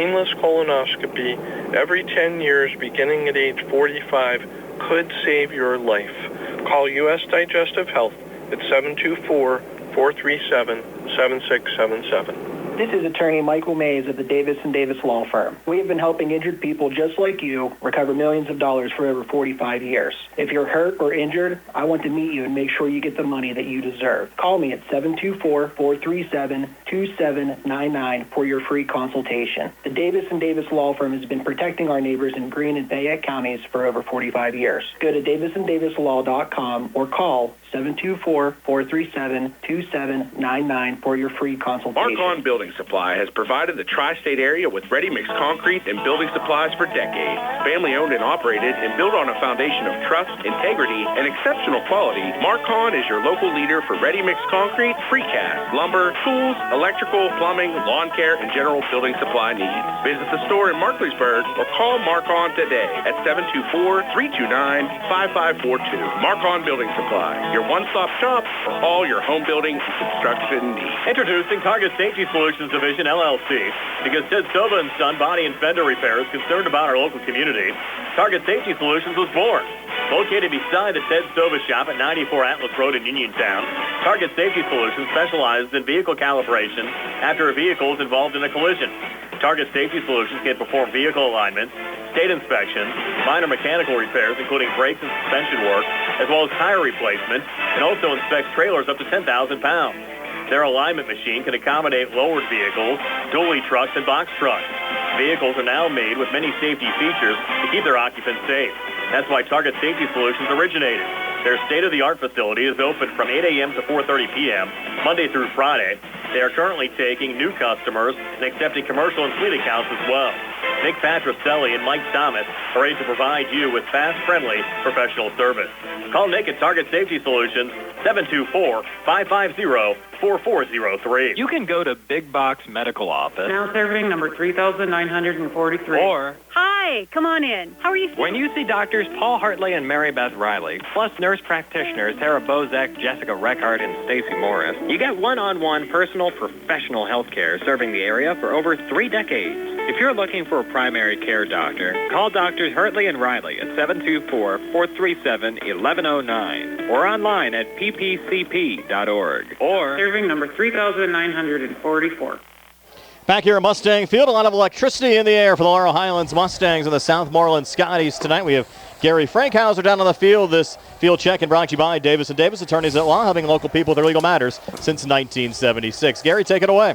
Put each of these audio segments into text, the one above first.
Painless colonoscopy every 10 years beginning at age 45 could save your life. Call U.S. Digestive Health at 724-437-7677. This is attorney Michael Mays of the Davis & Davis Law Firm. We have been helping injured people just like you recover millions of dollars for over 45 years. If you're hurt or injured, I want to meet you and make sure you get the money that you deserve. Call me at 724-437-2799 for your free consultation. The Davis & Davis Law Firm has been protecting our neighbors in Greene and Fayette counties for over 45 years. Go to davisanddavislaw.com or call 724-437-2799 for your free consultation. Mark-On Building Supply has provided the tri-state area with ready-mix concrete and building supplies for decades. Family-owned and operated and built on a foundation of trust, integrity, and exceptional quality, Mark-On is your local leader for ready-mix concrete, precast, lumber, tools, electrical, plumbing, lawn care, and general building supply needs. Visit the store in Markleysburg or call Mark-On today at 724-329-5542. Mark-On Building Supply, your one-stop shop for all your home building and construction needs. Introducing Target Safety Solutions Division, LLC. Because Ted Sova and Son Body and Fender Repair is concerned about our local community, Target Safety Solutions was born. Located beside the Ted Sova shop at 94 Atlas Road in Uniontown, Target Safety Solutions specializes in vehicle calibration after a vehicle is involved in a collision. Target Safety Solutions can perform vehicle alignments, state inspections, minor mechanical repairs, including brakes and suspension work, as well as tire replacement, and also inspects trailers up to 10,000 pounds. Their alignment machine can accommodate lowered vehicles, dually trucks, and box trucks. Vehicles are now made with many safety features to keep their occupants safe. That's why Target Safety Solutions originated. Their state-of-the-art facility is open from 8 a.m. to 4:30 p.m., Monday through Friday. They are currently taking new customers and accepting commercial and fleet accounts as well. Nick Patricelli and Mike Thomas are ready to provide you with fast, friendly, professional service. Call Nick at Target Safety Solutions, 724-550-4403. You can go to Big Box Medical Office. Now serving number 3,943. Or, hi, come on in. How are you? When you see doctors Paul Hartley and Mary Beth Riley, plus nurse practitioners Tara Bozek, Jessica Reckart, and Stacy Morris, you get one-on-one personal professional health care serving the area for over 3 decades. If you're looking for a primary care doctor, call Doctors Hartley and Riley at 724-437-1109 or online at ppcp.org. Or serving number 3,944. Back here at Mustang Field, a lot of electricity in the air for the Laurel Highlands Mustangs and the Southmoreland Scotties tonight. We have Gary Frankhauser down on the field. This field check and brought to you by Davis & Davis, attorneys at law, helping local people with their legal matters since 1976. Gary, take it away.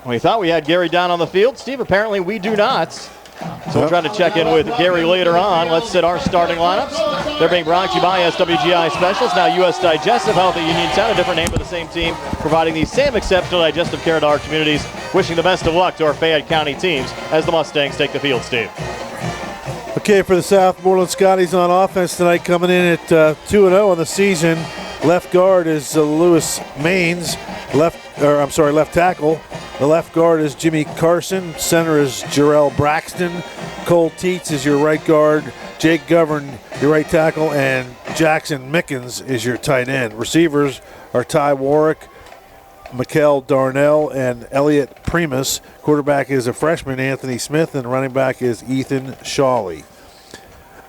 We thought we had Gary down on the field. Steve, apparently we do not. So we'll try to check in with Gary later on. Let's set our starting lineups. They're being brought to you by SWGI Specialists, now U.S. Digestive Health at Uniontown, a different name for the same team, providing the same exceptional digestive care to our communities. Wishing the best of luck to our Fayette County teams as the Mustangs take the field, Steve. Okay, for the Southmoreland Scotties on offense tonight, coming in at 2-0 on the season. Left guard is Lewis Maines. Left tackle. The left guard is Jimmy Carson. Center is Jarrell Braxton. Cole Teets is your right guard. Jake Govern, your right tackle. And Jackson Mickens is your tight end. Receivers are Ty Warwick, Mikael Darnell, and Elliot Primus. Quarterback is a freshman, Anthony Smith, and running back is Ethan Shawley.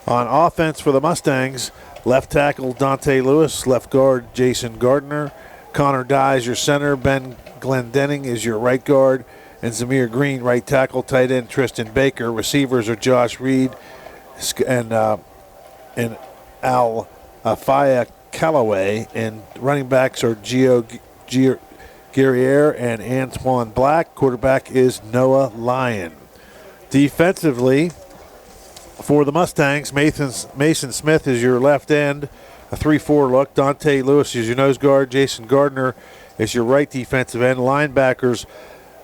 On offense for the Mustangs, left tackle Dante Lewis, left guard Jason Gardner. Connor Dye is your center. Ben Glendenning is your right guard. And Zamir Green, right tackle. Tight end Tristan Baker. Receivers are Josh Reed and Al Afaya Callaway. And running backs are Gio Guerriere and Antoine Black. Quarterback is Noah Lyon. Defensively, for the Mustangs, Mason Smith is your left end. A 3-4 look. Dante Lewis is your nose guard. Jason Gardner is your right defensive end. Linebackers,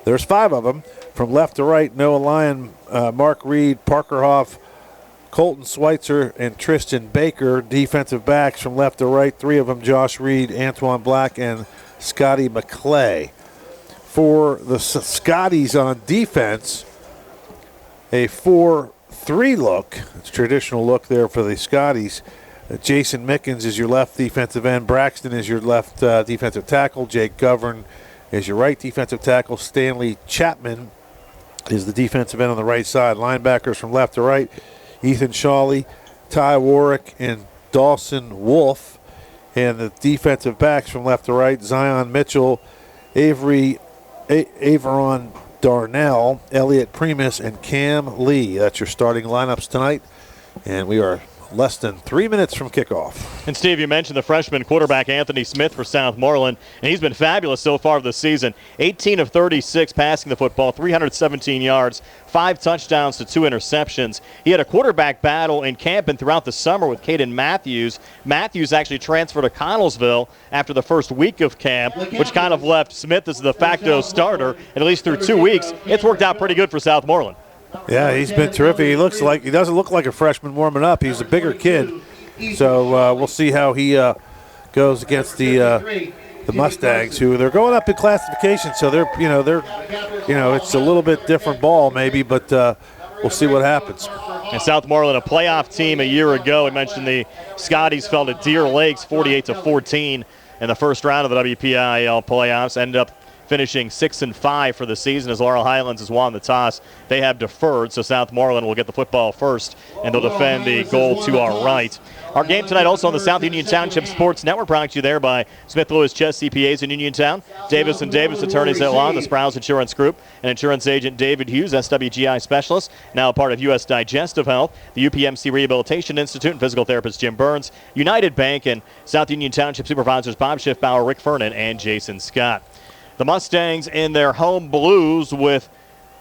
there's 5 of them. From left to right, Noah Lyon, Mark Reed, Parker Hoff, Colton Schweitzer, and Tristan Baker. Defensive backs from left to right, 3 of them, Josh Reed, Antoine Black, and Scotty McClay. For the Scotties on defense, a 4-3 look. It's a traditional look there for the Scotties. Jason Mickens is your left defensive end. Braxton is your left defensive tackle. Jake Govern is your right defensive tackle. Stanley Chapman is the defensive end on the right side. Linebackers from left to right, Ethan Shawley, Ty Warwick, and Dawson Wolf. And the defensive backs from left to right, Zion Mitchell, Averon Darnell, Elliot Primus, and Cam Lee. That's your starting lineups tonight. And we are less than 3 minutes from kickoff. And Steve, you mentioned the freshman quarterback Anthony Smith for Southmoreland, and he's been fabulous so far this season. 18 of 36 passing the football, 317 yards, 5 touchdowns to 2 interceptions. He had a quarterback battle in camp and throughout the summer with Caden Matthews. Matthews actually transferred to Connellsville after the first week of camp, which kind of left Smith as the de facto starter, at least through 2 weeks. It's worked out pretty good for Southmoreland. Yeah, he's been terrific. He doesn't look like a freshman warming up. He's a bigger kid, so we'll see how he goes against the Mustangs, who they're going up in classification. So they're it's a little bit different ball maybe, but we'll see what happens. And Southmoreland, a playoff team a year ago. I mentioned the Scotties fell to Deer Lakes 48-14 in the first round of the WPIAL playoffs. Ended up finishing 6-5 for the season as Laurel Highlands has won the toss. They have deferred, so Southmoreland will get the football first, and they'll defend the goal to our right. Our game tonight also on the South Union Township Sports Network, brought to you there by Smith Lewis Chess CPAs in Uniontown, Davis & Davis Attorneys at Law, the Sprouse Insurance Group, and insurance agent David Hughes, SWGI Specialist, now a part of U.S. Digestive Health, the UPMC Rehabilitation Institute, and physical therapist Jim Burns, United Bank, and South Union Township Supervisors Bob Schiffbauer, Rick Fernan, and Jason Scott. The Mustangs in their home blues with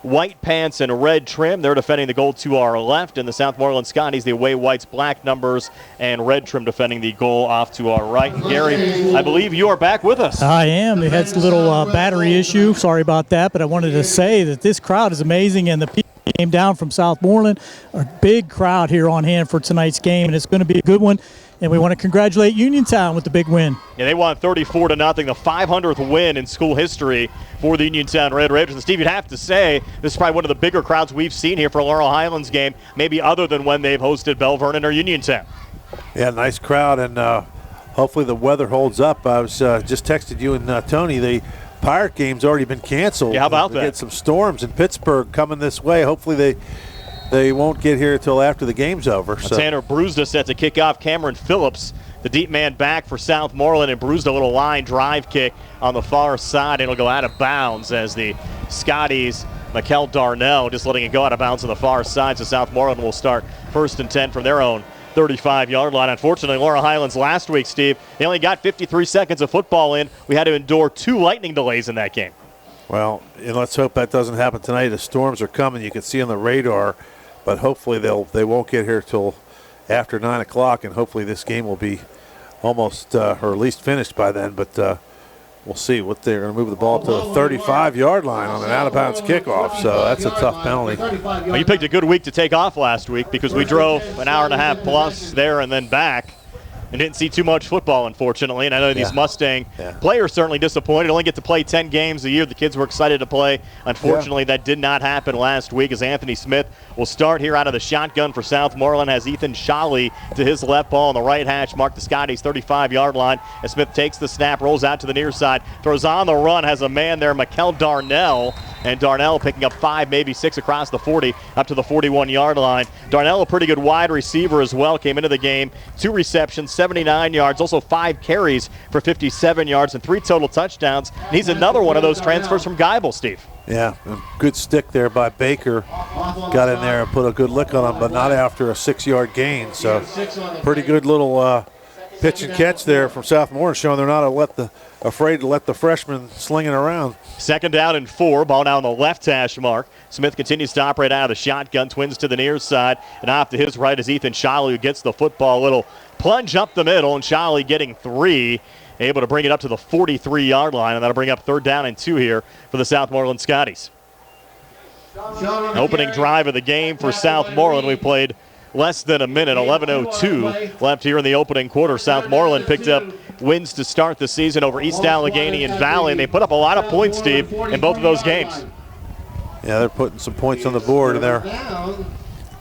white pants and red trim. They're defending the goal to our left. And the Southmoreland Scotties, the away whites, black numbers, and red trim defending the goal off to our right. And Gary, I believe you are back with us. I am. They had a little battery issue. Sorry about that. But I wanted to say that this crowd is amazing. And the people came down from Southmoreland. A big crowd here on hand for tonight's game. And it's going to be a good one. And we want to congratulate Uniontown with the big win. Yeah, they won 34-0, the 500th win in school history for the Uniontown Red Raiders. And Steve, you'd have to say this is probably one of the bigger crowds we've seen here for a Laurel Highlands game, maybe other than when they've hosted Belle Vernon or Uniontown. Yeah, nice crowd, and hopefully the weather holds up. I was just texted you and Tony. The Pirate game's already been canceled. Yeah, how about that? We get some storms in Pittsburgh coming this way. Hopefully they won't get here until after the game's over. So. Tanner Brewster set to kick off. Cameron Phillips, the deep man, back for Southmoreland, and Brewster a little line drive kick on the far side. It'll go out of bounds as the Scotties, Mikel Darnell, just letting it go out of bounds on the far side. So Southmoreland will start 1st and 10 from their own 35-yard line. Unfortunately, Laurel Highlands last week, Steve, they only got 53 seconds of football in. We had to endure 2 lightning delays in that game. Well, and let's hope that doesn't happen tonight. The storms are coming. You can see on the radar. But hopefully they won't get here till after 9 o'clock, and hopefully this game will be almost or at least finished by then. But we'll see. What they're going to move the ball to the 35-yard line on an out-of-bounds kickoff. So that's a tough penalty. Well, you picked a good week to take off last week because we drove an hour and a half plus there and then back. And didn't see too much football, unfortunately. And I know these Mustang players certainly disappointed. Only get to play 10 games a year. The kids were excited to play. Unfortunately, that did not happen last week as Anthony Smith will start here out of the shotgun for Southmoreland. Has Ethan Shawley to his left, ball on the right hash, mark the Scotties' 35-yard line. As Smith takes the snap, rolls out to the near side, throws on the run, has a man there, Mikel Darnell. And Darnell picking up 5, maybe 6 across the 40, up to the 41-yard line. Darnell, a pretty good wide receiver as well, came into the game. 2 receptions, 79 yards, also 5 carries for 57 yards and 3 total touchdowns. And he's another one of those transfers from Geibel, Steve. Yeah, a good stick there by Baker. Got in there and put a good lick on him, but not after a 6-yard gain. So pretty good little pitch and catch there from Southmoreland, showing they're not afraid to let the freshman sling it around. 2nd down and 4, ball down the left hash mark. Smith continues to operate out of the shotgun, twins to the near side, and off to his right is Ethan Shawley, who gets the football, a little plunge up the middle, and Shawley getting 3, able to bring it up to the 43-yard line, and that'll bring up 3rd down and 2 here for the Southmoreland Scotties. Opening drive of the game for Southmoreland. We played less than a minute, 11:02 left here in the opening quarter. Southmoreland picked up wins to start the season over East Allegheny and Valley, and they put up a lot of points, Steve, in both of those games. Yeah, they're putting some points on the board, and they're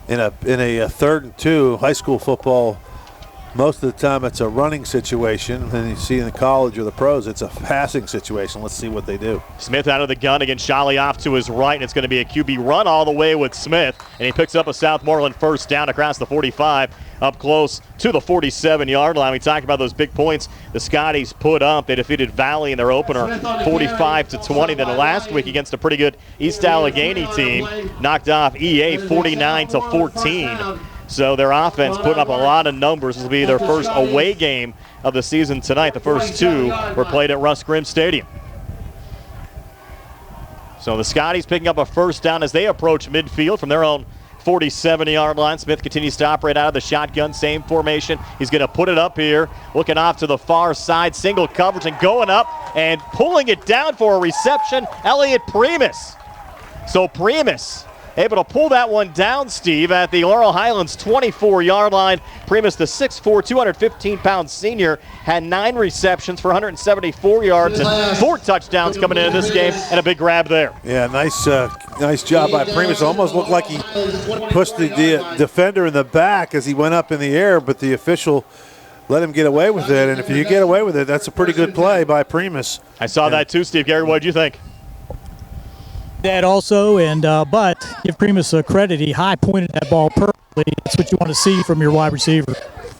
in a 3rd and 2 high school football most of the time it's a running situation. And you see in the college or the pros, it's a passing situation. Let's see what they do. Smith out of the gun against Shally off to his right, and it's going to be a QB run all the way with Smith. And he picks up a Southmoreland first down across the 45, up close to the 47-yard line. We talked about those big points the Scotties put up. They defeated Valley in their opener 45-20. Then last week against a pretty good East Allegheny team, knocked off EA 49-14. So their offense putting up a lot of numbers. This will be their first away game of the season tonight. The first two were played at Russ Grimm Stadium. So the Scotties picking up a first down as they approach midfield from their own 47-yard line. Smith continues to operate out of the shotgun, same formation. He's going to put it up here, looking off to the far side, single coverage, and going up and pulling it down for a reception, Elliot Primus. So Primus able to pull that one down, Steve, at the Laurel Highlands 24-yard line. Primus, the 6'4", 215-pound senior, had 9 receptions for 174 yards and 4 touchdowns coming into this game, and a big grab there. Yeah, nice job by Primus. Almost looked like he pushed the defender in the back as he went up in the air, but the official let him get away with it. And if you get away with it, that's a pretty good play by Primus. I saw that too, Steve. Gary, what did you think? That also, and but give Primus credit. He high pointed that ball perfectly. That's what you want to see from your wide receiver.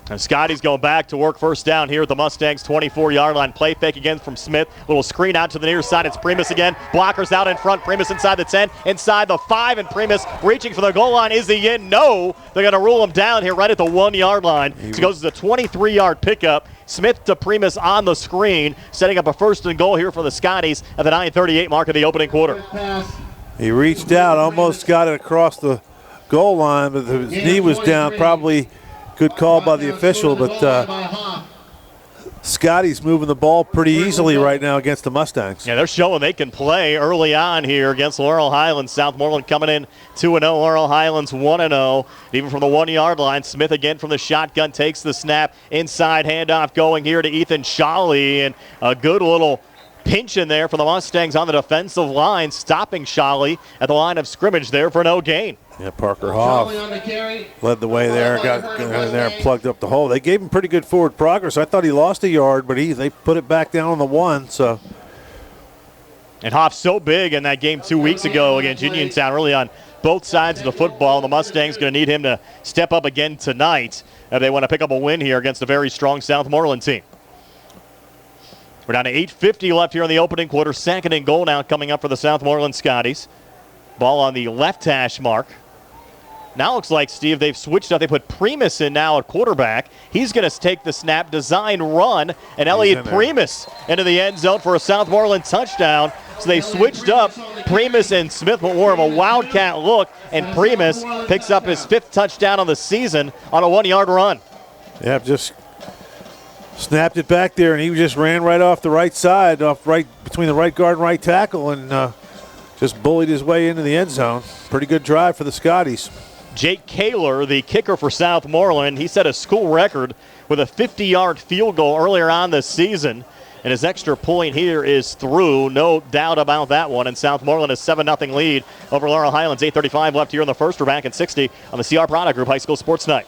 And Scotty's going back to work first down here at the Mustangs 24-yard line. Play fake again from Smith. Little screen out to the near side. It's Primus again. Blockers out in front. Primus inside the 10, inside the 5, and Primus reaching for the goal line. Is he in? No. They're going to rule him down here right at the 1-yard line. So it goes to the 23-yard pickup. Smith to Primus on the screen, setting up a first and goal here for the Scotties at the 9:38 mark of the opening quarter. He reached out, almost got it across the goal line, but his knee was down. Probably good call by the official, but Scotty's moving the ball pretty easily right now against the Mustangs. Yeah, they're showing they can play early on here against Laurel Highlands. Southmoreland coming in 2-0, Laurel Highlands 1-0. Even from the 1-yard line, Smith again from the shotgun takes the snap. Inside handoff going here to Ethan Shally, and a good little pinch in there for the Mustangs on the defensive line, stopping Shally at the line of scrimmage there for no gain. Yeah, Parker Hoff led the way there, got in there and plugged up the hole. They gave him pretty good forward progress. I thought he lost a yard, but they put it back down on the 1. So. And Hoff's so big in that game 2 weeks ago against Uniontown, really on both sides of the football. The Mustangs going to need him to step up again tonight if they want to pick up a win here against a very strong Southmoreland team. We're down to 8:50 left here in the opening quarter. 2nd and goal now coming up for the Southmoreland Scotties. Ball on the left hash mark. Now looks like, Steve, they've switched up. They put Primus in now at quarterback. He's going to take the snap, design run, and Elliot Primus into the end zone for a Southmoreland touchdown. So they switched up. Primus and Smith went more of a wildcat look, and Primus picks up his 5th touchdown on the season on a 1-yard run. Yeah, just snapped it back there, and he just ran right off the right side, right between the right guard and right tackle, and just bullied his way into the end zone. Pretty good drive for the Scotties. Jake Kaler, the kicker for Southmoreland, he set a school record with a 50-yard field goal earlier on this season. And his extra point here is through, no doubt about that one. And Southmoreland has 7-0 lead over Laurel Highlands. 8:35 left here in the first. We're back in 60 on the CR Product Group High School Sports Night.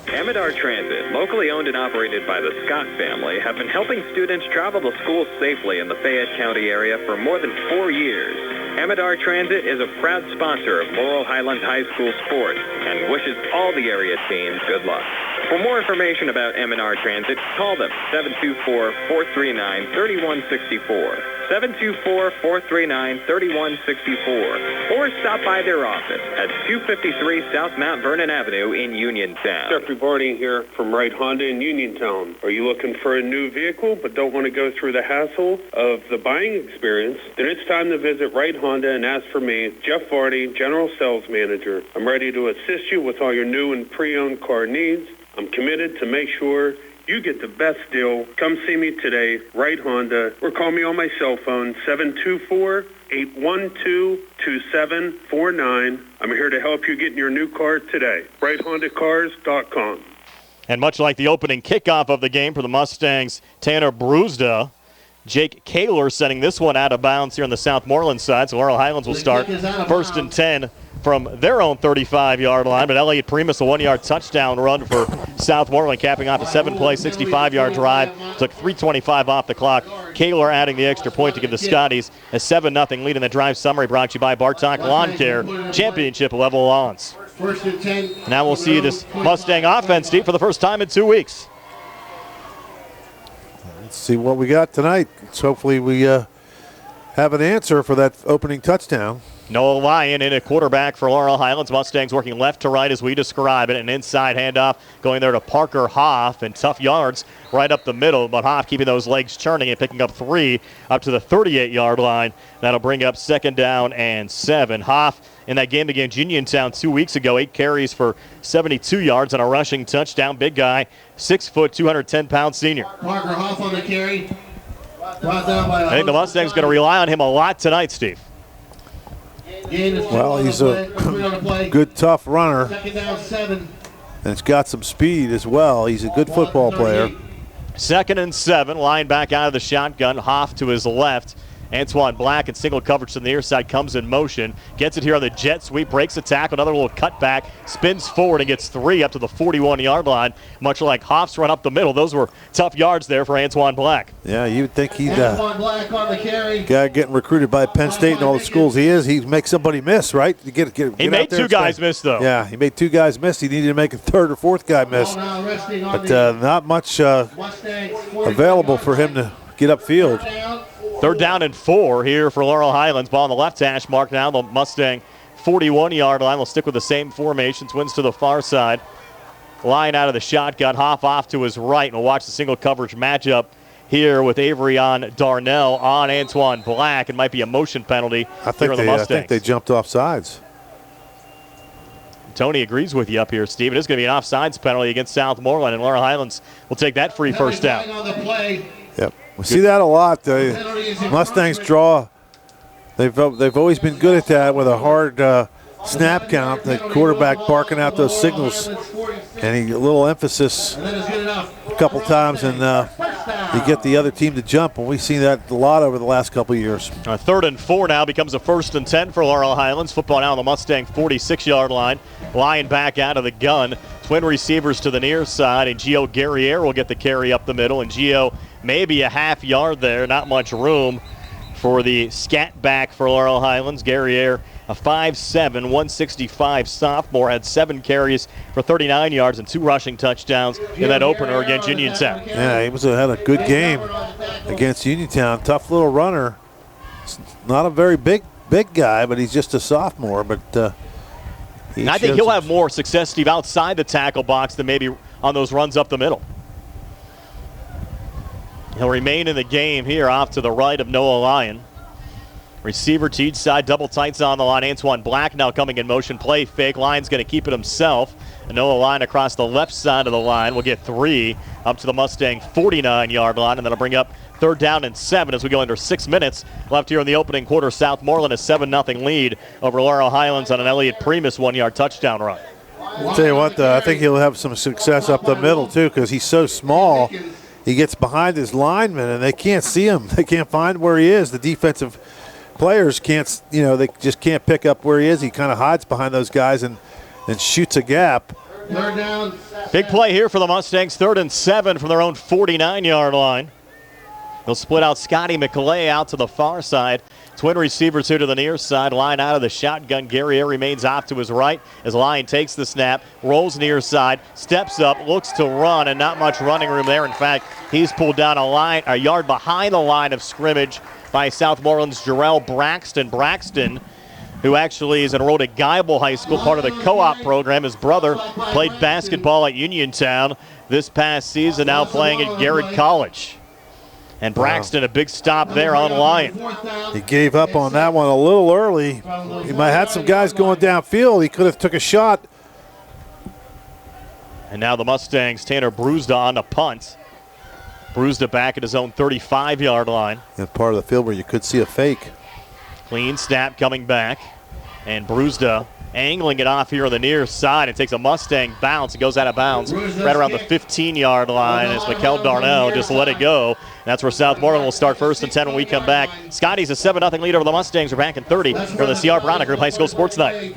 Amidar Transit, locally owned and operated by the Scott family, have been helping students travel to school safely in the Fayette County area for more than 4 years. Amidar Transit is a proud sponsor of Laurel Highlands High School sports and wishes all the area teams good luck. For more information about Amidar Transit, call them 724-439-3164. 724-439-3164, or stop by their office at 253 South Mount Vernon Avenue in Uniontown. Jeffrey Barney here from Wright Honda in Uniontown. Are you looking for a new vehicle but don't want to go through the hassle of the buying experience? Then it's time to visit Wright Honda and ask for me, Jeff Barney, General Sales Manager. I'm ready to assist you with all your new and pre-owned car needs. I'm committed to make sure you get the best deal. Come see me today, Wright Honda, or call me on my cell phone, 724-812-2749. I'm here to help you get in your new car today. WrightHondaCars.com. And much like the opening kickoff of the game for the Mustangs, Tanner Bruzda, Jake Kaler setting this one out of bounds here on the Southmoreland side. So Laurel Highlands will start 1st and 10 from their own 35-yard line, but Elliot Primus, a 1-yard touchdown run for Southmoreland, capping off a 7-play, 65-yard drive. Took 3:25 off the clock. Kaler adding the extra point to give the Scotties a 7-0 lead in the drive. Summary brought to you by Bartok Lawn Care, championship-level lawns. Now we'll see this Mustang offense, Steve, for the first time in 2 weeks. Let's see what we got tonight. So hopefully we have an answer for that opening touchdown. Noah Lyon in a quarterback for Laurel Highlands. Mustangs working left to right as we describe it. An inside handoff going there to Parker Hoff, and tough yards right up the middle. But Hoff keeping those legs churning and picking up 3 up to the 38-yard line. That'll bring up 2nd down and 7. Hoff in that game against Uniontown 2 weeks ago, 8 carries for 72 yards and a rushing touchdown. Big guy, 6 foot, 210-pound senior. Parker Hoff on the carry. I think the Mustangs going to rely on him a lot tonight, Steve. Well, he's a good, tough runner. And he's got some speed as well. He's a good football player. 2nd and 7. Line back out of the shotgun. Hoff to his left. Antoine Black in single coverage to the near side, comes in motion, gets it here on the jet sweep, breaks a tackle, another little cutback, spins forward and gets 3 up to the 41-yard line, much like Hoff's run up the middle. Those were tough yards there for Antoine Black. Yeah, you would think he'd Antoine Black on the carry. Guy getting recruited by Penn State and all the schools he'd make somebody miss, right? He made 2 guys miss, though. Yeah, he made 2 guys miss. He needed to make a 3rd or 4th guy miss. But not much available for him to get upfield. 3rd down and 4 here for Laurel Highlands. Ball on the left hash mark now. The Mustang 41-yard line. They'll stick with the same formation. Twins to the far side. Line out of the shotgun. Hoff off to his right. And we'll watch the single coverage matchup here with Avery on Darnell on Antoine Black. It might be a motion penalty I think they jumped off sides. Tony agrees with you up here, Steve. It is going to be an offsides penalty against Southmoreland, and Laurel Highlands will take that free first down. Yep. We see that a lot. The Mustangs draw. They've always been good at that with a hard snap count. The quarterback barking out those signals, and a little emphasis a couple times, and you get the other team to jump. And we've seen that a lot over the last couple of years. 3rd and 4 now becomes a 1st and 10 for Laurel Highlands. Football now on the Mustang 46-yard line. Lion back out of the gun. Twin receivers to the near side, and Gio Guerriere will get the carry up the middle, and Gio maybe a half yard there, not much room for the scat back for Laurel Highlands. Guerriere, a 5'7", 165 sophomore, had 7 carries for 39 yards and 2 rushing touchdowns in that opener against Uniontown. Yeah, he had a good game against Uniontown. Tough little runner. Not a very big guy, but he's just a sophomore. But I think he'll have more success, Steve, outside the tackle box than maybe on those runs up the middle. He'll remain in the game here off to the right of Noah Lyon. Receiver to each side, double tights on the line. Antoine Black now coming in motion, play fake. Lyon's going to keep it himself. And Noah Lyon across the left side of the line will get 3 up to the Mustang 49-yard line, and that'll bring up 3rd down and 7 as we go under 6 minutes left here in the opening quarter. Southmoreland a 7-0 lead over Laurel Highlands on an Elliot Primus 1-yard touchdown run. I'll tell you what, I think he'll have some success up the middle too, because he's so small. He gets behind his linemen, and they can't see him. They can't find where he is. The defensive players can't, they just can't pick up where he is. He kind of hides behind those guys and shoots a gap. 3rd down. Big play here for the Mustangs. 3rd and 7 from their own 49-yard line. They'll split out Scotty McClay out to the far side. Twin receivers here to the near side. Line out of the shotgun. Guerriere remains off to his right as Lyon takes the snap, rolls near side, steps up, looks to run, and not much running room there. In fact, he's pulled down a yard behind the line of scrimmage by Southmoreland's Jarrell Braxton. Braxton, who actually is enrolled at Geibel High School, part of the co-op program. His brother played basketball at Uniontown this past season, now playing at Garrett College. And Braxton, a big stop there on Lyon. He gave up on that one a little early. He might have had some guys going downfield. He could have took a shot. And now the Mustangs, Tanner Brewsda on the punt. Brewsda back at his own 35-yard line. That's part of the field where you could see a fake. Clean snap coming back. And Brewsda angling it off here on the near side. It takes a Mustang bounce. It goes out of bounds right around the 15-yard line as Mikel Darnell just let it go. And that's where Southmoreland will start 1st and 10 when we come back. Scotty's a 7-0 lead over the Mustangs. We're back in 30 for the C.R. Brown Group High School Sports Night.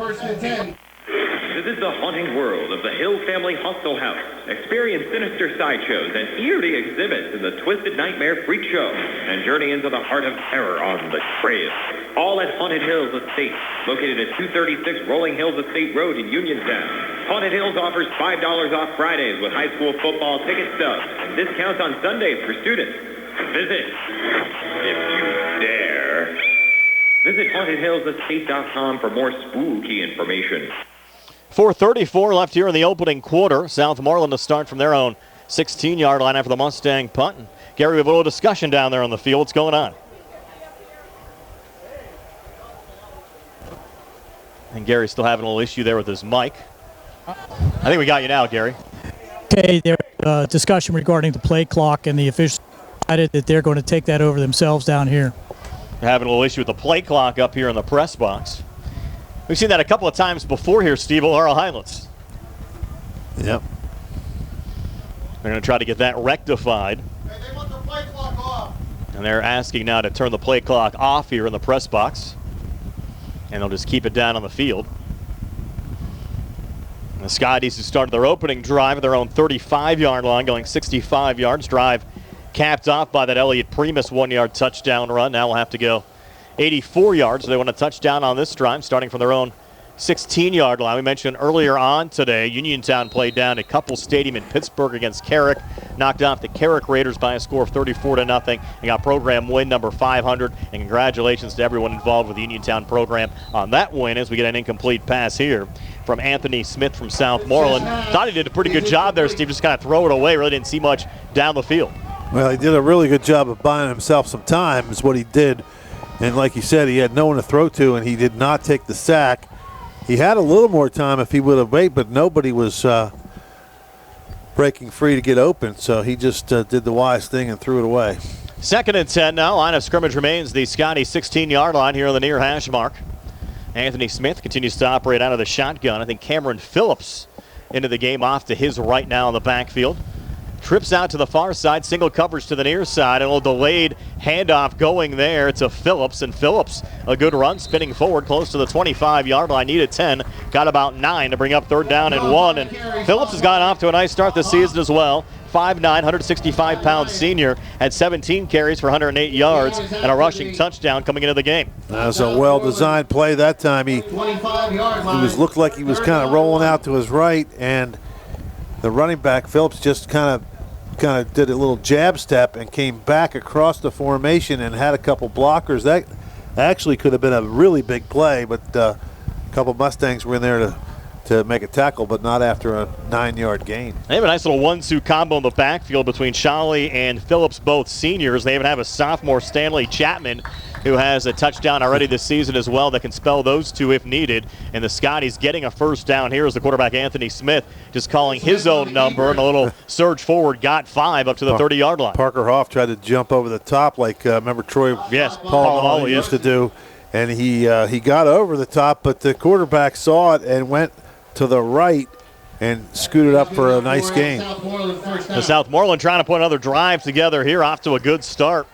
Visit the haunting world of the Hill Family Hostel House. Experience sinister sideshows and eerie exhibits in the Twisted Nightmare Freak Show. And journey into the heart of terror on the trail. All at Haunted Hills Estate, located at 236 Rolling Hills Estate Road in Uniontown. Haunted Hills offers $5 off Fridays with high school football ticket stubs and discounts on Sundays for students. Visit if you dare. Visit HauntedHillsEstate.com for more spooky information. 4:34 left here in the opening quarter. Southmoreland to start from their own 16-yard line after the Mustang punt. And Gary, we have a little discussion down there on the field. What's going on? And Gary's still having a little issue there with his mic. I think we got you now, Gary. Okay, there's discussion regarding the play clock, and the officials decided that they're going to take that over themselves down here. They're having a little issue with the play clock up here in the press box. We've seen that a couple of times before here, Steve, Laurel Highlands. Yep. They're going to try to get that rectified. Hey, they want the play clock off. And they're asking now to turn the play clock off here in the press box. And they'll just keep it down on the field. And the Scotties who started their opening drive at their own 35-yard line, going 65 yards. Drive capped off by that Elliott Primus 1-yard touchdown run. Now we'll have to go 84 yards. So they want a touchdown on this drive, starting from their own 16-yard line. We mentioned earlier on today, Uniontown played down at Couple Stadium in Pittsburgh against Carrick, knocked off the Carrick Raiders by a score of 34-0, and got program win number 500. And congratulations to everyone involved with the Uniontown program on that win, as we get an incomplete pass here from Anthony Smith from Southmoreland. Thought he did a pretty good job there, Steve, just kind of throw it away. Really didn't see much down the field. Well, he did a really good job of buying himself some time is what he did. And like you said, he had no one to throw to, and he did not take the sack. He had a little more time if he would have waited, but nobody was breaking free to get open, so he just did the wise thing and threw it away. 2nd and 10 now. Line of scrimmage remains the Scotty 16-yard line here on the near hash mark. Anthony Smith continues to operate out of the shotgun. I think Cameron Phillips into the game off to his right now in the backfield. Trips out to the far side, single coverage to the near side, a little delayed handoff going there to Phillips, and Phillips, a good run, spinning forward close to the 25-yard line, needed 10, got about 9 to bring up 3rd down and 1, and Phillips has gotten off to a nice start this season as well. 5'9", 165-pound senior, had 17 carries for 108 yards and a rushing touchdown coming into the game. That was a well-designed play that time. He looked like he was kind of rolling out to his right, and the running back, Phillips, just kind of did a little jab step and came back across the formation and had a couple blockers. That actually could have been a really big play, but a couple Mustangs were in there to make a tackle, but not after a 9-yard gain. They have a nice little 1-2 combo in the backfield between Shawley and Phillips, both seniors. They even have a sophomore, Stanley Chapman, who has a touchdown already this season as well that can spell those two if needed. And the Scotties getting a 1st down here as the quarterback Anthony Smith just calling his own number, and a little surge forward, got 5 up to the 30-yard line. Parker Hoff tried to jump over the top like remember Troy Paul used to do, and he got over the top, but the quarterback saw it and went to the right and scooted up for a nice gain. The Southmoreland trying to put another drive together here, off to a good start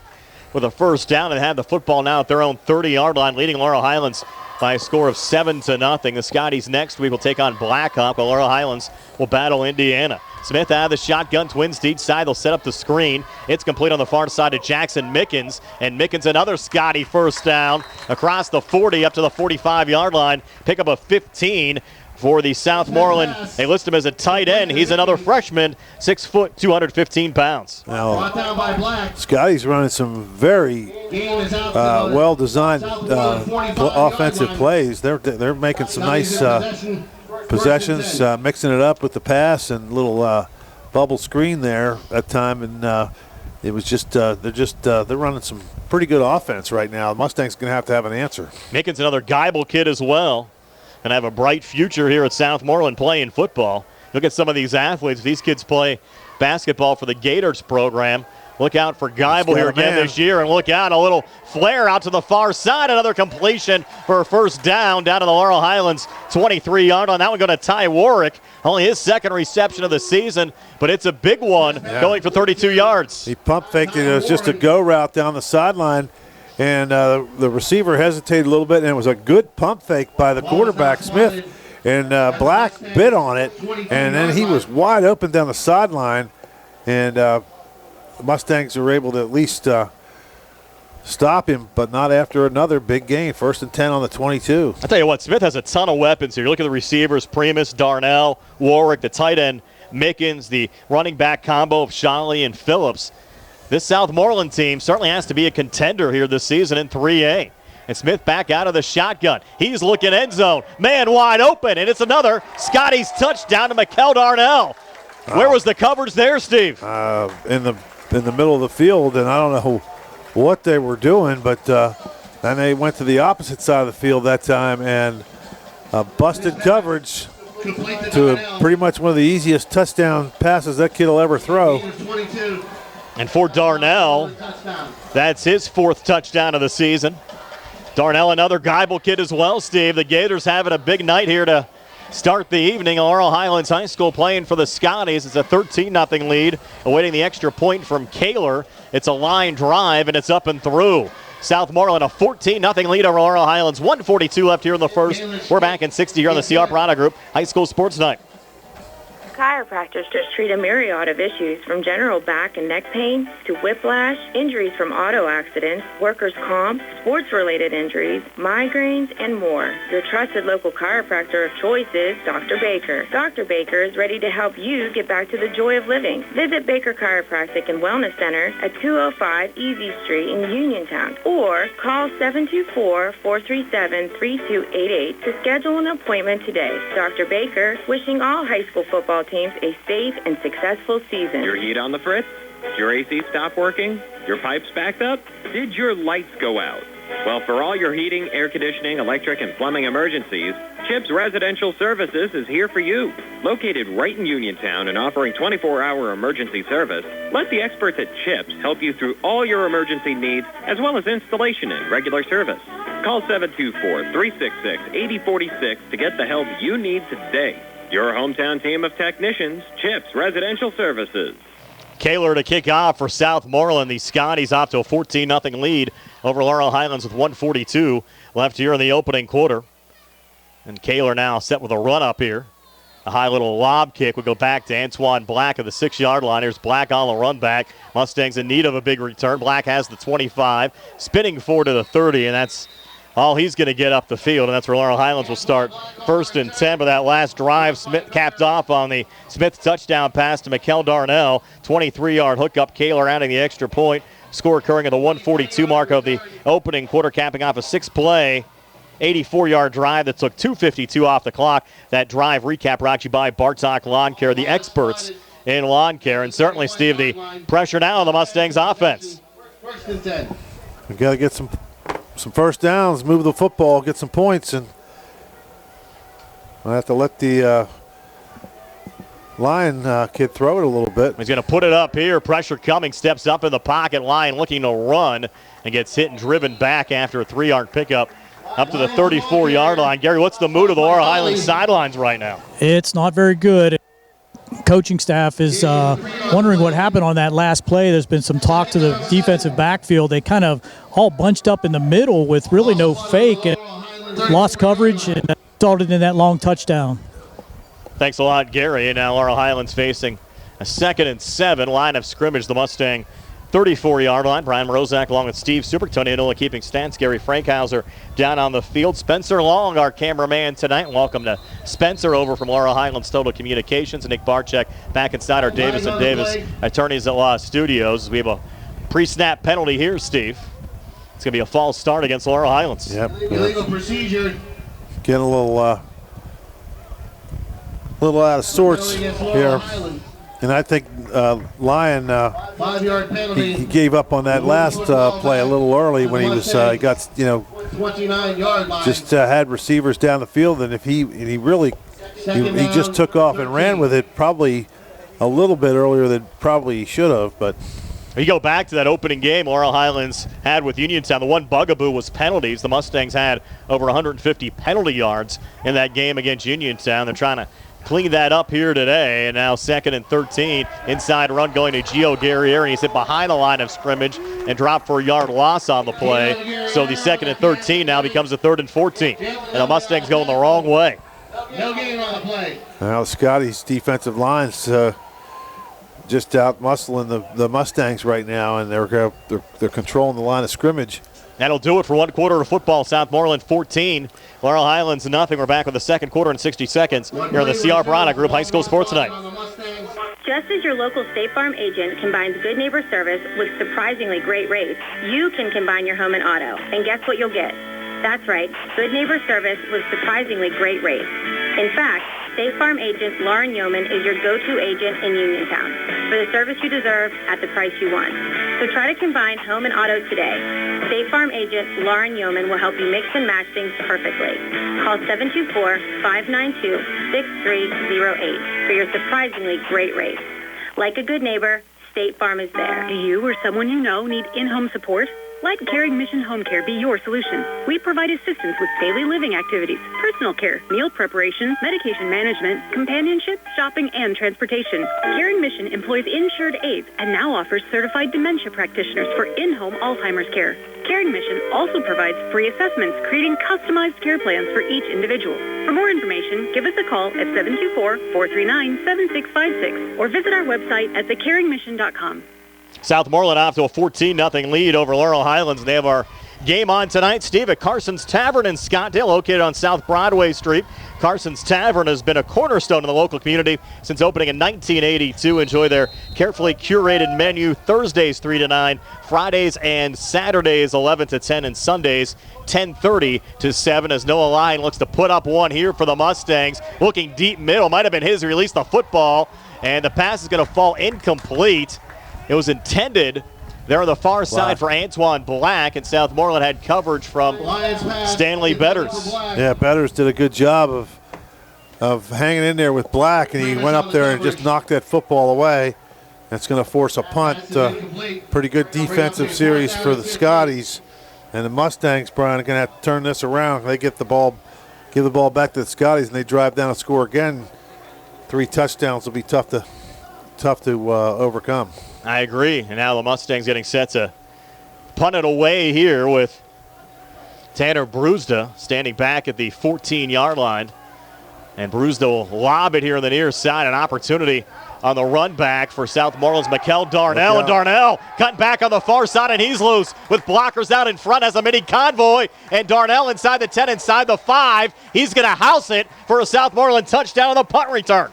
with a 1st down, and have the football now at their own 30-yard line, leading Laurel Highlands by a score of 7-0. The Scotties next week will take on Blackhawk, while Laurel Highlands will battle Indiana. Smith out of the shotgun, twins to each side. They'll set up the screen. It's complete on the far side to Jackson Mickens, and Mickens another Scotty 1st down across the 40 up to the 45-yard line. Pick up a 15 for the Southmoreland. They list him as a tight end. He's another freshman, 6 foot, 215 pounds. Now, Scotty's running some very well-designed offensive plays. They're making some nice possessions, mixing it up with the pass and little bubble screen there at time, and it was just they're running some pretty good offense right now. The Mustangs going to have an answer. Mickens another Geibel kid as well, and have a bright future here at Southmoreland playing football. Look at some of these athletes. These kids play basketball for the Gators program. Look out for Geibel here again this year, and look out, a little flare out to the far side. Another completion for a first down to the Laurel Highlands 23-yard line. That one going to Ty Warwick. Only his second reception of the season, but it's a big one going for 32 yards. He pump faked it. It was just a go route down the sideline, and the receiver hesitated a little bit, and it was a good pump fake by the quarterback, Smith. And Black bit on it, and then he was wide open down the sideline, and the Mustangs were able to at least stop him, but not after another big gain. 1st and 10 on the 22. I tell you what, Smith has a ton of weapons here. Look at the receivers, Primus, Darnell, Warwick, the tight end, Mickens, the running back combo of Sholly and Phillips. This Southmoreland team certainly has to be a contender here this season in 3A. And Smith back out of the shotgun. He's looking end zone. Man wide open, and it's another Scotty's touchdown to Mikkel Darnell. Where was the coverage there, Steve? In the middle of the field, and I don't know what they were doing, but then they went to the opposite side of the field that time and busted coverage to pretty much one of the easiest touchdown passes that kid will ever throw. And for Darnell, that's his 4th touchdown of the season. Darnell, another Geibel kid as well, Steve. The Gators having a big night here to start the evening. Laurel Highlands High School playing for the Scotties. It's a 13-0 lead, awaiting the extra point from Kaler. It's a line drive, and it's up and through. Southmoreland, a 14-0 lead over Laurel Highlands. 1:42 left here in the first. We're back in 60 here on the CR Product Group High School Sports Night. Chiropractors treat a myriad of issues from general back and neck pain to whiplash, injuries from auto accidents, workers' comp, sports-related injuries, migraines, and more. Your trusted local chiropractor of choice is Dr. Baker. Dr. Baker is ready to help you get back to the joy of living. Visit Baker Chiropractic and Wellness Center at 205 Easy Street in Uniontown or call 724-437-3288 to schedule an appointment today. Dr. Baker, wishing all high school football teams a safe and successful season. Your heat on the fritz? Your AC stop working? Your pipes backed up? Did your lights go out? Well, for all your heating, air conditioning, electric, and plumbing emergencies, CHIPS Residential Services is here for you. Located right in Uniontown and offering 24-hour emergency service, let the experts at CHIPS help you through all your emergency needs as well as installation and regular service. Call 724-366-8046 to get the help you need today. Your hometown team of technicians, CHIPS Residential Services. Kaler to kick off for Southmoreland. The Scotties off to a 14-0 lead over Laurel Highlands with 1:42 left here in the opening quarter. And Kaler now set with a run up here. A high little lob kick would go back to Antoine Black at the 6-yard line. Here's Black on the run back. Mustangs in need of a big return. Black has the 25, spinning forward to the 30, and that's all he's going to get up the field, and that's where Laurel Highlands will start 1st and 10. But that last drive, Smith capped off on the Smith touchdown pass to Mikkel Darnell. 23-yard hookup. Kaler adding the extra point. Score occurring at the 1:42 mark of the opening quarter, capping off a 6-play, 84-yard drive that took 2:52 off the clock. That drive recap brought to you by Bartok Lawn Care, the experts in lawn care. And certainly, Steve, the pressure now on the Mustangs offense. 1st and 10. We've got to get some first downs, move the football, get some points, and we'll have to let the Lion kid throw it a little bit. He's going to put it up here. Pressure coming, steps up in the pocket. Lion looking to run and gets hit and driven back after a 3-yard pickup up to the 34-yard line. Gary, what's the mood of the Laurel Highlands sidelines right now? It's not very good. Coaching staff is wondering what happened on that last play. There's been some talk to the defensive backfield. They kind of all bunched up in the middle with really no fake and lost coverage and resulted in that long touchdown. Thanks a lot, Gary. And now Laurel Highlands facing a 2nd and 7 line of scrimmage. The Mustang 34-yard line. Brian Morozak along with Steve Super, Tony Anola keeping stats. Gary Frankhauser down on the field. Spencer Long, our cameraman tonight. Welcome to Spencer over from Laurel Highlands Total Communications. And Nick Barczyk back inside our Davis & Davis Attorneys at Law studios. We have a pre-snap penalty here, Steve. It's going to be a false start against Laurel Highlands. Yep. Illegal procedure. Getting a little out of sorts here. And I think Lion, 5-yard penalty. he gave up on that last play a little early when he was he got 29-yard line. just had receivers down the field, and if he just took off and ran with it probably a little bit earlier than probably he should have. But You go back to that opening game Laurel Highlands had with Uniontown. The one bugaboo was penalties. The Mustangs had over 150 penalty yards in that game against Uniontown. They're trying to clean that up here today, and now 2nd and 13. Inside run going to Gio Guerrieri. He's hit behind the line of scrimmage and dropped for a yard loss on the play. So the 2nd and 13 now becomes a 3rd and 14. And the Mustangs going the wrong way. No gain on the play. Now Scotty's defensive line's just out muscling the Mustangs right now, and they're controlling the line of scrimmage. That'll do it for one quarter of football. Southmoreland 14, Laurel Highlands nothing. We're back with the second quarter in 60 seconds here on the CR Brana Group High School Sports Night. Just as your local State Farm agent combines good neighbor service with surprisingly great rates, you can combine your home and auto. And guess what you'll get? That's right, good neighbor service with surprisingly great rates. In fact, State Farm agent Lauren Yeoman is your go-to agent in Uniontown for the service you deserve at the price you want. So try to combine home and auto today. State Farm agent Lauren Yeoman will help you mix and match things perfectly. Call 724-592-6308 for your surprisingly great rates. Like a good neighbor, State Farm is there. Do you or someone you know need in-home support? Let Caring Mission Home Care be your solution. We provide assistance with daily living activities, personal care, meal preparation, medication management, companionship, shopping, and transportation. Caring Mission employs insured aides and now offers certified dementia practitioners for in-home Alzheimer's care. Caring Mission also provides free assessments, creating customized care plans for each individual. For more information, give us a call at 724-439-7656 or visit our website at thecaringmission.com. Southmoreland off to a 14-0 lead over Laurel Highlands. They have our game on tonight, Steve, at Carson's Tavern in Scottdale, located on South Broadway Street. Carson's Tavern has been a cornerstone in the local community since opening in 1982. Enjoy their carefully curated menu Thursdays 3 to 9, Fridays and Saturdays 11 to 10, and Sundays 10:30 to 7 as Noah Lyon looks to put up one here for the Mustangs. Looking deep middle, might have been his, release the football, and the pass is going to fall incomplete. It was intended there on the far side for Antoine Black, and Southmoreland had coverage from Stanley Betters. Yeah, Betters did a good job of hanging in there with Black, and he went up there and just knocked that football away. That's going to force a punt. Pretty good defensive series for the Scotties. And the Mustangs, Brian, are going to have to turn this around. They get the ball, give the ball back to the Scotties, and they drive down and score again. 3 touchdowns will be tough to overcome. I agree. And now the Mustangs getting set to punt it away here with Tanner Brusda standing back at the 14-yard line. And Brusda will lob it here on the near side. An opportunity on the run back for Southmoreland's Mikkel Darnell. And Darnell cutting back on the far side, and he's loose with blockers out in front as a mini convoy. And Darnell inside the 10, inside the 5. He's going to house it for a Southmoreland touchdown on the punt return.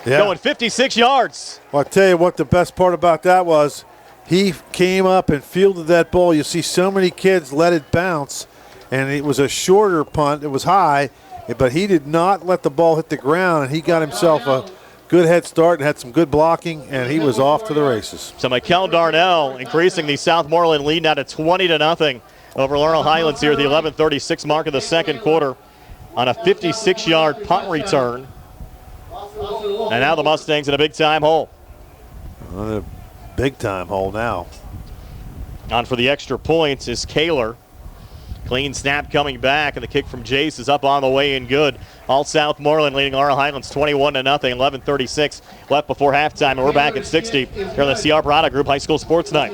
Yeah. Going 56 yards. Well, I'll tell you what the best part about that was. He came up and fielded that ball. You see so many kids let it bounce, and it was a shorter punt. It was high, but he did not let the ball hit the ground, and he got himself a good head start and had some good blocking, and he was off to the races. So Mikkel Darnell increasing the Southmoreland lead now to 20-0 over Laurel Highlands here at the 11:36 mark of the second quarter on a 56-yard punt return. And now the Mustangs in a big-time hole. Another big-time hole now. On for the extra points is Kaler. Clean snap coming back, and the kick from Jace is up on the way and good. All Southmoreland leading Laurel Highlands 21-0, 11:36 left before halftime, and we're back at 60 here on the CR Brana Group High School Sports Night.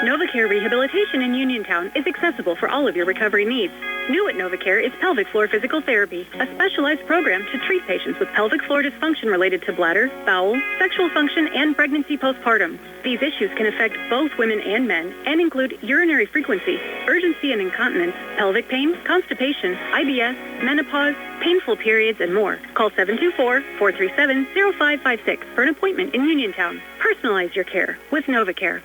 NovaCare Rehabilitation in Uniontown is accessible for all of your recovery needs. New at NovaCare is pelvic floor physical therapy, a specialized program to treat patients with pelvic floor dysfunction related to bladder, bowel, sexual function, and pregnancy postpartum. These issues can affect both women and men and include urinary frequency, urgency and incontinence, pelvic pain, constipation, IBS, menopause, painful periods, and more. Call 724-437-0556 for an appointment in Uniontown. Personalize your care with NovaCare.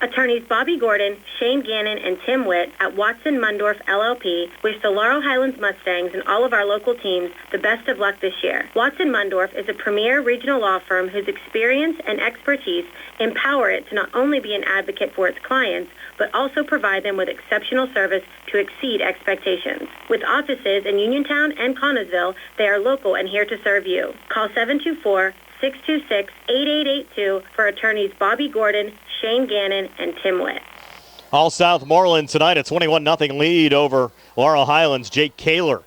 Attorneys Bobby Gordon, Shane Gannon, and Tim Witt at Watson Mundorf LLP wish the Laurel Highlands Mustangs and all of our local teams the best of luck this year. Watson Mundorf is a premier regional law firm whose experience and expertise empower it to not only be an advocate for its clients, but also provide them with exceptional service to exceed expectations. With offices in Uniontown and Connellsville, they are local and here to serve you. Call 724 626-8882 for attorneys Bobby Gordon, Shane Gannon, and Tim Witt. All Southmoreland tonight, a 21-0 lead over Laurel Highlands. Jake Kaler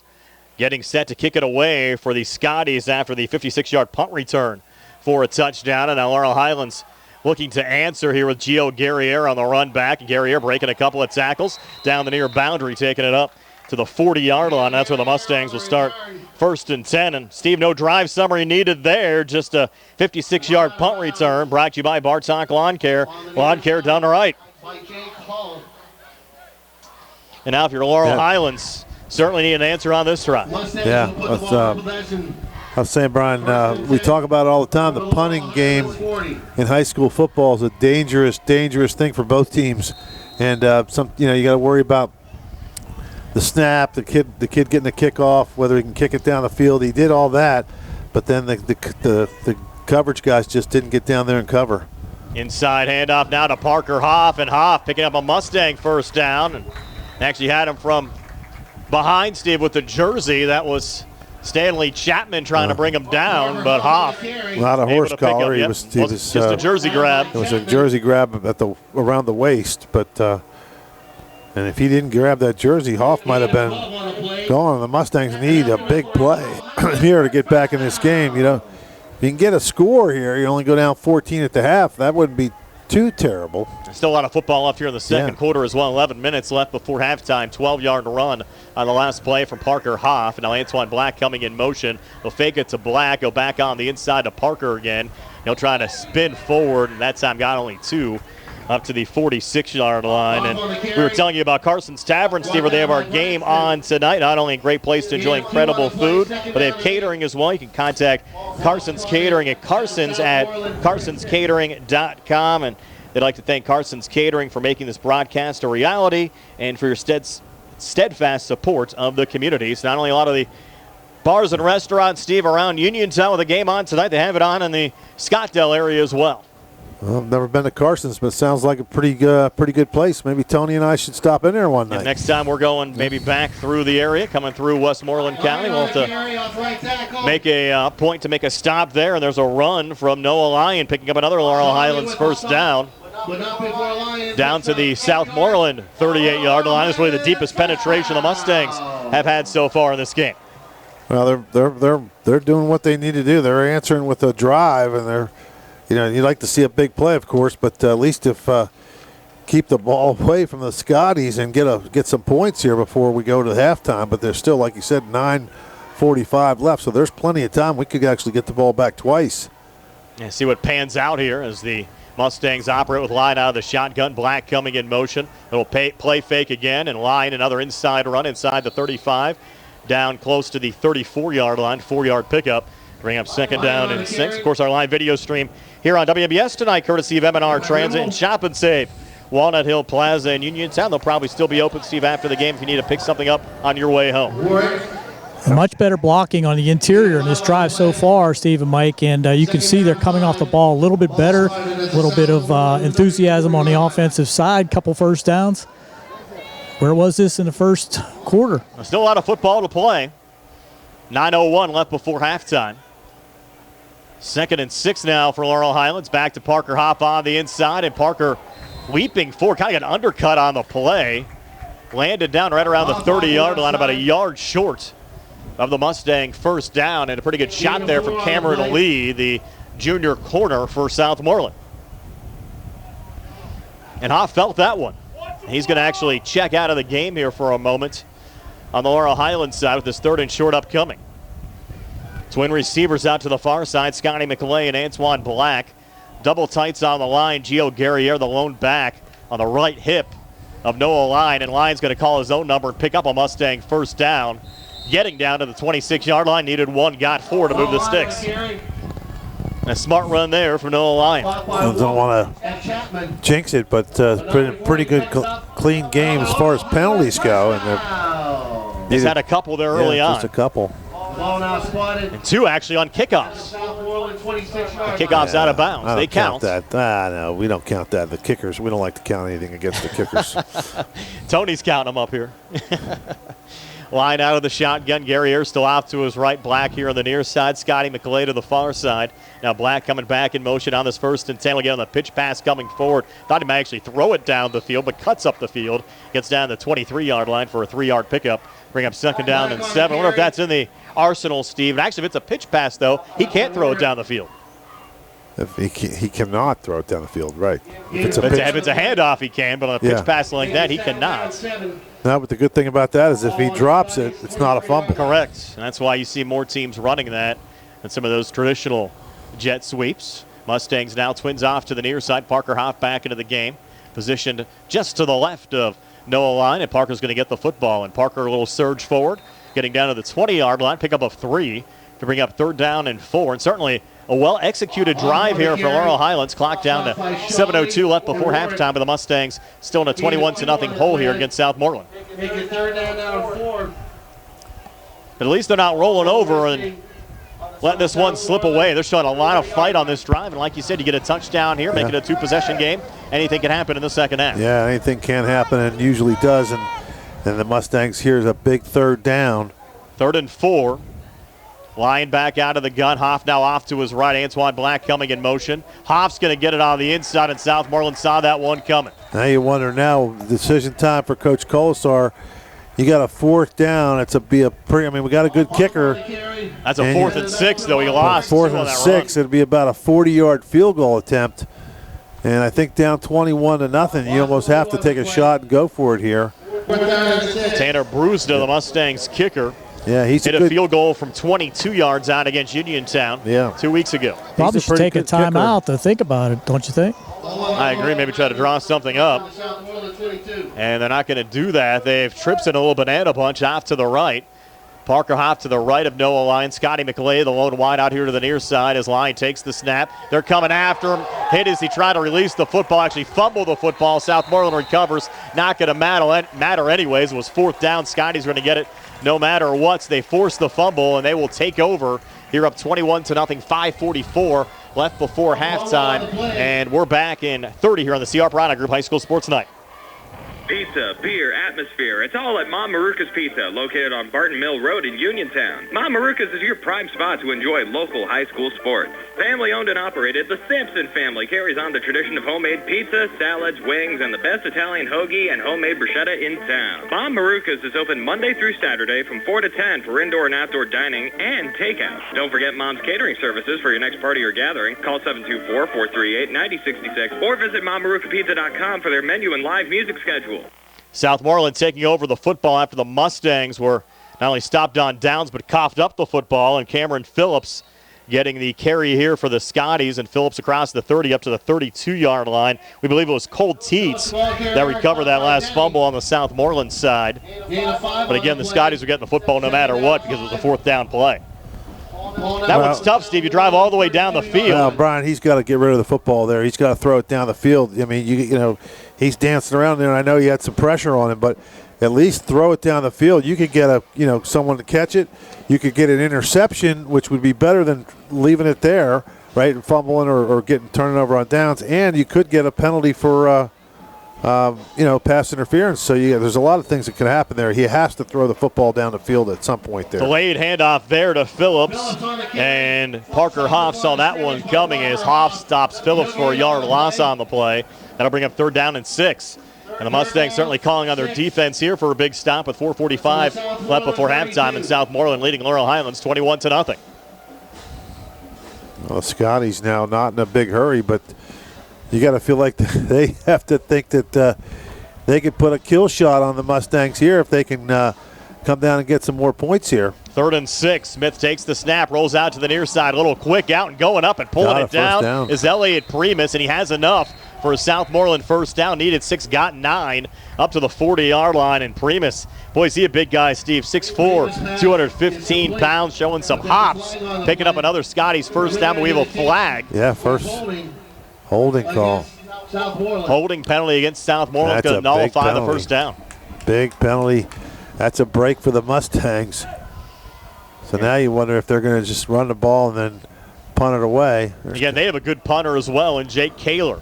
getting set to kick it away for the Scotties after the 56-yard punt return for a touchdown. And now Laurel Highlands looking to answer here with Gio Guerriere on the run back. Guerriere breaking a couple of tackles down the near boundary, taking it up to the 40-yard line. That's where the Mustangs will start 1st and 10. And, Steve, no drive summary needed there. Just a 56-yard punt return brought to you by Bartok Lawn Care. Lawn Care down the right. And now if you're Laurel Highlands, certainly need an answer on this drive. Yeah, I was saying, Brian, we talk about it all the time. The punting game in high school football is a dangerous, dangerous thing for both teams. And, you got to worry about the snap, the kid getting the kickoff, whether he can kick it down the field. He did all that, but then the coverage guys just didn't get down there and cover. Inside handoff now to Parker Hoff, and Hoff picking up a Mustang first down. And actually had him from behind, Steve, with the jersey. That was Stanley Chapman trying to bring him down, but Hoff not a horse collar. He was just a jersey grab. It was a jersey grab around the waist, but and if he didn't grab that jersey, Hoff might have been gone. The Mustangs need a big play here to get back in this game. If you can get a score here, you only go down 14 at the half. That wouldn't be too terrible. Still a lot of football left here in the second quarter as well. 11 minutes left before halftime. 12-yard run on the last play from Parker Hoff. And now Antoine Black coming in motion. He'll fake it to Black. Go back on the inside to Parker again. He'll try to spin forward, and that time got only 2 up to the 46-yard line. And we were telling you about Carson's Tavern, Steve, where they have our game on tonight. Not only a great place to enjoy incredible food, but they have catering as well. You can contact Carson's Catering at carsonscatering.com. And they'd like to thank Carson's Catering for making this broadcast a reality and for your steadfast support of the community. So not only a lot of the bars and restaurants, Steve, around Uniontown with a game on tonight, they have it on in the Scottdale area as well. Well, I've never been to Carson's, but it sounds like a pretty good place. Maybe Tony and I should stop in there one night. And next time we're going maybe back through the area, coming through Westmoreland County. We'll have to make a point to make a stop there. And there's a run from Noah Lyon, picking up another Laurel Highlands first down. Down to the Southmoreland 38-yard line. This is really the deepest penetration the Mustangs have had so far in this game. Well, they're doing what they need to do. They're answering with a drive, and you'd like to see a big play, of course, but at least if keep the ball away from the Scotties and get some points here before we go to halftime. But there's still, like you said, 9:45 left, so there's plenty of time. We could actually get the ball back twice. Yeah, see what pans out here as the Mustangs operate with Line out of the shotgun. Black coming in motion. It'll play fake again, and Line another inside run inside the 35, down close to the 34-yard line, 4-yard pickup. Bring up second down and 6. Of course, our live video stream here on WMBS tonight, courtesy of M&R Transit and Shop and Save. Walnut Hill Plaza and Uniontown. They'll probably still be open, Steve, after the game if you need to pick something up on your way home. Much better blocking on the interior in this drive so far, Steve and Mike, and you can see they're coming off the ball a little bit better, a little bit of enthusiasm on the offensive side, couple first downs. Where was this in the first quarter? Still a lot of football to play. 9:01 left before halftime. 2nd and 6 now for Laurel Highlands. Back to Parker Hoff on the inside, and Parker leaping forward, kind of got an undercut on the play. Landed down right around the 30-yard line, about a yard short of the Mustang first down, and a pretty good shot there from Cameron Lee, the junior corner for Southmoreland. And Hoff felt that one. He's going to actually check out of the game here for a moment on the Laurel Highlands side with this 3rd and short upcoming. Twin receivers out to the far side, Scotty McLean and Antoine Black. Double tights on the line, Gio Guerriere, the lone back on the right hip of Noah Lyon, and Lyon's going to call his own number and pick up a Mustang first down. Getting down to the 26-yard line, needed 1, got 4 to move the sticks. And a smart run there from Noah Lyon. I don't want to jinx it, but pretty good, clean game as far as penalties go. And he's had a couple there early on. Just a couple. And 2 actually on kickoffs. The kickoffs out of bounds. They count. No, we don't count that. The kickers, we don't like to count anything against the kickers. Tony's counting them up here. line out of the shotgun. Gary Ayers still off to his right. Black here on the near side. Scotty McClay to the far side. Now Black coming back in motion on this 1st and 10. Again on the pitch pass coming forward. Thought he might actually throw it down the field, but cuts up the field. Gets down the 23-yard line for a 3-yard pickup. Bring up 2nd down and 7. I wonder if that's in the arsenal, Steve. And actually, if it's a pitch pass, though, he can't throw it down the field. If he cannot throw it down the field, right. If it's a handoff, he can, but on a pitch pass like that, he cannot. No, but the good thing about that is if he drops it, it's not a fumble. Correct. And that's why you see more teams running that than some of those traditional jet sweeps. Mustangs now twins off to the near side. Parker Hoff back into the game. Positioned just to the left of Noah Line, and Parker's going to get the football. And Parker a little surge forward, getting down to the 20-yard line, pick up of 3 to bring up 3rd down and 4. And certainly a well-executed drive here for Laurel Highlands. Clock down to 7:02 left before halftime, but the Mustangs still in a 21-0 hole here against Southmoreland. Make it 3rd down and 4. But at least they're not rolling over and letting this one slip away. They're showing a lot of fight on this drive, and like you said, you get a touchdown here, make it a 2-possession game. Anything can happen in the second half. Yeah, anything can happen, and usually does. And the Mustangs here's a big 3rd down. 3rd and 4. Lying back out of the gun. Hoff now off to his right. Antoine Black coming in motion. Hoff's going to get it on the inside, and Southmoreland saw that one coming. Now you wonder decision time for Coach Colasar. You got a 4th down. We got a good kicker. That's a 4th and 6, though. He lost. 4th and 6. It'd be about a 40-yard field goal attempt. And I think down 21-0, you almost have to take a shot and go for it here. Tanner Brewster, the Mustangs kicker. Yeah, he's hit a field goal from 22 yards out against Uniontown 2 weeks ago. Probably should take a timeout to think about it, don't you think? I agree. Maybe try to draw something up. And they're not going to do that. They've tripped in a little banana bunch off to the right. Parker Hoff to the right of Noah Line. Scotty McClay, the lone wide out here to the near side as Line takes the snap. They're coming after him. Hit as he tried to release the football. Actually fumbled the football. Southmoreland recovers. Not going to matter anyways. It was 4th down. Scotty's going to get it no matter what. They force the fumble, and they will take over here up 21-0. 5:44 left before halftime. And we're back in 30 here on the C.R. Piranha Group High School Sports Night. Pizza, beer, atmosphere. It's all at Mom Maruka's Pizza, located on Barton Mill Road in Uniontown. Mom Maruka's is your prime spot to enjoy local high school sports. Family owned and operated, the Sampson family carries on the tradition of homemade pizza, salads, wings, and the best Italian hoagie and homemade bruschetta in town. Mom Maruka's is open Monday through Saturday from 4 to 10 for indoor and outdoor dining and takeout. Don't forget Mom's catering services for your next party or gathering. Call 724-438-9066 or visit MomMarukaPizza.com for their menu and live music schedule. Southmoreland taking over the football after the Mustangs were not only stopped on downs but coughed up the football, and Cameron Phillips getting the carry here for the Scotties, and Phillips across the 30 up to the 32-yard line. We believe it was Cole Teets that recovered that last fumble on the Southmoreland side. But again, the Scotties are getting the football no matter what because it was a 4th down play. That one's tough, Steve. You drive all the way down the field. Well, Brian, he's got to get rid of the football there. He's got to throw it down the field. I mean, you know, he's dancing around there, and I know he had some pressure on him, but at least throw it down the field. You could get someone to catch it. You could get an interception, which would be better than leaving it there, right, and fumbling or turning over on downs. And you could get a penalty for pass interference. So there's a lot of things that can happen there. He has to throw the football down the field at some point there. Delayed handoff there to Phillips, and Parker Hoff saw that one coming as Hoff stops Phillips for a yard loss on the play. That'll bring up 3rd down and 6. And the Mustangs certainly calling on their defense here for a big stop with 4:45 left before halftime, and Southmoreland leading Laurel Highlands 21-0. Well, Scotty's now not in a big hurry, but you got to feel like they have to think that they could put a kill shot on the Mustangs here if they can come down and get some more points here. 3rd and 6. Smith takes the snap, rolls out to the near side, a little quick out and going up and pulling it down is Elliott Primus, and he has enough for a Southmoreland 1st down. Needed 6, got 9 up to the 40-yard line, and Primus, boy, is he a big guy, Steve, 6'4", 215 pounds, showing some hops, picking up another Scotty's 1st down, but we have a flag. Yeah, first holding call. Holding penalty against Southmoreland going to nullify the 1st down. Big penalty. That's a break for the Mustangs. So now you wonder if they're going to just run the ball and then punt it away. Again, they have a good punter as well in Jake Kaler.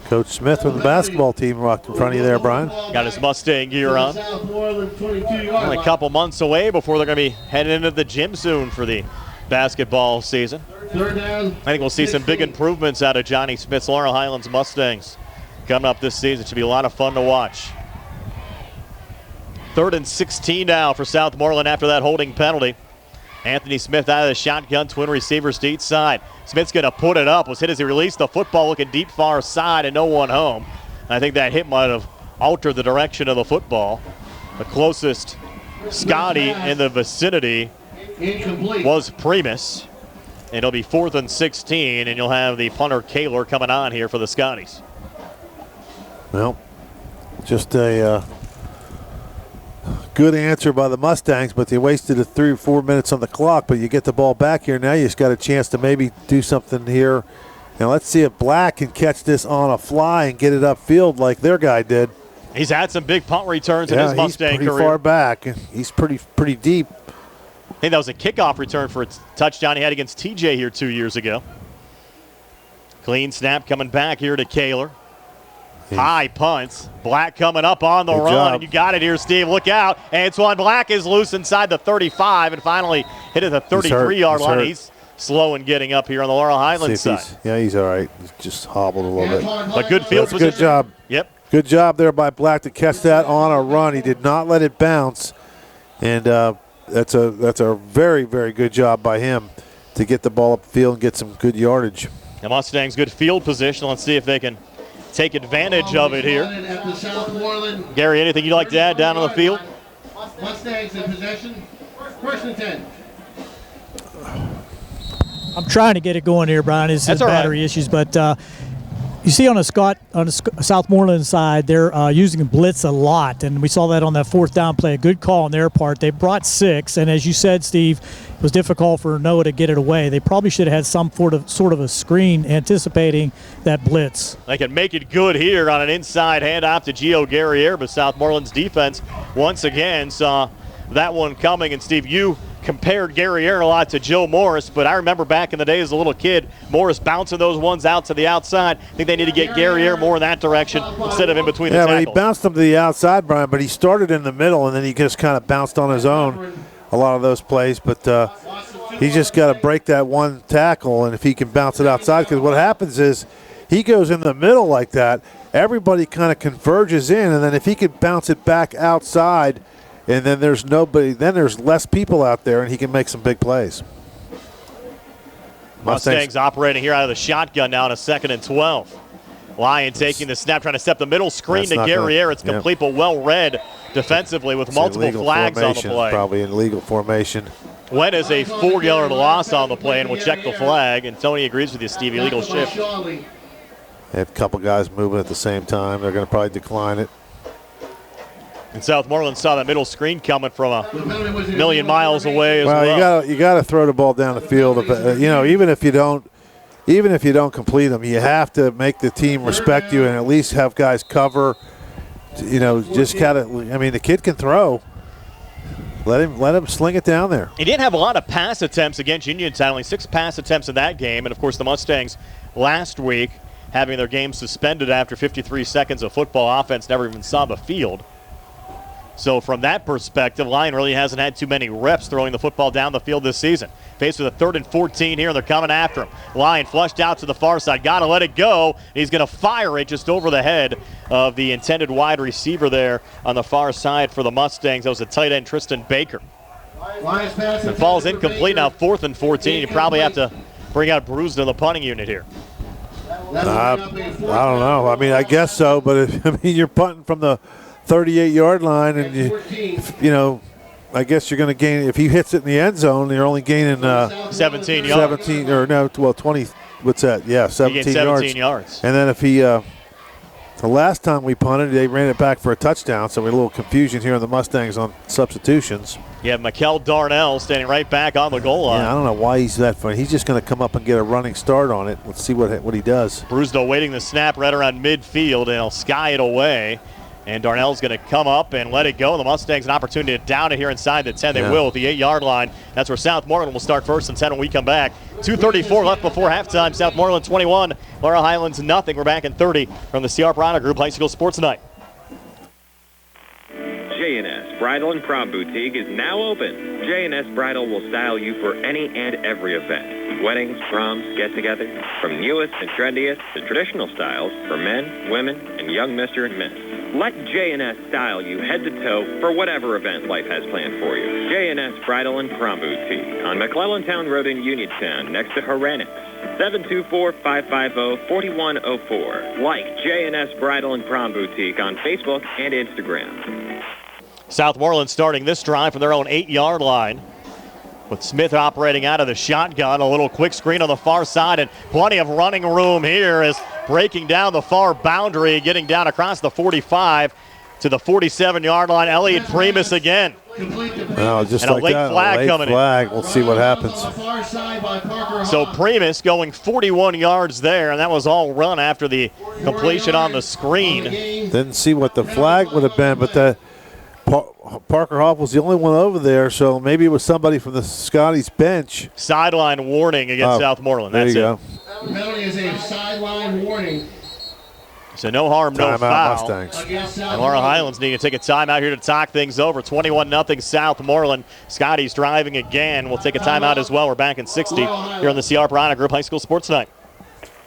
Coach Smith from the basketball team walked in front of you there, Brian. Got his Mustang gear on. Only a couple months away before they're going to be heading into the gym soon for the basketball season. I think we'll see some big improvements out of Johnny Smith's Laurel Highlands Mustangs coming up this season. It should be a lot of fun to watch. 3rd and 16 now for Southmoreland after that holding penalty. Anthony Smith out of the shotgun, twin receivers to each side. Smith's going to put it up. Was hit as he released the football, looking deep far side, and no one home. And I think that hit might have altered the direction of the football. The closest Scotty in the vicinity was Primus. And it'll be 4th and 16, and you'll have the punter Kaler coming on here for the Scotties. Well, just a good answer by the Mustangs, but they wasted 3 or 4 minutes on the clock. But you get the ball back here now. You just got a chance to maybe do something here. Now let's see if Black can catch this on a fly and get it upfield like their guy did. He's had some big punt returns in his Mustang he's pretty far back. He's pretty deep. I think that was a kickoff return for a touchdown he had against TJ here 2 years ago. Clean snap coming back here to Kaler. High punts. Black coming up on the Good run. job. And you got it here, Steve. Look out. Antoine Black is loose inside the 35 and finally hit at the 33-yard line. He's slow in getting up here on the Laurel Highlands side. He's all right. He's just hobbled a little bit. But good field position. Good job. Yep. Good job there by Black to catch that on a run. He did not let it bounce. And that's a very, very good job by him to get the ball upfield and get some good yardage. The Mustangs good field position. Let's see if they can take advantage of it here. Gary, anything you'd like to add down on the field? Mustangs in possession. 1st and 10. I'm trying to get it going here, Brian. It's battery issues, but you see on the Southmoreland side, they're using blitz a lot, and we saw that on that 4th down play. A good call on their part. They brought 6, and as you said, Steve, it was difficult for Noah to get it away. They probably should have had some sort of a screen anticipating that blitz. They can make it good here on an inside handoff to Gio Guerriere, but Southmoreland's defense once again saw that one coming. And Steve, you compared Guerriere a lot to Joe Morris, but I remember back in the day as a little kid, Morris bouncing those ones out to the outside. I think they need to get Guerriere more in that direction instead of in between the tackles. Yeah, but he bounced them to the outside, Brian, but he started in the middle, and then he just kind of bounced on his own a lot of those plays. But he's just got to break that one tackle, and if he can bounce it outside, because what happens is he goes in the middle like that, everybody kind of converges in, and then if he can bounce it back outside, and then there's nobody, then there's less people out there, and he can make some big plays. Mustangs operating here out of the shotgun now on a 2nd and 12. Lyon taking the snap, trying to step the middle screen to Guerriere. It's complete, but well read defensively with multiple flags on the play. Probably in legal formation. Went as a 4-yard loss on the play, and we'll check the flag. And Tony agrees with you, Steve. Illegal shift. They had a couple guys moving at the same time. They're going to probably decline it. And Southmoreland saw that middle screen coming from a million miles away as well. You got to throw the ball down the field. Even if you don't complete them, you have to make the team respect you and at least have guys cover. Just kind of. I mean, the kid can throw. Let him sling it down there. He didn't have a lot of pass attempts against Uniontown. Only 6 pass attempts in that game, and of course the Mustangs last week having their game suspended after 53 seconds of football. Offense never even saw the field. So from that perspective, Lyon really hasn't had too many reps throwing the football down the field this season. Faced with a 3rd and 14 here, and they're coming after him. Lyon flushed out to the far side. Got to let it go. He's going to fire it just over the head of the intended wide receiver there on the far side for the Mustangs. That was the tight end, Tristan Baker. It falls incomplete now, 4th and 14. You probably have to bring out Bruce in the punting unit here. I don't know. I mean, I guess so, but you're punting from the 38-yard line, and I guess you're going to gain. If he hits it in the end zone, you're only gaining 17 yards. 17 or no, 20. What's that? Yeah, 17 yards. And then if he, the last time we punted, they ran it back for a touchdown. So we had a little confusion here on the Mustangs on substitutions. Yeah, Mikel Darnell standing right back on the goal line. Yeah, I don't know why he's that funny. He's just going to come up and get a running start on it. Let's see what he does. Brusdo waiting the snap right around midfield, and he'll sky it away. And Darnell's going to come up and let it go. The Mustangs an opportunity to down it here inside the 10. They will at the 8-yard line. That's where Southmoreland will start first and 10 when we come back. 2:34 left before halftime. Southmoreland 21, Laurel Highlands nothing. We're back in 30 from the C.R. Prana Group High School Sports Night. J&S Bridal and Prom Boutique is now open. J&S Bridal will style you for any and every event. Weddings, proms, get-togethers. From newest and trendiest to traditional styles for men, women, and young Mr. and Miss. Let J&S style you head to toe for whatever event life has planned for you. J&S Bridal and Prom Boutique on McClellantown Road in Uniontown next to Horanics. 724-550-4104. Like J&S Bridal and Prom Boutique on Facebook and Instagram. Southmoreland starting this drive from their own 8-yard line. With Smith operating out of the shotgun, a little quick screen on the far side, and plenty of running room here as breaking down the far boundary, getting down across the 45 to the 47-yard line. Elliot Primus again. Oh, just and like a late that, flag a late coming flag. We'll see what happens. So Primus going 41 yards there, and that was all run after the completion on the screen. Didn't see what the flag would have been, but the Parker Hoff was the only one over there, so maybe it was somebody from the Scotty's bench. Sideline warning against Southmoreland. There That's you it. go. Penalty is a sideline warning. So no harm, no foul. Mustangs. And Laurel Highlands need to take a timeout here to talk things over. 21-0 Southmoreland. Scotty's driving again. We'll take a timeout as well. We're back in 60 here on the C.R. Prana Group High School Sports Night.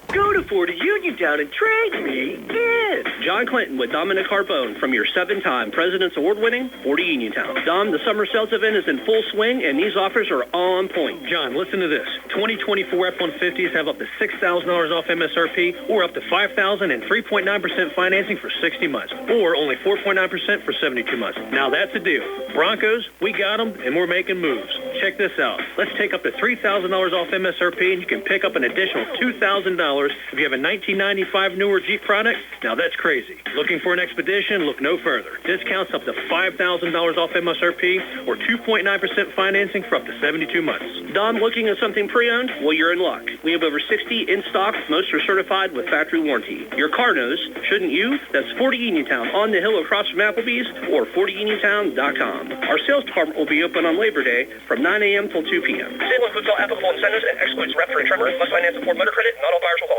Go to Ford Uniontown and trade me in. John Clinton with Dominic Harpone from your 7-time President's Award-winning Ford Uniontown. Dom, the summer sales event is in full swing, and these offers are on point. John, listen to this. 2024 F-150s have up to $6,000 off MSRP or up to $5,000 and 3.9% financing for 60 months or only 4.9% for 72 months. Now that's a deal. Broncos, we got them, and we're making moves. Check this out. Let's take up to $3,000 off MSRP, and you can pick up an additional $2,000 if you have a 1995 newer Jeep product. Now that's crazy. Looking for an expedition? Look no further. Discounts up to $5,000 off MSRP or 2.9% financing for up to 72 months. Dom, looking at something pre-owned? Well, you're in luck. We have over 60 in stock. Most are certified with factory warranty. Your car knows, shouldn't you? That's 40 Uniontown on the hill across from Applebee's or 40uniontown.com. Our sales department will be open on Labor Day from 9 a.m. till 2 p.m. Sale includes all applicable incentives and excludes rep for Tremor. Must finance a Ford Motor Credit. Not all buyers will qualify.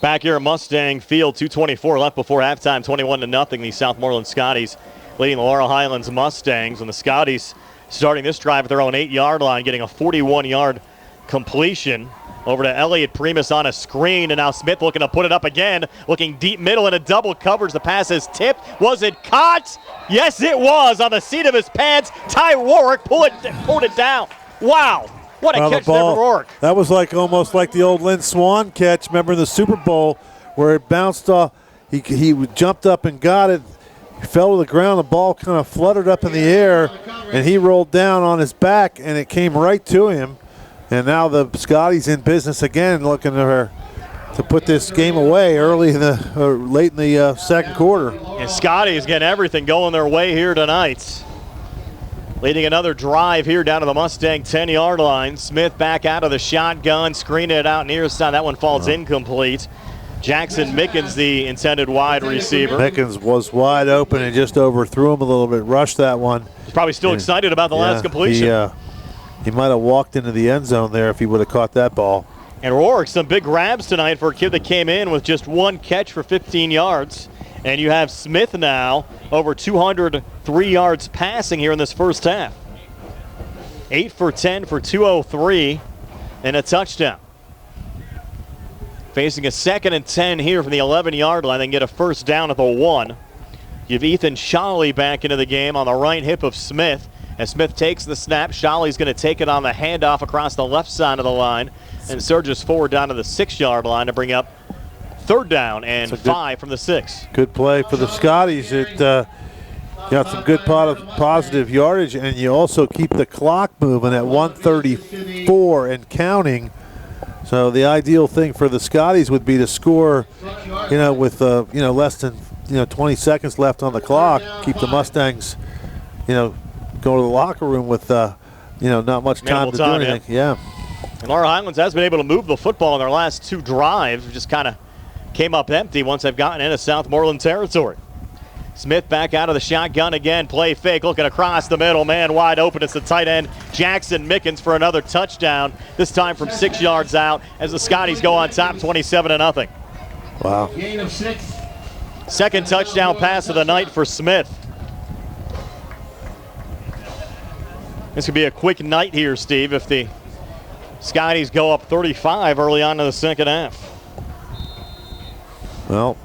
Back here at Mustang Field, 2:24 left before halftime, 21-0. The Southmoreland Scotties leading the Laurel Highlands Mustangs, and the Scotties starting this drive at their own 8-yard line, getting a 41-yard completion over to Elliot Primus on a screen, and now Smith looking to put it up again, looking deep middle in a double coverage. The pass is tipped. Was it caught? Yes, it was on the seat of his pants. Ty Warwick pulled it down. Wow. What a catch there for Rourke. That was almost like the old Lynn Swan catch. Remember in the Super Bowl where it bounced off. He jumped up and got it. He fell to the ground. The ball kind of fluttered up in the air, and he rolled down on his back, and it came right to him. And now the Scotties in business again, looking to put this game away late in the second quarter. And Scotties getting everything going their way here tonight. Leading another drive here down to the Mustang 10-yard line. Smith back out of the shotgun, screening it out near side. That one falls incomplete. Jackson Mickens, the intended wide receiver. Mickens was wide open and just overthrew him a little bit, rushed that one. He's probably still excited about the last completion. He might have walked into the end zone there if he would have caught that ball. And Rourke, some big grabs tonight for a kid that came in with just one catch for 15 yards. And you have Smith now over 203 yards passing here in this first half. 8 for 10 for 203 and a touchdown. Facing a 2nd and 10 here from the 11-yard line. They can get a first down at the 1. You have Ethan Shawley back into the game on the right hip of Smith. As Smith takes the snap, Shawley's going to take it on the handoff across the left side of the line and surges forward down to the 6-yard line to bring up 3rd down and 5 from the 6. Good play for the Scotties. It got some good positive yardage, and you also keep the clock moving at 1:34 and counting. So the ideal thing for the Scotties would be to score, with less than 20 seconds left on the clock. Keep the Mustangs, go to the locker room with not much time to do anything. Yeah. And Laurel Highlands has been able to move the football in their last 2 drives. Just kind of came up empty once they've gotten into Southmoreland territory. Smith back out of the shotgun again. Play fake, looking across the middle. Man wide open. It's the tight end, Jackson Mickens, for another touchdown. This time from 6 yards out as the Scotties go on top 27-0. Wow. Gain of 6. Second touchdown pass of the night for Smith. This could be a quick night here, Steve, if the Scotties go up 35 early on in the second half. Well,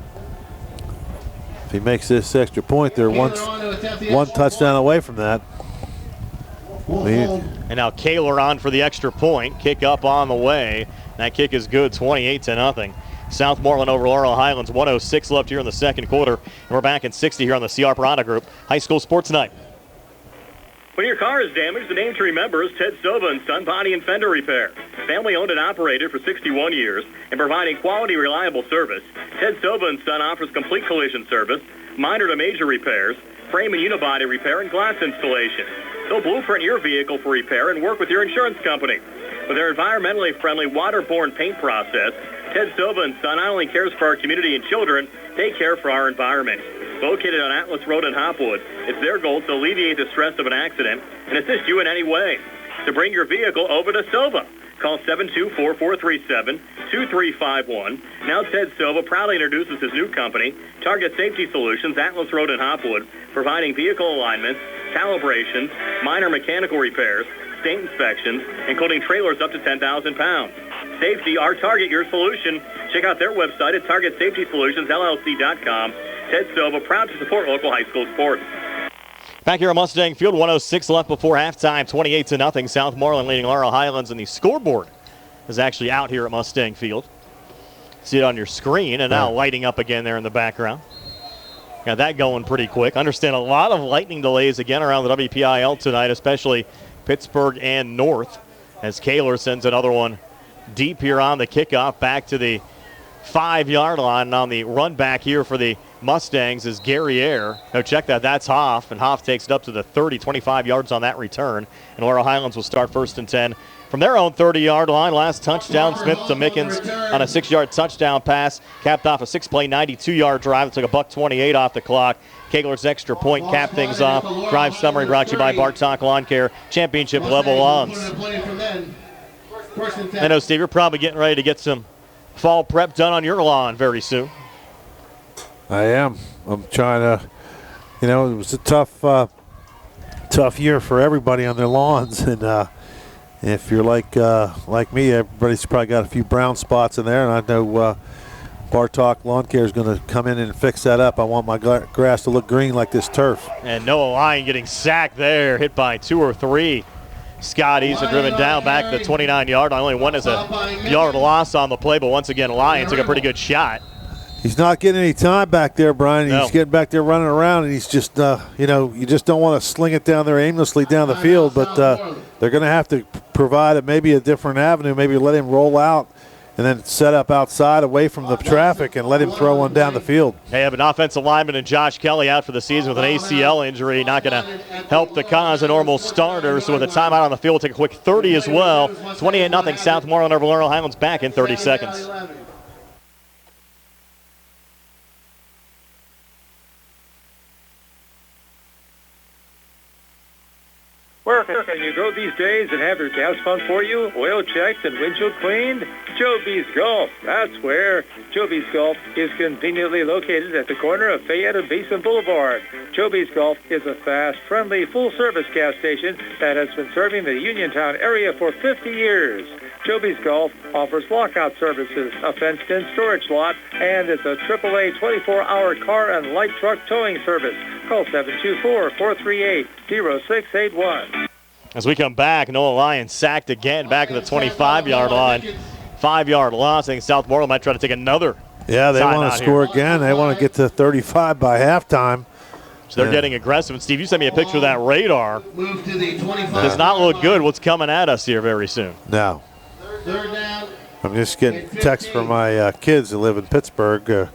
if he makes this extra point, they're one touchdown away from that. And now Kaler on for the extra point. Kick up on the way. That kick is good, 28-0. Southmoreland over Laurel Highlands, 1:06 left here in the second quarter. And we're back in 60 here on the CR Piranha Group High School Sports Night. When your car is damaged, the name to remember is Ted Sova and Son Body and Fender Repair. Family owned and operated for 61 years and providing quality, reliable service. Ted Sova and Son offers complete collision service, minor to major repairs, frame and unibody repair, and glass installation. They'll blueprint your vehicle for repair and work with your insurance company. With their environmentally friendly waterborne paint process, Ted Sova and Son not only cares for our community and children, they care for our environment. Located on Atlas Road in Hopwood, it's their goal to alleviate the stress of an accident and assist you in any way. To bring your vehicle over to Sova, call 724-437-2351. Now Ted Sova proudly introduces his new company, Target Safety Solutions, Atlas Road in Hopwood, providing vehicle alignments, calibrations, minor mechanical repairs, state inspections, including trailers up to 10,000 pounds. Safety, our target, your solution. Check out their website at TargetSafetySolutionsLLC.com. Ted Silva, proud to support local high school sports. Back here at Mustang Field, 1:06 left before halftime, 28-0. Southmoreland leading Laurel Highlands, and the scoreboard is actually out here at Mustang Field. See it on your screen, and now lighting up again there in the background. Got that going pretty quick. Understand a lot of lightning delays again around the WPIAL tonight, especially Pittsburgh and North, as Kaler sends another one deep here on the kickoff back to the 5-yard line. And on the run back here for the Mustangs is Guerriere. Now check that, that's Hoff, and Hoff takes it up to the 30, 25 yards on that return. And Laurel Highlands will start 1st and 10 from their own 30-yard line. Last touchdown, Smith to Mickens on a 6-yard touchdown pass, capped off a 6-play, 92-yard drive. It took a $1.28 off the clock. Kegler's extra point capped things off. Drive summary brought to you by Bartok Lawn Care, championship level lawns. I know, Steve, you're probably getting ready to get some fall prep done on your lawn very soon. I am. I'm trying to, it was a tough year for everybody on their lawns. And if you're like me, everybody's probably got a few brown spots in there. And I know Bartok Lawn Care is going to come in and fix that up. I want my grass to look green like this turf. And Noah Lyon getting sacked there, hit by 2 or 3 Scotties, and driven down back to the 29-yard line. Only one is a yard loss on the play, but once again, Lyon took a pretty good shot. He's not getting any time back there, Brian. He's getting back there running around, and he's just, you just don't want to sling it down there aimlessly down the field, but they're going to have to provide maybe a different avenue, maybe let him roll out and then set up outside away from the traffic and let him throw one down the field. They have an offensive lineman and Josh Kelly out for the season with an ACL injury. Not going to help the cause of normal starters. So with a timeout on the field, take a quick 30 as well. 28-0 Southmoreland over Laurel Highlands, back in 30 seconds. Where can you go these days and have your gas pump for you, oil checked, and windshield cleaned? Joe B's Golf. That's where. Joe B's Golf is conveniently located at the corner of Fayette and Basin Boulevard. Joe B's Golf is a fast, friendly, full-service gas station that has been serving the Uniontown area for 50 years. Joe B's Golf offers lockout services, a fenced-in storage lot, and it's a AAA 24-hour car and light truck towing service. Call 724-438-0681. As we come back, Noah Lyon sacked again back at the 25-yard line. 5-yard loss. I think Southmoreland might try to take another. Yeah, they want to score again. They want to get to 35 by halftime. So they're getting aggressive. And, Steve, you sent me a picture of that radar. Move to the 25. Does not look good what's coming at us here very soon. No. Third down. I'm just getting texts from my kids that live in Pittsburgh.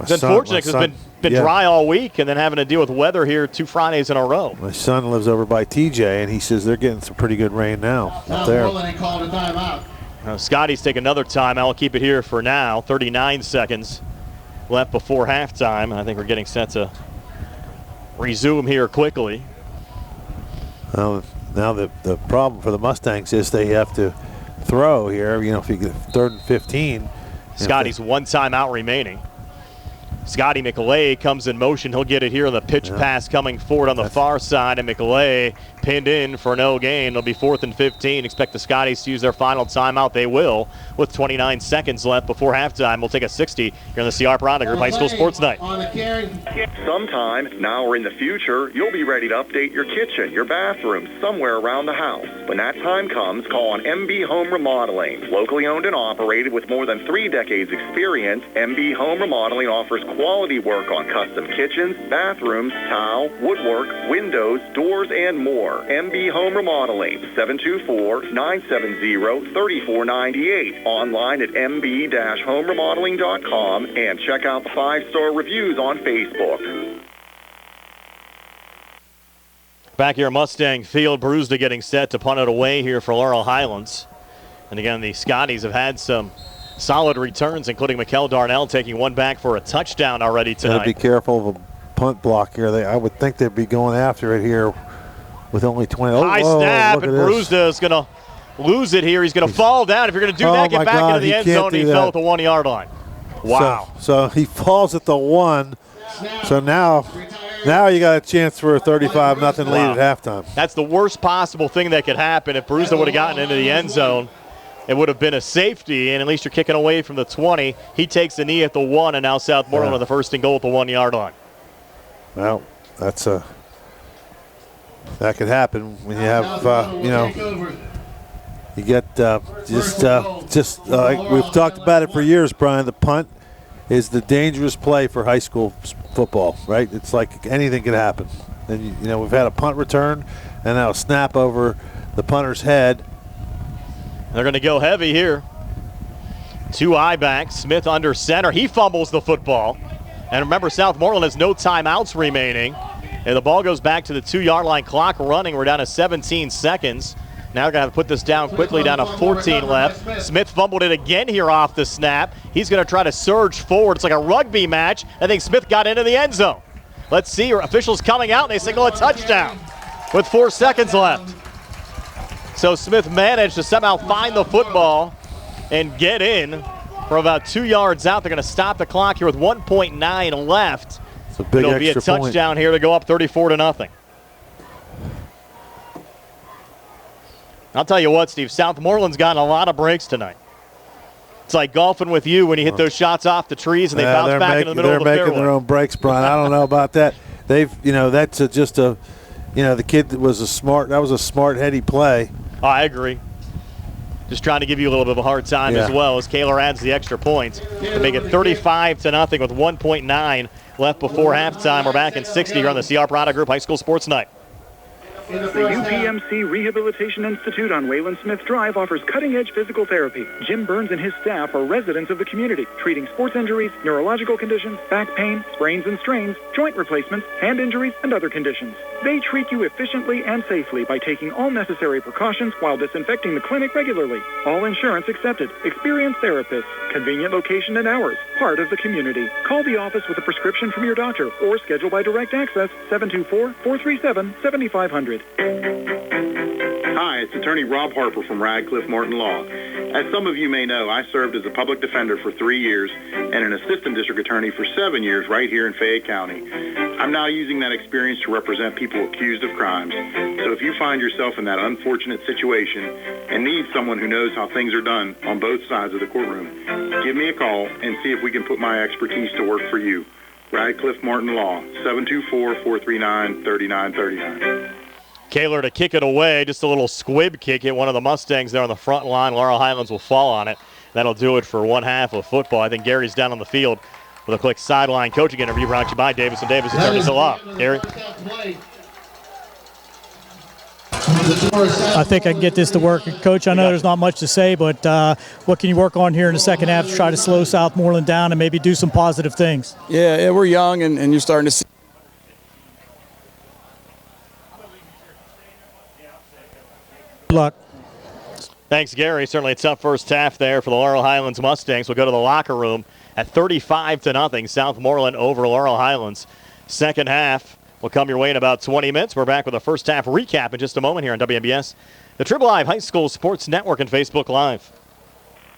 It's unfortunate because it's been dry all week and then having to deal with weather here 2 Fridays in a row. My son lives over by TJ, and he says they're getting some pretty good rain now up there. Called a timeout. Scotty's take another timeout. I'll keep it here for now. 39 seconds left before halftime. I think we're getting set to resume here quickly. Now the problem for the Mustangs is they have to throw here. You know, if you get 3rd and 15. Scotty's one timeout remaining. Scotty McLay comes in motion. He'll get it here on the pitch pass coming forward on the far side, and McLay pinned in for no gain. It'll be 4th and 15. Expect the Scotties to use their final timeout. They will, with 29 seconds left before halftime. We'll take a 60 here on the CR Product Group High School Sports Night. Sometime, now or in the future, you'll be ready to update your kitchen, your bathroom, somewhere around the house. When that time comes, call on MB Home Remodeling. Locally owned and operated with more than 3 decades experience, MB Home Remodeling offers quality work on custom kitchens, bathrooms, tile, woodwork, windows, doors, and more. MB Home Remodeling, 724-970-3498. Online at mb-homeremodeling.com and check out the 5-star reviews on Facebook. Back here at Mustang Field, Brewster getting set to punt it away here for Laurel Highlands. And again, the Scotties have had some solid returns, including Mikkel Darnell taking one back for a touchdown already tonight. Be careful of a punt block here. I would think they'd be going after it here with only 20. High snap, and Brewster is going to lose it here. He's going to fall down. If you're going to do that, get back into the end zone. He fell at the 1-yard line. Wow. So he falls at the 1. So now you got a chance for a 35-0 lead at halftime. That's the worst possible thing that could happen. If Brewster would have gotten into the end zone, it would have been a safety, and at least you're kicking away from the 20. He takes the knee at the 1, and now Southmoreland with the 1st and goal at the 1-yard line. Well, that could happen when you have, you get just like we've talked about it for years, Brian. The punt is the dangerous play for high school football, right? It's like anything can happen. And we've had a punt return, and now a snap over the punter's head. They're going to go heavy here. 2 I-backs. Smith under center. He fumbles the football. And remember, Southmoreland has no timeouts remaining. And the ball goes back to the 2-yard line. Clock running. We're down to 17 seconds. Now we're going to have to put this down quickly, down to 14 left. Smith fumbled it again here off the snap. He's going to try to surge forward. It's like a rugby match. I think Smith got into the end zone. Let's see. Officials coming out, and they signal a touchdown with 4 seconds left. So Smith managed to somehow find the football and get in for about 2 yards out. They're going to stop the clock here with 1.9 left. It's a big It'll be a touchdown here to go up 34-0. I'll tell you what, Steve, Southmoreland's gotten a lot of breaks tonight. It's like golfing with you when you hit those shots off the trees and they bounce back into the middle of the fairway. They're making their own breaks, Brian. I don't know about that. The kid was a smart, heady play. Oh, I agree. Just trying to give you a little bit of a hard time as well as Kaler adds the extra points to make it 35-0 with 1.9 left before halftime. We're back in 60 here on the CR Product Group High School Sports Night. The UPMC Rehabilitation Institute on Wayland Smith Drive offers cutting-edge physical therapy. Jim Burns and his staff are residents of the community, treating sports injuries, neurological conditions, back pain, sprains and strains, joint replacements, hand injuries, and other conditions. They treat you efficiently and safely by taking all necessary precautions while disinfecting the clinic regularly. All insurance accepted. Experienced therapists. Convenient location and hours. Part of the community. Call the office with a prescription from your doctor or schedule by direct access 724-437-7500. Hi, it's attorney Rob Harper from Radcliffe Martin Law. As some of you may know, I served as a public defender for 3 years and an assistant district attorney for 7 years right here in Fayette County. I'm now using that experience to represent people accused of crimes. So if you find yourself in that unfortunate situation and need someone who knows how things are done on both sides of the courtroom, give me a call and see if we can put my expertise to work for you. Radcliffe Martin Law, 724-439-3939. Kaler to kick it away, just a little squib kick at one of the Mustangs there on the front line. Laurel Highlands will fall on it. That'll do it for one half of football. I think Gary's down on the field with a quick sideline coaching interview brought to you by Davis & Davis. Turn us off. Gary? I think I can get this to work. Coach, I know there's not much to say, but what can you work on here in the second half to try to slow Southmoreland down and maybe do some positive things? Yeah, we're young, and you're starting to see. Good luck. Thanks, Gary. Certainly a tough first half there for the Laurel Highlands Mustangs. We'll go to the locker room at 35-0. Southmoreland over Laurel Highlands. Second half will come your way in about 20 minutes. We're back with a first half recap in just a moment here on WMBS, the Triple Live High School Sports Network, and Facebook Live.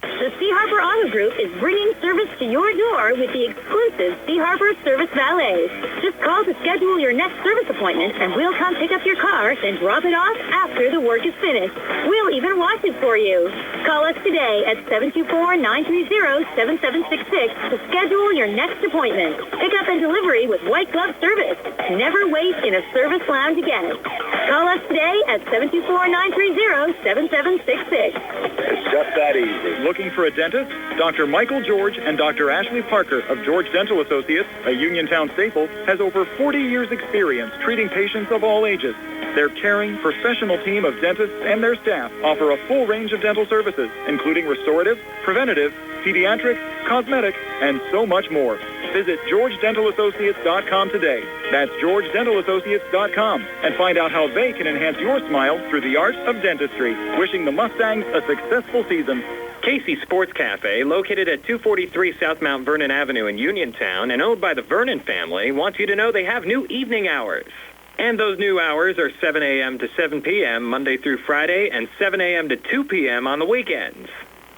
The Sea Harbor Auto Group is bringing service to your door with the exclusive Sea Harbor Service Valet. Just call to schedule your next service appointment, and we'll come pick up your car and drop it off after the work is finished. We'll even wash it for you. Call us today at 724-930-7766 to schedule your next appointment. Pickup and delivery with white glove service. Never wait in a service lounge again. Call us today at 724-930-7766. It's just that easy. Looking for a dentist? Dr. Michael George and Dr. Ashley Parker of George Dental Associates, a Uniontown staple, has over 40 years experience treating patients of all ages. Their caring, professional team of dentists and their staff offer a full range of dental services, including restorative, preventative, pediatrics, cosmetics, and so much more. Visit GeorgeDentalAssociates.com today. That's GeorgeDentalAssociates.com, and find out how they can enhance your smile through the art of dentistry. Wishing the Mustangs a successful season. Casey Sports Cafe, located at 243 South Mount Vernon Avenue in Uniontown and owned by the Vernon family, wants you to know they have new evening hours. And those new hours are 7 a.m. to 7 p.m. Monday through Friday and 7 a.m. to 2 p.m. on the weekends.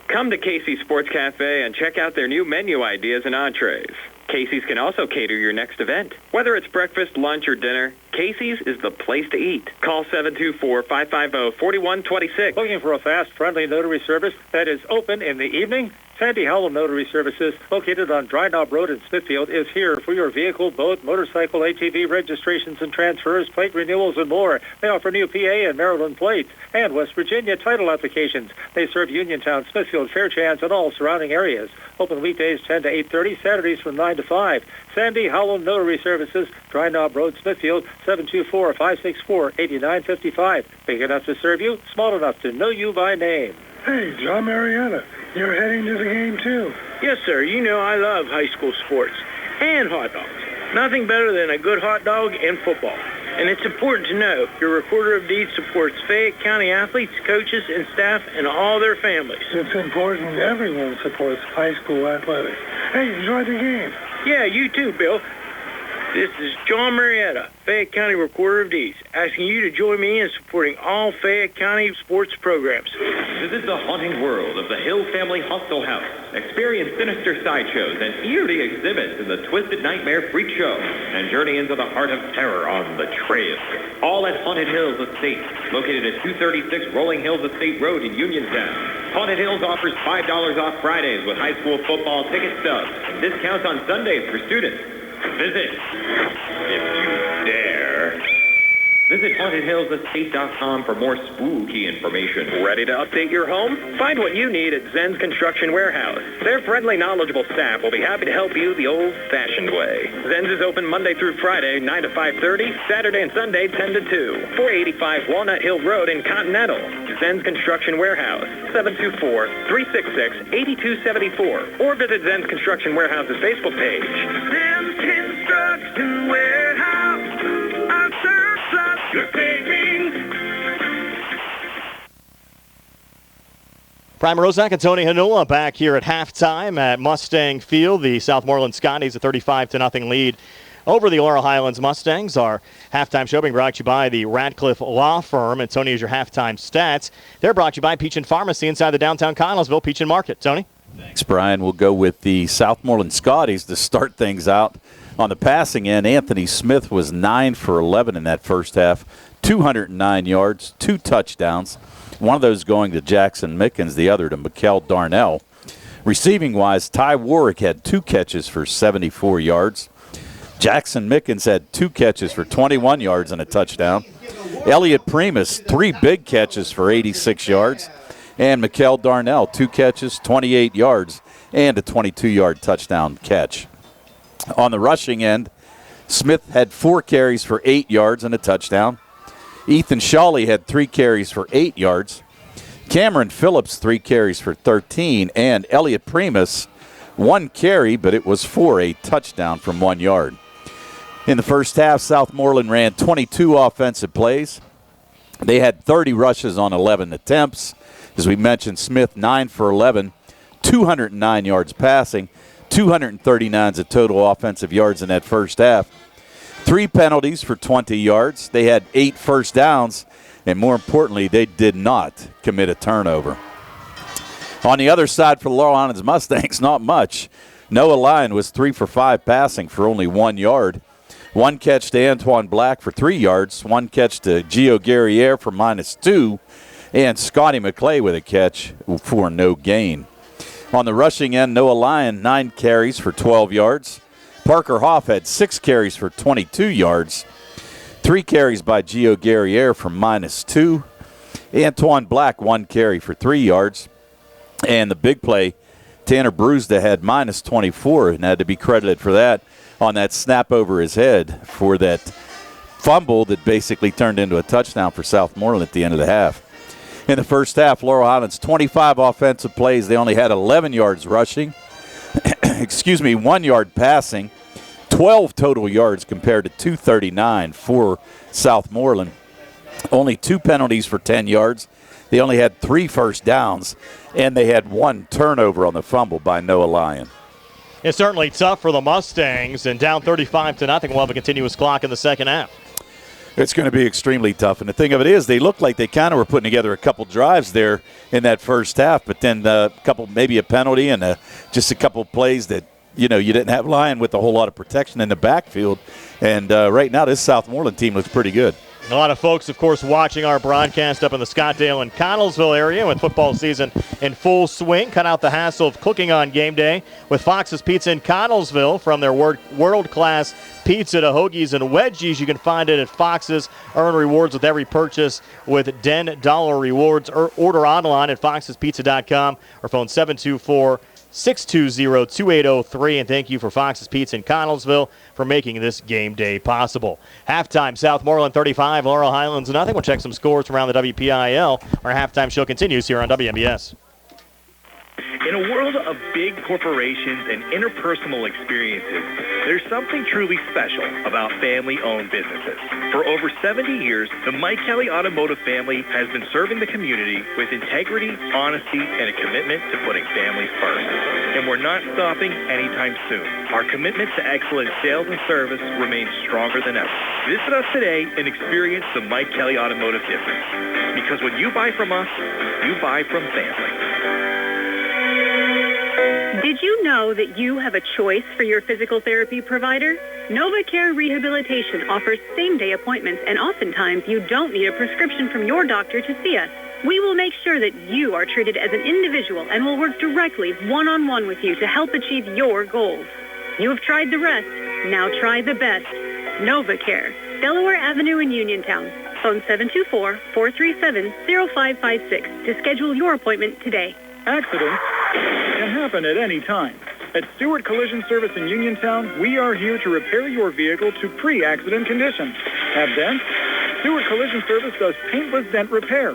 Come to Casey Sports Cafe and check out their new menu ideas and entrees. Casey's can also cater your next event. Whether it's breakfast, lunch, or dinner, Casey's is the place to eat. Call 724-550-4126. Looking for a fast, friendly notary service that is open in the evening? Sandy Howell Notary Services, located on Dry Knob Road in Smithfield, is here for your vehicle, boat, motorcycle, ATV registrations and transfers, plate renewals, and more. They offer new PA and Maryland plates and West Virginia title applications. They serve Uniontown, Smithfield, Fairchance, and all surrounding areas. Open weekdays 10 to 8:30, Saturdays from 9 to 5. Sandy Howell Notary Services, Dry Knob Road, Smithfield, 724-564-8955. Big enough to serve you, small enough to know you by name. Hey, John Marietta, you're heading to the game too? Yes, sir. You know I love high school sports and hot dogs. Nothing better than a good hot dog and football. And it's important to know your Recorder of Deeds supports Fayette County athletes, coaches, and staff, and all their families. It's important everyone supports high school athletics. Hey, enjoy the game. Yeah, you too, Bill. This is John Marietta, Fayette County Recorder of Deeds, asking you to join me in supporting all Fayette County sports programs. Visit the haunting world of the Hill Family Hostel House. Experience sinister sideshows and eerie exhibits in the Twisted Nightmare Freak Show, and journey into the heart of terror on The Trail. All at Haunted Hills Estate, located at 236 Rolling Hills Estate Road in Uniontown. Haunted Hills offers $5 off Fridays with high school football ticket stubs and discounts on Sundays for students. Visit, if you dare. Visit HauntedHillsEstate.com for more spooky information. Ready to update your home? Find what you need at Zen's Construction Warehouse. Their friendly, knowledgeable staff will be happy to help you the old-fashioned way. Zen's is open Monday through Friday, 9 to 5:30, Saturday and Sunday, 10 to 2. 485 Walnut Hill Road in Continental. Zen's Construction Warehouse, 724-366-8274. Or visit Zen's Construction Warehouse's Facebook page. Zen's Construction Warehouse, our surplus, your savings. Prime Rozak and Tony Hanula back here at halftime at Mustang Field. The Southmoreland Scotties a 35-0 lead over the Laurel Highlands Mustangs. Our halftime show being brought to you by the Radcliffe Law Firm. And Tony, is your halftime stats. They're brought to you by Peach and Pharmacy inside the downtown Connellsville Peach and Market. Tony? Thanks, Brian. We'll go with the Southmoreland Scotties to start things out. On the passing end, Anthony Smith was 9 for 11 in that first half, 209 yards, 2 touchdowns. One of those going to Jackson Mickens, the other to Mikkel Darnell. Receiving-wise, Ty Warwick had 2 catches for 74 yards. Jackson Mickens had 2 catches for 21 yards and a touchdown. Elliot Primus, 3 big catches for 86 yards. And Mikkel Darnell, 2 catches, 28 yards, and a 22-yard touchdown catch. On the rushing end, Smith had 4 carries for 8 yards and a touchdown. Ethan Shawley had 3 carries for 8 yards. Cameron Phillips, 3 carries for 13. And Elliot Primus, 1 carry, but it was for a touchdown from 1 yard. In the first half, Southmoreland ran 22 offensive plays. They had 30 rushes on 11 attempts. As we mentioned, Smith 9 for 11, 209 yards passing, 239 total offensive yards in that first half. 3 penalties for 20 yards. They had 8 first downs, and more importantly, they did not commit a turnover. On the other side for the Laurel Highlands Mustangs, not much. Noah Lyon was 3 for 5 passing for only 1 yard. 1 catch to Antoine Black for 3 yards. 1 catch to Gio Guerriere for -2. And Scotty McClay with a catch for no gain. On the rushing end, Noah Lyon, 9 carries for 12 yards. Parker Hoff had 6 carries for 22 yards. 3 carries by Gio Guerriere for -2. Antoine Black, 1 carry for 3 yards. And the big play, Tanner Brewster had -24 and had to be credited for that on that snap over his head for that fumble that basically turned into a touchdown for Southmoreland at the end of the half. In the first half, Laurel Highlands, 25 offensive plays. They only had 11 yards rushing. 1 yard passing. 12 total yards compared to 239 for Southmoreland. Only 2 penalties for 10 yards. They only had 3 first downs, and they had 1 turnover on the fumble by Noah Lyon. It's certainly tough for the Mustangs, and down 35-0. We'll have a continuous clock in the second half. It's going to be extremely tough, and the thing of it is they looked like they kind of were putting together a couple drives there in that first half, but then a couple, maybe a penalty and just a couple plays that, you didn't have Lyon with a whole lot of protection in the backfield, and right now this Southmoreland team looks pretty good. A lot of folks, of course, watching our broadcast up in the Scottsdale and Connellsville area with football season in full swing. Cut out the hassle of cooking on game day with Fox's Pizza in Connellsville. From their world-class pizza to hoagies and wedgies, you can find it at Fox's. Earn rewards with every purchase with $10 rewards. Order online at foxespizza.com or phone 724-620-2803. And thank you for Fox's Pizza in Connellsville for making this game day possible. Halftime, Southmoreland 35, Laurel Highlands 0. We'll check some scores from around the WPIAL. Our halftime show continues here on WMBS. In a world of big corporations and interpersonal experiences, there's something truly special about family-owned businesses. For over 70 years, the Mike Kelly Automotive family has been serving the community with integrity, honesty, and a commitment to putting families first. And we're not stopping anytime soon. Our commitment to excellent sales and service remains stronger than ever. Visit us today and experience the Mike Kelly Automotive difference. Because when you buy from us, you buy from family. Did you know that you have a choice for your physical therapy provider? NovaCare Rehabilitation offers same-day appointments, and oftentimes you don't need a prescription from your doctor to see us. We will make sure that you are treated as an individual and will work directly one-on-one with you to help achieve your goals. You have tried the rest. Now try the best. NovaCare, Delaware Avenue in Uniontown. Phone 724-437-0556 to schedule your appointment today. Accidents can happen at any time. At Stewart Collision Service in Uniontown, we are here to repair your vehicle to pre-accident condition. Have dents? Stewart Collision Service does paintless dent repair.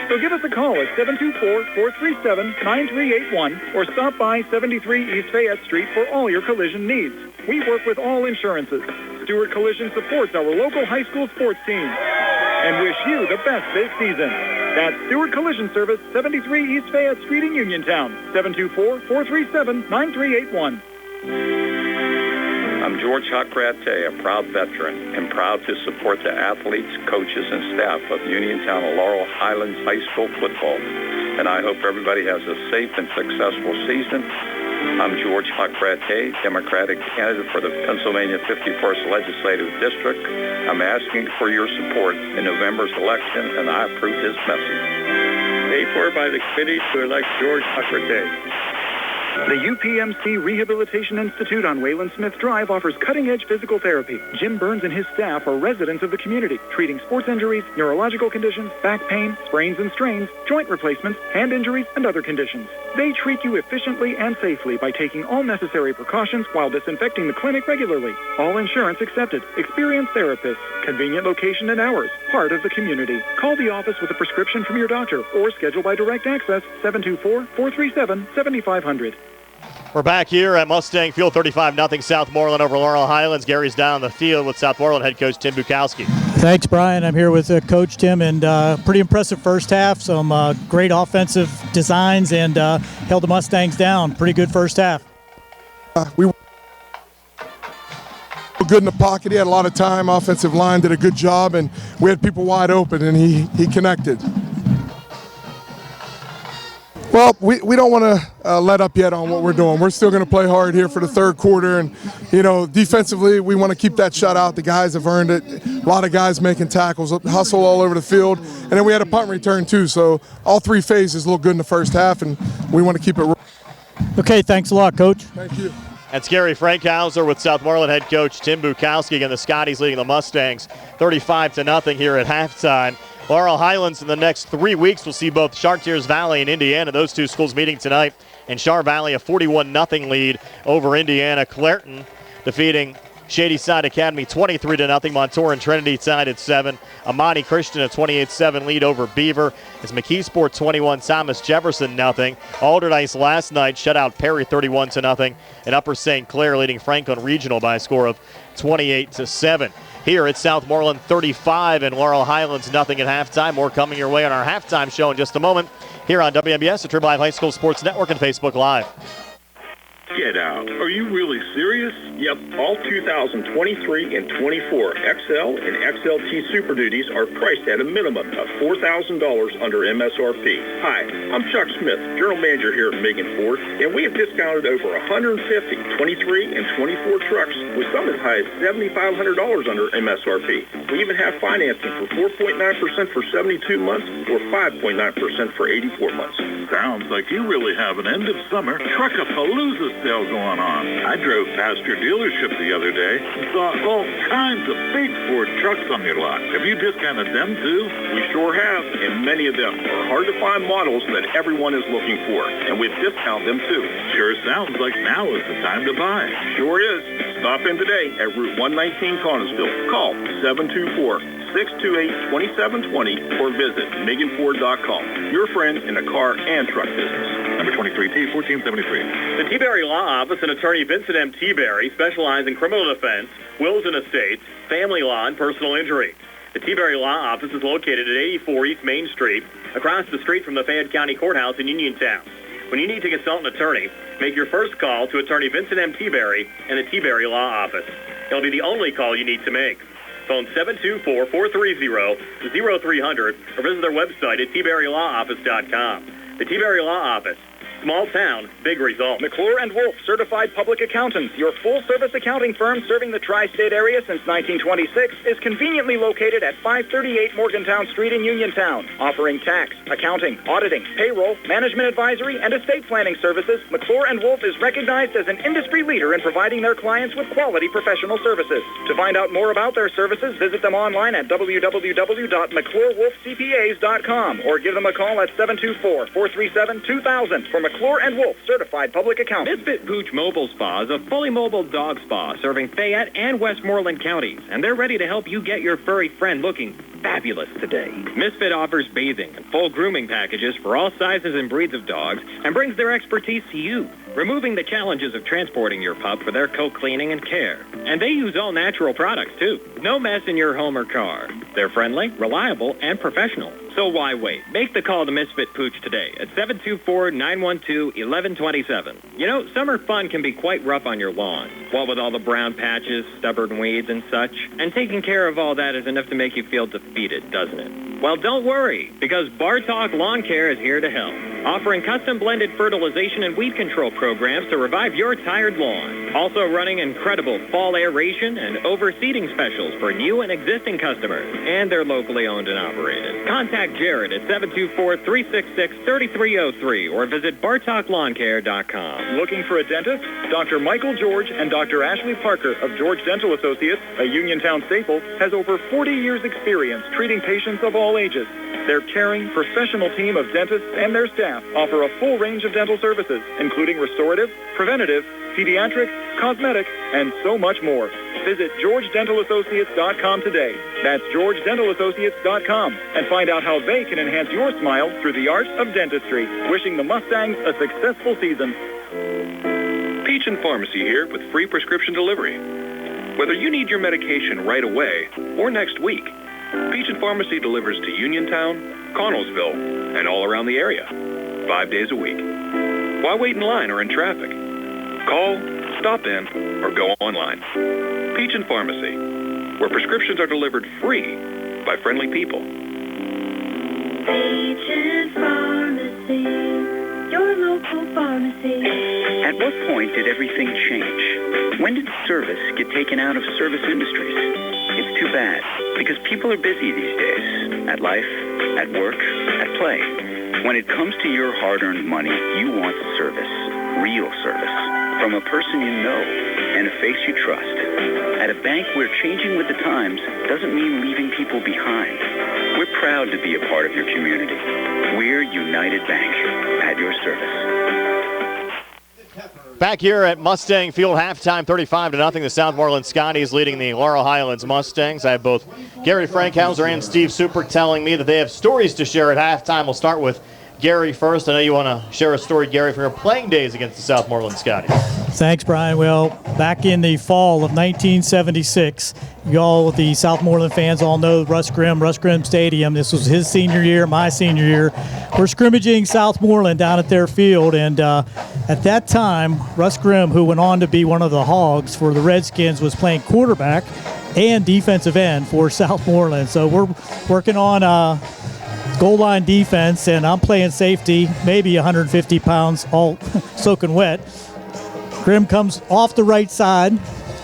So give us a call at 724-437-9381 or stop by 73 East Fayette Street for all your collision needs. We work with all insurances. Stewart Collision supports our local high school sports teams and wish you the best this season. That's Stewart Collision Service, 73 East Fayette Street in Uniontown, 724-437-9381. I'm George Hockrate, a proud veteran, and proud to support the athletes, coaches, and staff of Uniontown and Laurel Highlands High School football. And I hope everybody has a safe and successful season. I'm George Hockrate, Democratic candidate for the Pennsylvania 51st Legislative District. I'm asking for your support in November's election, and I approve this message. Paid for by the committee to elect George Hockrate. The UPMC Rehabilitation Institute on Wayland Smith Drive offers cutting-edge physical therapy. Jim Burns and his staff are residents of the community, treating sports injuries, neurological conditions, back pain, sprains and strains, joint replacements, hand injuries, and other conditions. They treat you efficiently and safely by taking all necessary precautions while disinfecting the clinic regularly. All insurance accepted. Experienced therapists. Convenient location and hours. Part of the community. Call the office with a prescription from your doctor or schedule by direct access 724-437-7500. We're back here at Mustang Field, 35-0 Southmoreland over Laurel Highlands. Gary's down on the field with Southmoreland head coach Tim Bukowski. Thanks, Brian. I'm here with Coach Tim, and pretty impressive first half. Some great offensive designs and held the Mustangs down. Pretty good first half. We were good in the pocket. He had a lot of time. Offensive line did a good job, and we had people wide open, and he connected. Well, we don't want to let up yet on what we're doing. We're still going to play hard here for the third quarter, and defensively we want to keep that shutout. The guys have earned it. A lot of guys making tackles, hustle all over the field, and then we had a punt return too. So all three phases look good in the first half, and we want to keep it. Okay, thanks a lot, Coach. Thank you. That's Gary Frankhauser with Southmoreland head coach Tim Bukowski. Again, the Scotties leading the Mustangs 35-0 here at halftime. Laurel Highlands in the next 3 weeks will see both Chartiers Valley and Indiana. Those two schools meeting tonight. And Char Valley a 41-0 lead over Indiana. Clairton defeating Shady Side Academy 23-0. Montour and Trinity tied at 7. Amani Christian a 28-7 lead over Beaver. It's McKeesport 21, Thomas Jefferson 0. Alderdice last night shut out Perry 31-0. And Upper St. Clair leading Franklin Regional by a score of 28-7. Here at Southmoreland 35 and Laurel Highlands nothing at halftime. More coming your way on our halftime show in just a moment here on WMBS, the Triple Live High School Sports Network, and Facebook Live. Get out. Are you really serious? Yep, all 2023 and 24 XL and XLT Super Duties are priced at a minimum of $4,000 under MSRP. Hi, I'm Chuck Smith, General Manager here at Megan Ford, and we have discounted over 150 23 and 24 trucks with some as high as $7,500 under MSRP. We even have financing for 4.9% for 72 months or 5.9% for 84 months. Sounds like you really have an end of summer Truck-a-Palooza sale going on. I drove past your dealership the other day and saw all kinds of big Ford trucks on your lot. Have you discounted them too? We sure have, and many of them are hard to find models that everyone is looking for, and we've discounted them too. Sure sounds like now is the time to buy. Sure is. Stop in today at Route 119 Connellsville. Call 724-628-2720 or visit MeganFord.com. Your friend in the car and truck business. Number 23T, 1473. The T-Berry Law Office and attorney Vincent M. T-Berry specialize in criminal defense, wills and estates, family law, and personal injury. The T-Berry Law Office is located at 84 East Main Street, across the street from the Fayette County Courthouse in Uniontown. When you need to consult an attorney, make your first call to attorney Vincent M. T-Berry and the T-Berry Law Office. It'll be the only call you need to make. Phone 724-430-0300 or visit their website at tberrylawoffice.com. The T-Berry Law Office. Small town, big result. McClure & Wolf, certified public accountants. Your full-service accounting firm serving the tri-state area since 1926 is conveniently located at 538 Morgantown Street in Uniontown. Offering tax, accounting, auditing, payroll, management advisory, and estate planning services, McClure & Wolf is recognized as an industry leader in providing their clients with quality professional services. To find out more about their services, visit them online at www.mcclurewolfcpas.com or give them a call at 724-437-2000 for McClure & Wolf, certified public accountant. Misfit Pooch Mobile Spa is a fully mobile dog spa serving Fayette and Westmoreland counties, and they're ready to help you get your furry friend looking fabulous today. Misfit offers bathing and full grooming packages for all sizes and breeds of dogs and brings their expertise to you, removing the challenges of transporting your pup for their co-cleaning and care. And they use all natural products, too. No mess in your home or car. They're friendly, reliable, and professional. So why wait? Make the call to Misfit Pooch today at 724-912-1127. You know, summer fun can be quite rough on your lawn. What with all the brown patches, stubborn weeds, and such. And taking care of all that is enough to make you feel defeated, doesn't it? Well, don't worry, because Bartok Lawn Care is here to help, offering custom blended fertilization and weed control programs to revive your tired lawn. Also running incredible fall aeration and overseeding specials for new and existing customers, and they're locally owned and operated. Contact Jared at 724-366-3303 or visit BartokLawnCare.com. Looking for a dentist? Dr. Michael George and Dr. Ashley Parker of George Dental Associates, a Uniontown staple, has over 40 years' experience treating patients of all ages. Their caring, professional team of dentists and their staff offer a full range of dental services, including restorative, preventative, pediatric, cosmetic, and so much more. Visit GeorgeDentalAssociates.com today. That's GeorgeDentalAssociates.com and find out how they can enhance your smile through the art of dentistry. Wishing the Mustangs a successful season. Peach Pharmacy here with free prescription delivery. Whether you need your medication right away or next week, Peach Pharmacy delivers to Uniontown, Connellsville, and all around the area, 5 days a week. Why wait in line or in traffic? Call, Stop in or go online. Peach and Pharmacy, where prescriptions are delivered free by friendly people. Peach Pharmacy, your local pharmacy. At what point did everything change? When did service get taken out of service industries? It's too bad, because people are busy these days. At life, at work, at play. When it comes to your hard-earned money, you want service. Real service. From a person you know and a face you trust. At a bank where changing with the times doesn't mean leaving people behind. We're proud to be a part of your community. We're United Bank, at your service. Back here at Mustang Field, halftime 35-0. The Southmoreland Scotties leading the Laurel Highlands Mustangs. I have both Gary Frankhauser and Steve Super telling me that they have stories to share at halftime. We'll start with Gary first. I know you want to share a story, Gary, from your playing days against the Southmoreland Scotties. Thanks, Brian. Well, back in the fall of 1976, y'all, the Southmoreland fans all know Russ Grimm Stadium. This was his senior year, my senior year. We're scrimmaging Southmoreland down at their field, and at that time, Russ Grimm, who went on to be one of the Hogs for the Redskins, was playing quarterback and defensive end for Southmoreland. So we're working on goal line defense, and I'm playing safety, maybe 150 pounds, all soaking wet. Grimm comes off the right side.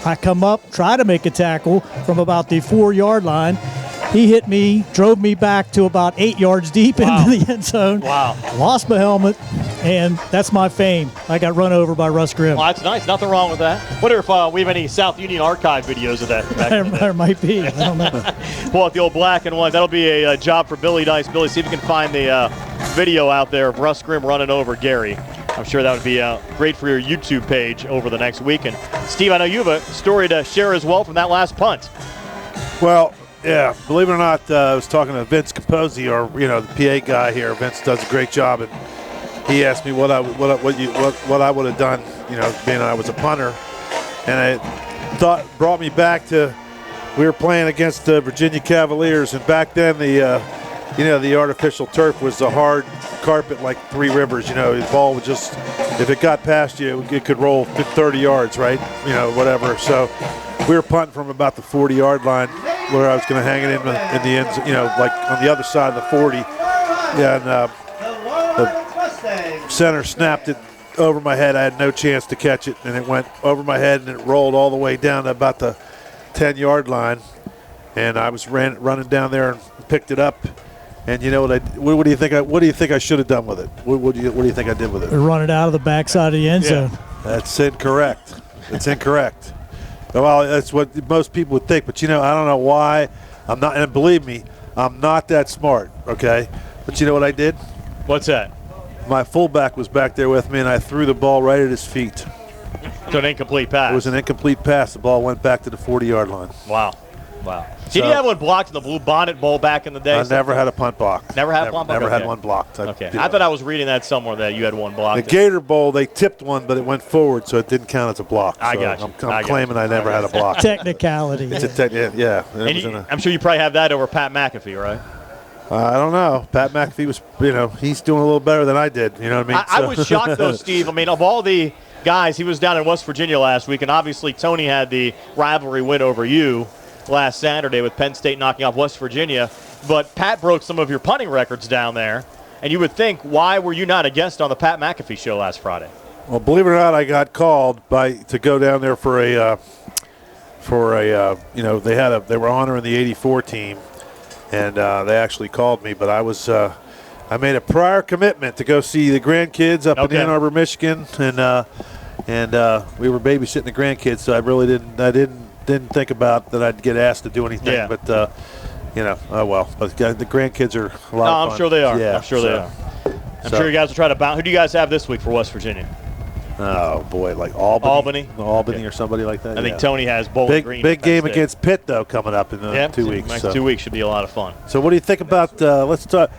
I come up, try to make a tackle from about the 4-yard line. He hit me, drove me back to about 8 yards deep into the end zone. Wow. Lost my helmet, and that's my fame. I got run over by Russ Grimm. Well, that's nice. Nothing wrong with that. Wonder if we have any South Union archive videos of that. There might be. I don't know. Pull out the old black and white. That'll be a job for Billy Dice. Billy, see if you can find the video out there of Russ Grimm running over Gary. I'm sure that would be great for your YouTube page over the next week. And Steve, I know you have a story to share as well from that last punt. Well, yeah, believe it or not, I was talking to Vince Capozzi, or the PA guy here. Vince does a great job, and he asked me what I would have done, being I was a punter, and brought me back to we were playing against the Virginia Cavaliers, and back then the artificial turf was a hard carpet like Three Rivers. The ball would just, if it got past you, it could roll 30 yards, right? Whatever. So we were punting from about the 40-yard line, where I was going to hang it in the end, like on the other side of the 40. Yeah, and the center snapped it over my head. I had no chance to catch it, and it went over my head, and it rolled all the way down to about the 10-yard line. And I was running down there and picked it up. And you know what do you think I should have done with it? What do you think I did with it? Run it out of the backside of the end zone. That's incorrect. It's incorrect. Well, that's what most people would think, but I don't know why. I'm not, and believe me, I'm not that smart, okay? But you know what I did? What's that? My fullback was back there with me, and I threw the ball right at his feet. So an incomplete pass. It was an incomplete pass. The ball went back to the 40-yard line. Wow. Did you have one blocked in the Blue Bonnet Bowl back in the day? I never had a punt blocked. Never had one blocked? Never had one blocked. Okay. I thought I was reading that somewhere that you had one blocked. The Gator Bowl, they tipped one, but it went forward, so it didn't count as a block. I got you. I'm claiming I never had a block. Technicality. It's yeah. I'm sure you probably have that over Pat McAfee, right? I don't know. Pat McAfee was, he's doing a little better than I did. You know what I mean? I was shocked, though, Steve. I mean, of all the guys, he was down in West Virginia last week, and obviously Tony had the rivalry win over you last Saturday with Penn State knocking off West Virginia. But Pat broke some of your punting records down there, and you would think, why were you not a guest on the Pat McAfee show last Friday? Well, believe it or not, I got called to go down there for a they were honoring the '84 team, and they actually called me. But I made a prior commitment to go see the grandkids up in Ann Arbor, Michigan, and we were babysitting the grandkids. So I really didn't think about that I'd get asked to do anything. Yeah. But oh well. But the grandkids are a lot of fun. I'm sure they are. Yeah, I'm sure they are. I'm sure you guys will try to bounce. Who do you guys have this week for West Virginia? Oh boy, like Albany or somebody like that. I think Tony has Bowling Green. Big game against Pitt though coming up in 2 weeks. Next 2 weeks should be a lot of fun. So what do you think about? Let's talk.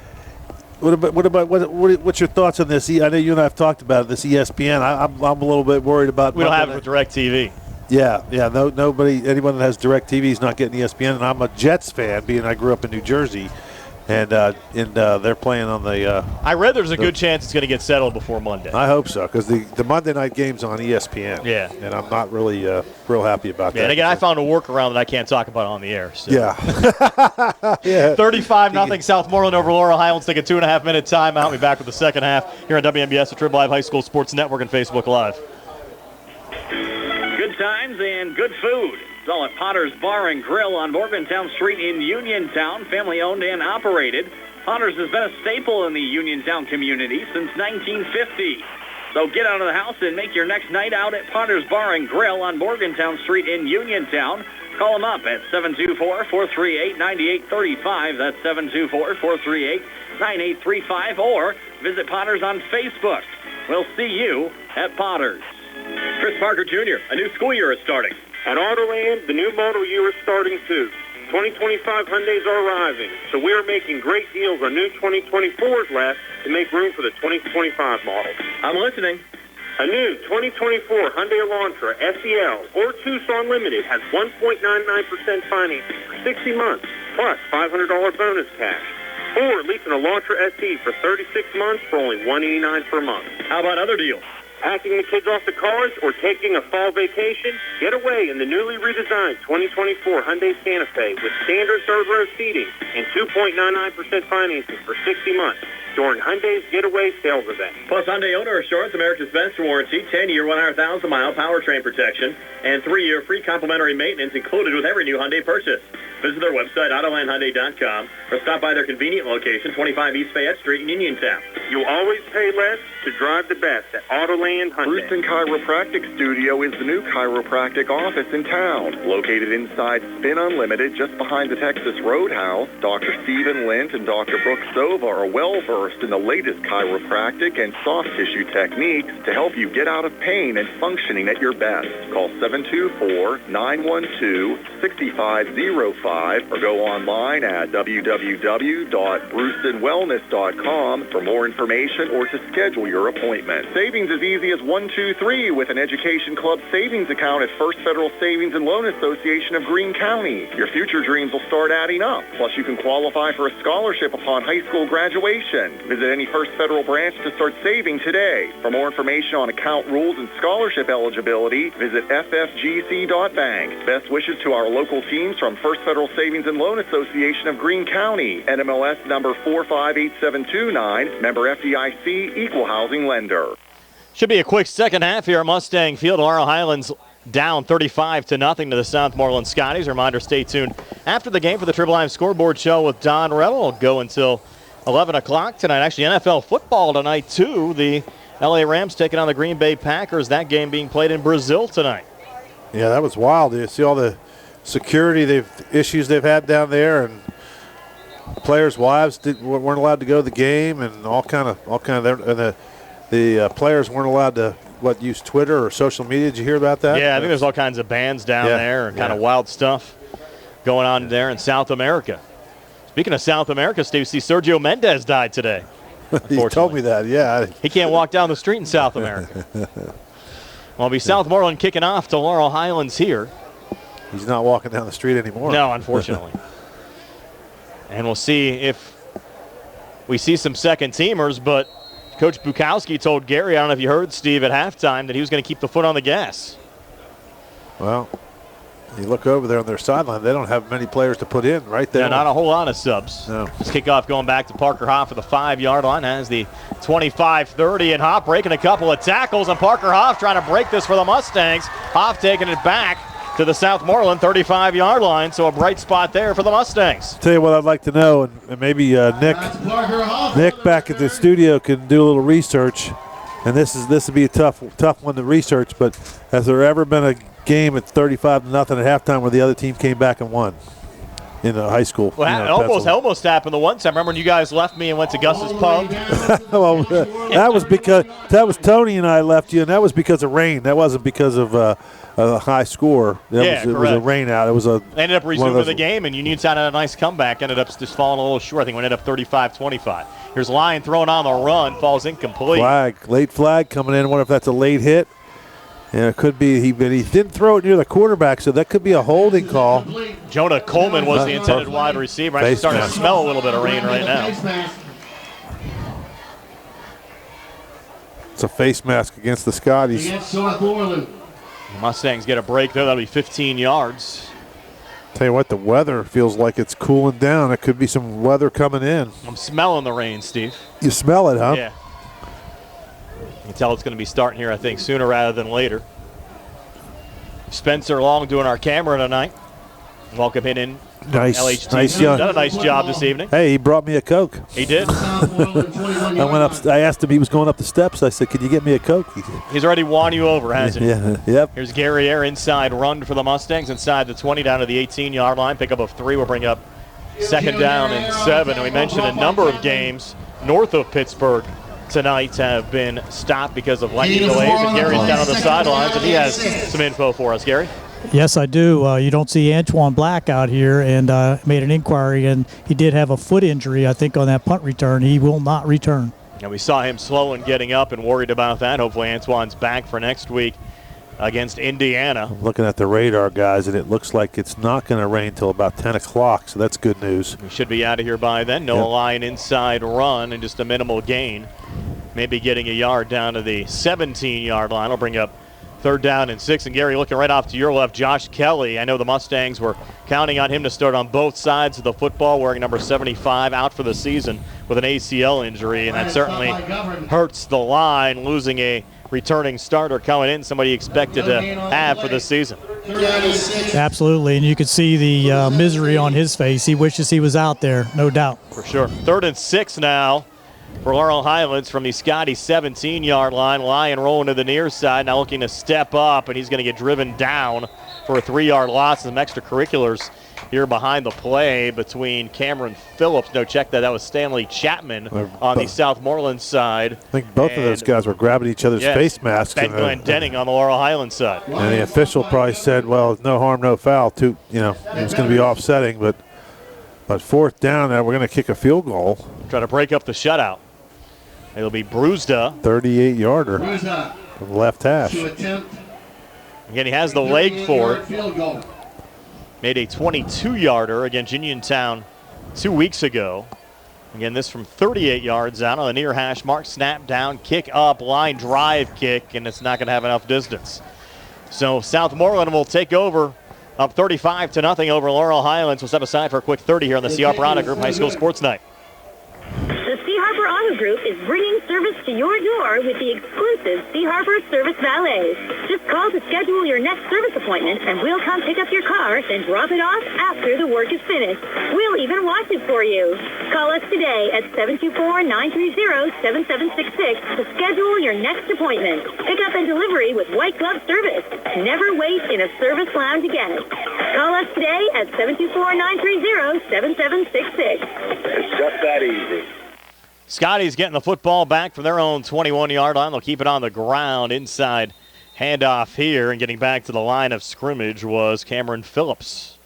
What's your thoughts on this? I know you and I have talked about it, this ESPN. I'm a little bit worried about. We don't have it with DirecTV. Yeah. Anyone that has DirecTV is not getting ESPN, and I'm a Jets fan, being I grew up in New Jersey, And they're playing on the. I read there's a good chance it's going to get settled before Monday. I hope so, because the Monday night game's on ESPN. Yeah. And I'm not really real happy about that. And again, I found a workaround that I can't talk about on the air. So. Yeah. Yeah. 35-0 Southmoreland over Laurel Highlands. Take a 2.5-minute timeout. We'll be back with the second half here on WMBS, the Triple Live High School Sports Network, and Facebook Live. Good times and good food. It's all at Potter's Bar and Grill on Morgantown Street in Uniontown, family-owned and operated. Potter's has been a staple in the Uniontown community since 1950. So get out of the house and make your next night out at Potter's Bar and Grill on Morgantown Street in Uniontown. Call them up at 724-438-9835. That's 724-438-9835. Or visit Potter's on Facebook. We'll see you at Potter's. Chris Parker Jr., a new school year is starting. At Autoland, the new model year is starting too. 2025 Hyundais are arriving, so we are making great deals on new 2024s last to make room for the 2025 model. I'm listening. A new 2024 Hyundai Elantra SEL or Tucson Limited has 1.99% financing for 60 months, plus $500 bonus cash. Or lease an Elantra SE for 36 months for only $189 per month. How about other deals? Packing the kids off the cars or taking a fall vacation? Get away in the newly redesigned 2024 Hyundai Santa Fe with standard third row seating and 2.99% financing for 60 months during Hyundai's Getaway sales event. Plus Hyundai Owner Assurance, America's Best Warranty, 10-year, 100,000-mile powertrain protection, and 3-year free complimentary maintenance included with every new Hyundai purchase. Visit their website, AutolandHyundai.com, or stop by their convenient location, 25 East Fayette Street in Uniontown. You'll always pay less to drive the best at Autoland Hyundai. Brewston Chiropractic Studio is the new chiropractic office in town. Located inside Spin Unlimited, just behind the Texas Roadhouse, Dr. Stephen Lint and Dr. Brooke Sova are well-versed in the latest chiropractic and soft tissue techniques to help you get out of pain and functioning at your best. Call 724-912-6505 or go online at www.brewstonwellness.com for more information or to schedule your appointment. Savings as easy as 123 with an Education Club savings account at First Federal Savings and Loan Association of Greene County. Your future dreams will start adding up. Plus, you can qualify for a scholarship upon high school graduation. Visit any First Federal branch to start saving today. For more information on account rules and scholarship eligibility, visit ffgc.bank. Best wishes to our local teams from First Federal Savings and Loan Association of Greene County. NMLS number 458729. Member FDIC, Equal Housing Lender. Should be a quick second half here at Mustang Field. Laurel Highlands down 35-0 to the Southmoreland Scotties. Reminder, stay tuned after the game for the Triple Live Scoreboard Show with Don Rettle. It'll go until 11 o'clock tonight. Actually, NFL football tonight, too. The L.A. Rams taking on the Green Bay Packers. That game being played in Brazil tonight. Yeah, that was wild. You see all the security issues they've had down there, and players' wives weren't allowed to go to the game, and all kind of the players weren't allowed to use Twitter or social media. Did you hear about that? Yeah, I think there's all kinds of bans down there and kind of wild stuff going on there in South America. Speaking of South America, Steve, see Sergio Mendez died today. You told me that, yeah. He can't walk down the street in South America. Well, it'll be Southmoreland kicking off to Laurel Highlands here. He's not walking down the street anymore. No, unfortunately. And we'll see if we see some second-teamers, but Coach Bukowski told Gary, I don't know if you heard, Steve, at halftime, that he was going to keep the foot on the gas. Well, you look over there on their sideline, they don't have many players to put in right there. Yeah, not a whole lot of subs. No. This kickoff going back to Parker Hoff at the 5-yard line has the 25-30, and Hoff breaking a couple of tackles, and Parker Hoff trying to break this for the Mustangs. Hoff taking it back to the Southmoreland 35-yard line, so a bright spot there for the Mustangs. Tell you what I'd like to know, and maybe Nick back at the studio can do a little research, and this would be a tough one to research, but has there ever been a game at 35-0 at halftime where the other team came back and won in high school? Well, it almost happened the one time. Remember when you guys left me and went to Gus's pub? Well, that was Tony and I left you, and that was because of rain. That wasn't because of a high score. It was a rain out. It was a. They ended up resuming the game, and Uniontown had a nice comeback. Ended up just falling a little short. I think we ended up 35-25. Here's Lyon throwing on the run, falls incomplete. Late flag coming in. I wonder if that's a late hit. Yeah, it could be. But he didn't throw it near the quarterback, so that could be a holding call. Jonah Coleman was the intended wide receiver. I'm starting to smell a little bit of rain right now. It's a face mask against the Scotties. Against Southmoreland. The Mustangs get a break there. That'll be 15 yards. Tell you what, the weather feels like it's cooling down. It could be some weather coming in. I'm smelling the rain, Steve. You smell it, huh? Yeah. You can tell it's going to be starting here, I think, sooner rather than later. Spencer Long doing our camera tonight. Welcome him in. Nice. LHT. Nice young. Done a nice job this evening. Hey, he brought me a Coke. He did. I went up. I asked him. He was going up the steps. I said, "Could you get me a Coke?" He's already won you over, hasn't he? Yeah. Yep. Here's Gary Air inside run for the Mustangs inside the 20 down to the 18-yard line. Pickup of 3 will bring up second down and 7. And we mentioned a number of games north of Pittsburgh tonight have been stopped because of lightning delays. And Gary's down on the sidelines, and he has some info for us. Gary? Yes, I do. You don't see Antoine Black out here, and made an inquiry, and he did have a foot injury, I think, on that punt return. He will not return. And we saw him slow and getting up and worried about that. Hopefully Antoine's back for next week against Indiana. I'm looking at the radar, guys, and it looks like it's not going to rain until about 10 o'clock, so that's good news. We should be out of here by then. Noah Lyon inside run and just a minimal gain. Maybe getting a yard down to the 17-yard line. Will bring up third down and 6. And Gary, looking right off to your left, Josh Kelly. I know the Mustangs were counting on him to start on both sides of the football, wearing number 75, out for the season with an ACL injury, and that certainly hurts the line, losing a returning starter coming in, somebody expected to have for the season. Absolutely, and you could see the misery on his face. He wishes he was out there, no doubt. For sure. 3rd and 6 now for Laurel Highlands from the Scotty 17-yard line. Lyon rolling to the near side, now looking to step up, and he's going to get driven down for a 3-yard loss. Some extracurriculars here behind the play between Cameron Phillips. No, check that. That was Stanley Chapman on the Southmoreland side. I think both of those guys were grabbing each other's face masks. Ben Glendenning on the Laurel Highlands side. And the official probably said, well, no harm, no foul. It was going to be offsetting, but 4th down, we're going to kick a field goal. Try to break up the shutout. It'll be Brewsda. 38-yarder from the left hash. Again, he has the leg for it. Made a 22-yarder against Uniontown 2 weeks ago. Again, this from 38 yards out on the near hash mark. Snap down, kick up, line drive kick, and it's not going to have enough distance. So Southmoreland will take over, up 35-0 over Laurel Highlands. We'll step aside for a quick 30 here on the C. Harper Auto Group High School Sports Night. The C. Harper Auto Group is bringing service to your door with the exclusive C. Harper Service Valets. Just call to schedule your next service appointment, and we'll come pick up your car, then drop it off after the work is finished. We'll even wash it for you. Call us today at 724-930-7766 to schedule your next appointment. Pickup and delivery with white glove service. Never wait in a service lounge again. Call us today at 724-930-7766. It's just that easy. Scotty's getting the football back from their own 21-yard line. They'll keep it on the ground inside. Handoff here, and getting back to the line of scrimmage was Cameron Phillips.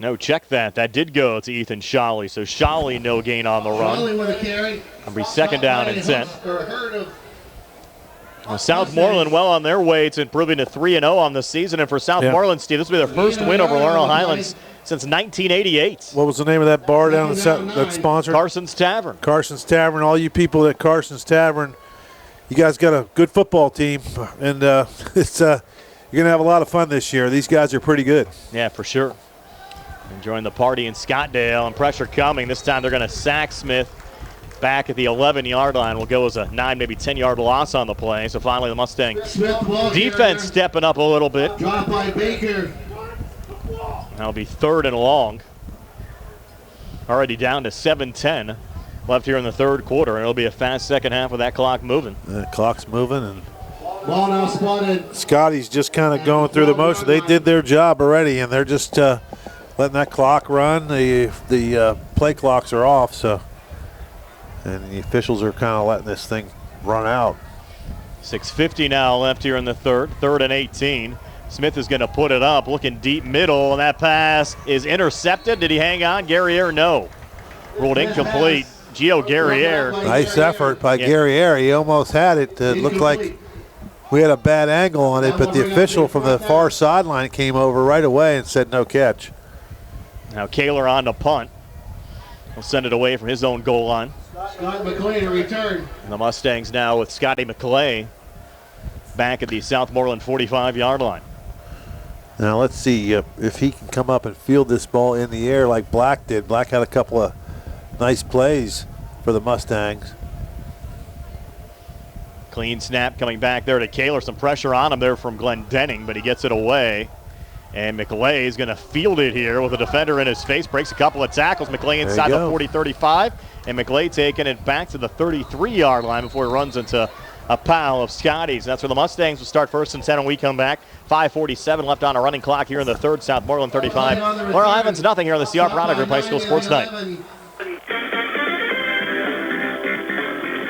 No, check that. That did go to Ethan Shawley. So Shawley no gain on the run. It'll be 2nd down and 10. Southmoreland well on their way to improving to 3-0 on the season. And for Southmoreland, Steve, this will be their first win over Laurel Highlands since 1988. What was the name of that bar down that sponsored? Carson's Tavern. Carson's Tavern. All you people at Carson's Tavern, you guys got a good football team, and it's you're going to have a lot of fun this year. These guys are pretty good. Yeah, for sure. Enjoying the party in Scottdale, and pressure coming. This time they're going to sack Smith back at the 11-yard line. Will go as a 9, maybe 10-yard loss on the play. So finally the Mustang defense stepping up a little bit. Drop by Baker. That'll be 3rd and long. Already down to 7:10 left here in the 3rd quarter. And it'll be a fast second half with that clock moving. The clock's moving, and Ball now spotted. Scotty's just kind of going through the motion. They did their job already, and they're just letting that clock run. The play clocks are off, so and the officials are kind of letting this thing run out. 6:50 now left here in the 3rd. 3rd and 18. Smith is going to put it up, looking deep middle, and that pass is intercepted. Did he hang on? Guerriere, no. Ruled incomplete. Gio Guerriere. Nice effort by Guerriere. He almost had it. It looked like we had a bad angle on it, but the official from the far sideline came over right away and said no catch. Now Kaler on the punt. He'll send it away from his own goal line. Scott McClay to return. And the Mustangs now with Scotty McClay back at the Southmoreland 45-yard line. Now let's see if he can come up and field this ball in the air like Black did. Black had a couple of nice plays for the Mustangs. Clean snap coming back there to Kaler. Some pressure on him there from Glenn Denning, but he gets it away. And McClay is going to field it here with a defender in his face. Breaks a couple of tackles. McClay inside the 40-35. And McClay taking it back to the 33-yard line before he runs into a pile of Scotties. That's where the Mustangs will start first and 10 when we come back. 5:47 left on a running clock here in the third. Southmoreland 35. Laurel Highlands nothing here on the CR Product Group High School Sports Night.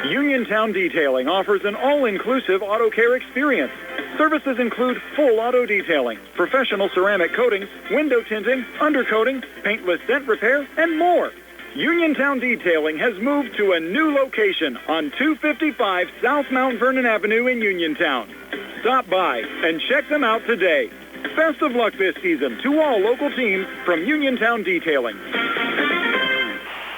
Uniontown Detailing offers an all-inclusive auto care experience. Services include full auto detailing, professional ceramic coatings, window tinting, undercoating, paintless dent repair, and more. Uniontown Detailing has moved to a new location on 255 South Mount Vernon Avenue in Uniontown. Stop by and check them out today. Best of luck this season to all local teams from Uniontown Detailing.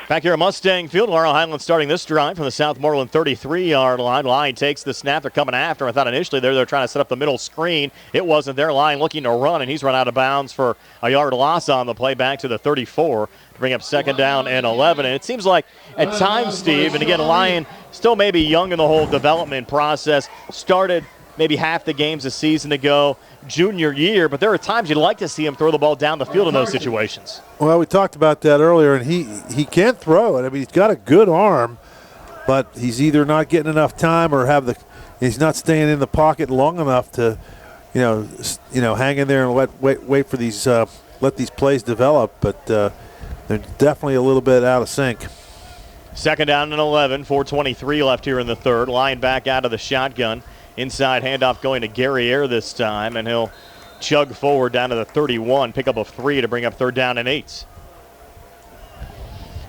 Back here at Mustang Field, Laurel Highlands starting this drive from the Southmoreland 33-yard line. Line takes the snap. They're coming after. I thought initially they're trying to set up the middle screen. It wasn't their line looking to run, and he's run out of bounds for a yard loss on the play back to the 34 to bring up second down and 11. And it seems like at times, Steve, and again, Lyon still maybe young in the whole development process, started maybe half the games a season ago, junior year, but there are times you'd like to see him throw the ball down the field in those situations. Well, we talked about that earlier, and he can throw it. I mean, he's got a good arm, but he's either not getting enough time or he's not staying in the pocket long enough to, hang in there and wait for these let these plays develop. But they're definitely a little bit out of sync. Second down and 11, 4:23 left here in the third. Lyon back out of the shotgun. Inside handoff going to Gary Air this time, and he'll chug forward down to the 31, pick up a 3 to bring up third down and 8.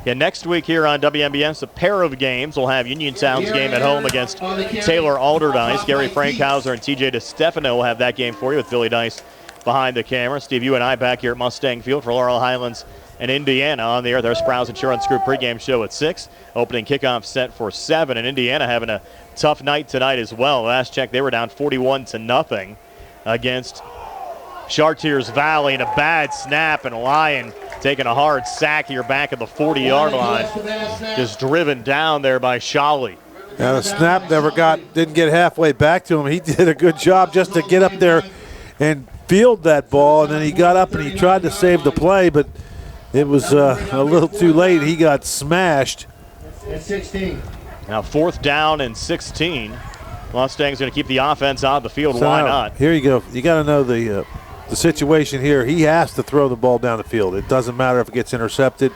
Yeah, next week here on WMBS, a pair of games. We'll have Uniontown's game at home against Taylor Alderdice. Gary Frankhauser and TJ DeStefano will have that game for you with Billy Dice behind the camera. Steve, you and I back here at Mustang Field for Laurel Highlands and Indiana on the air. Their Sprouse Insurance Group pregame show at 6. Opening kickoff set for 7. And Indiana having a tough night tonight as well. Last check, they were down 41-0 against Chartiers Valley, and a bad snap, and Lyon taking a hard sack here back at the 40-yard line. Just driven down there by Shawley. Yeah, the snap didn't get halfway back to him. He did a good job just to get up there and field that ball, and then he got up and he tried to save the play, but it was a little too late. He got smashed. At 16. Now 4th down and 16. Mustang's going to keep the offense out of the field. So why not? Here you go. You got to know the situation here. He has to throw the ball down the field. It doesn't matter if it gets intercepted,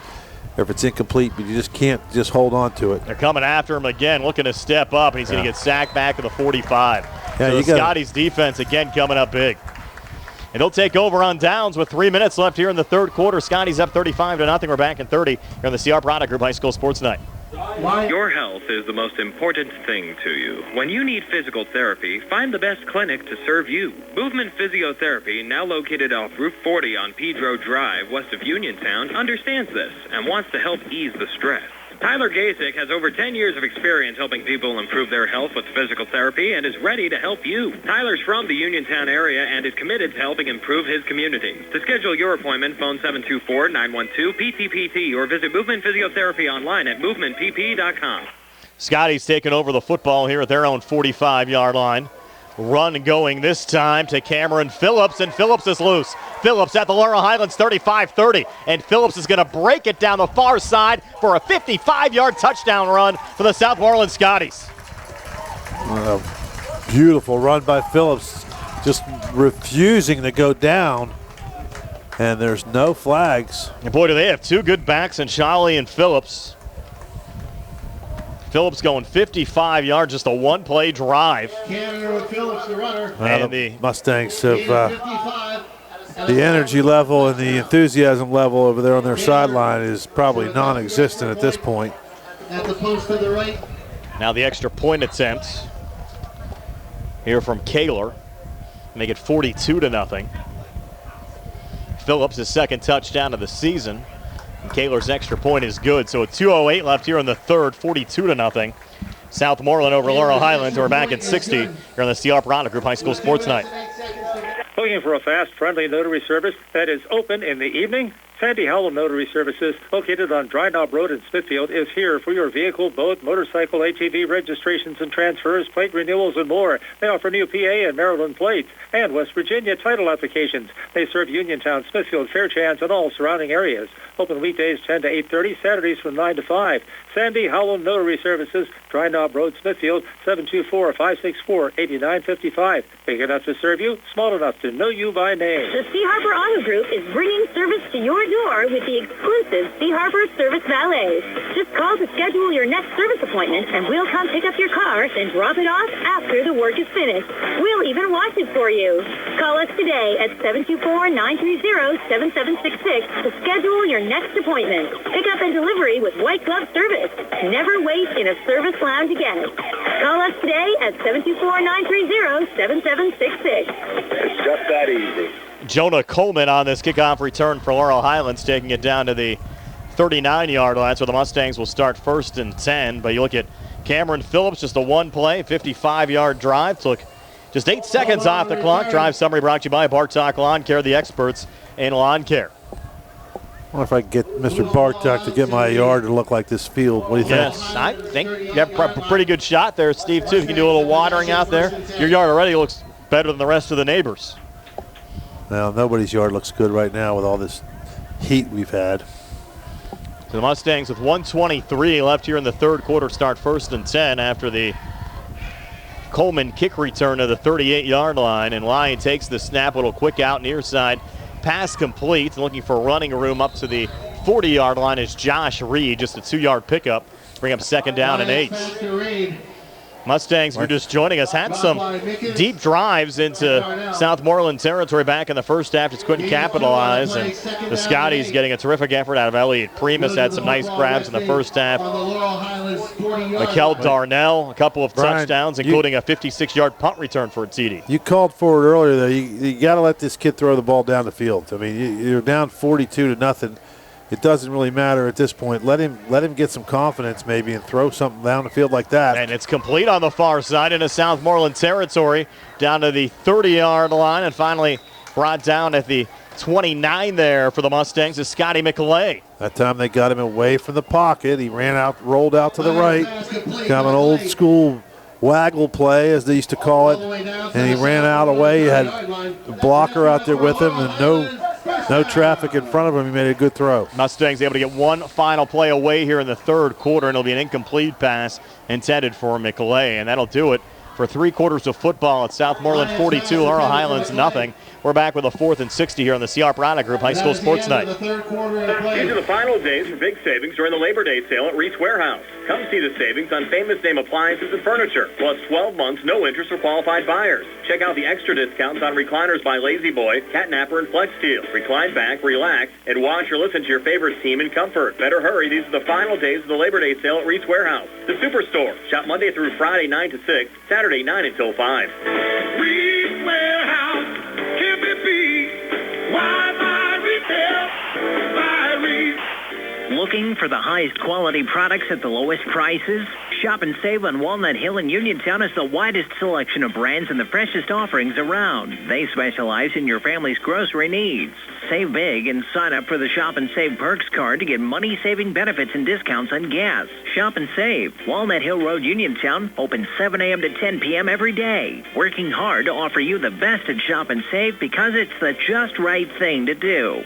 if it's incomplete, but you just can't just hold on to it. They're coming after him again, looking to step up, and he's going to get sacked back to the 45. Yeah, so Scotty's defense again coming up big. And he'll take over on downs with 3 minutes left here in the third quarter. Scotty's up 35-0. We're back in 30 here on the CR Product Group High School Sports Night. Your health is the most important thing to you. When you need physical therapy, find the best clinic to serve you. Movement Physiotherapy, now located off Route 40 on Pedro Drive, west of Uniontown, understands this and wants to help ease the stress. Tyler Gasick has over 10 years of experience helping people improve their health with physical therapy and is ready to help you. Tyler's from the Uniontown area and is committed to helping improve his community. To schedule your appointment, phone 724-912-PTPT or visit Movement Physiotherapy online at movementpp.com. Scotty's taking over the football here at their own 45-yard line. Run going this time to Cameron Phillips, and Phillips is loose. Phillips at the Laurel Highlands 35-30, and Phillips is going to break it down the far side for a 55-yard touchdown run for the Southmoreland Scotties. Beautiful run by Phillips, just refusing to go down, and there's no flags. And boy, do they have two good backs in Shawley and Phillips. Phillips going 55 yards, just a one-play drive. Phillips, the runner. And the Mustangs have the energy level and the enthusiasm level over there on their sideline is probably non-existent at this point. At the post to the right. Now the extra point attempt. here from Kaler. Make it 42-0. Phillips, his second touchdown of the season. And Kaler's extra point is good. So 2:08 left here in the third, 42-0. Southmoreland over Laurel Highlands. We're back at 60 here on the CR Piranha Group High School Sports Night. Looking for a fast, friendly notary service that is open in the evening? Sandy Howell Notary Services, located on Dry Knob Road in Smithfield, is here for your vehicle, boat, motorcycle, ATV registrations and transfers, plate renewals, and more. They offer new PA and Maryland plates and West Virginia title applications. They serve Uniontown, Smithfield, Fairchance, and all surrounding areas. Open weekdays 10 to 8:30, Saturdays from 9 to 5. Sandy Howell Notary Services, Dry Knob Road, Smithfield, 724-564-8955. Big enough to serve you, small enough to know you by name. The Sea Harbor Auto Group is bringing service to your door with the exclusive Sea Harbor Service Valets. Just call to schedule your next service appointment, and we'll come pick up your car and drop it off after the work is finished. We'll even wash it for you. Call us today at 724-930-7766 to schedule your next appointment. Pick up and delivery with white glove service. Never wait in a service lounge again. Call us today at 724-930-7766. It's just that easy. Jonah Coleman on this kickoff return for Laurel Highlands, taking it down to the 39-yard line. So the Mustangs will start 1st and 10. But you look at Cameron Phillips, just a one-play, 55-yard drive. Took just 8 seconds off the clock. Drive summary brought to you by Bartok Lawn Care, the experts in lawn care. I wonder if I can get Mr. Bartok to get my yard to look like this field. What do you think? Yes, I think you have a pretty good shot there, Steve, too. If you can do a little watering out there, your yard already looks better than the rest of the neighbors. Well, nobody's yard looks good right now with all this heat we've had. So the Mustangs with 1:23 left here in the third quarter start 1st and 10 after the Coleman kick return to the 38-yard line. And Lyon takes the snap, a little quick out near side. Pass complete, and looking for running room up to the 40-yard line is Josh Reed. Just a 2-yard pickup. Bring up 2nd down and 8. Mustangs, if you're just joining us, had some deep drives into Southmoreland territory back in the first half. Just couldn't capitalize. And the Scotties getting a terrific effort out of Elliot Primus. Had some nice grabs in the first half. Mikel Darnell, a couple of touchdowns, including a 56-yard punt return for a TD. You called for it earlier, though. You got to let this kid throw the ball down the field. I mean, you're down 42-0. It doesn't really matter at this point. Let him get some confidence maybe and throw something down the field like that. And it's complete on the far side into Southmoreland territory, down to the 30-yard line, and finally brought down at the 29 there for the Mustangs is Scotty McLay. That time they got him away from the pocket. He ran out, rolled out to the right. Kind of an old school waggle play, as they used to call it. And he ran out away. He had a blocker out there with him and no traffic in front of him. He made a good throw. Mustangs able to get one final play away here in the third quarter, and it'll be an incomplete pass intended for McLay. And that'll do it for 3 quarters of football at Southmoreland 42, Laurel Highlands nothing. We're back with a 4th and 60 here on the CR Piranha Group High School Sports Night. These are the final days for big savings during the Labor Day sale at Reese Warehouse. Come see the savings on famous name appliances and furniture, plus 12 months no interest for qualified buyers. Check out the extra discounts on recliners by Lazy Boy, Catnapper, and Flex Steel. Recline back, relax, and watch or listen to your favorite team in comfort. Better hurry, these are the final days of the Labor Day sale at Reese Warehouse. The Superstore. Shop Monday through Friday 9 to 6, Saturday 9 until 5. Reese Warehouse, can it be? Why buy retail? Buy Reese. Looking for the highest quality products at the lowest prices? Shop and save on Walnut Hill in Uniontown has the widest selection of brands and the freshest offerings around. They specialize in your family's grocery needs. Save big and sign up for the Shop and Save Perks card to get money-saving benefits and discounts on gas. Shop and save. Walnut Hill Road, Uniontown, open 7 a.m. to 10 p.m. every day. Working hard to offer you the best at Shop and Save because it's the just right thing to do.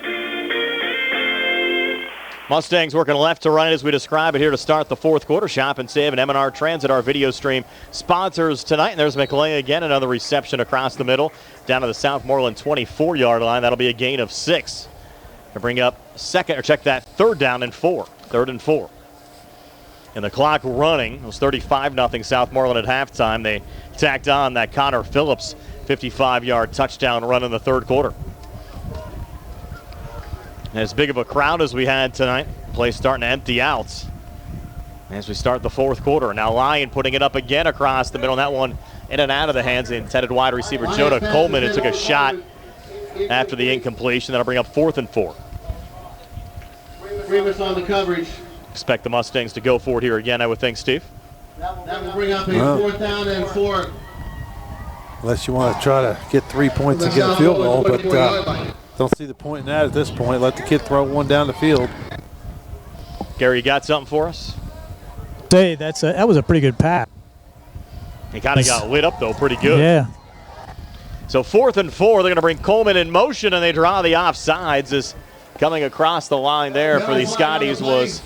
Mustangs working left to right as we describe it here to start the fourth quarter. Shop and Save and M&R Transit, our video stream sponsors tonight. And there's McLean again, another reception across the middle down to the Southmoreland 24-yard line. That'll be a gain of 6 to bring up check that 3rd down and 4. 3rd and 4. And the clock running. It was 35-0 Southmoreland at halftime. They tacked on that Connor Phillips 55-yard touchdown run in the third quarter. As big of a crowd as we had tonight, the place starting to empty out as we start the fourth quarter. Now Lyon putting it up again across the middle, and that one in and out of the hands of the intended wide receiver Jonah Coleman, who took a shot after the incompletion. That'll bring up 4th and 4. Freeman's on the coverage. Expect the Mustangs to go for it here again, I would think, Steve. That will bring up a 4th down and 4. Unless you want to try to get 3 points and get a field goal, but don't see the point in that at this point. Let the kid throw one down the field. Gary, you got something for us? Hey, that was a pretty good pass. He kind of got lit up, though, pretty good. Yeah. So 4th and 4, they're going to bring Coleman in motion, and they draw the offsides. As coming across the line there for the Scotties was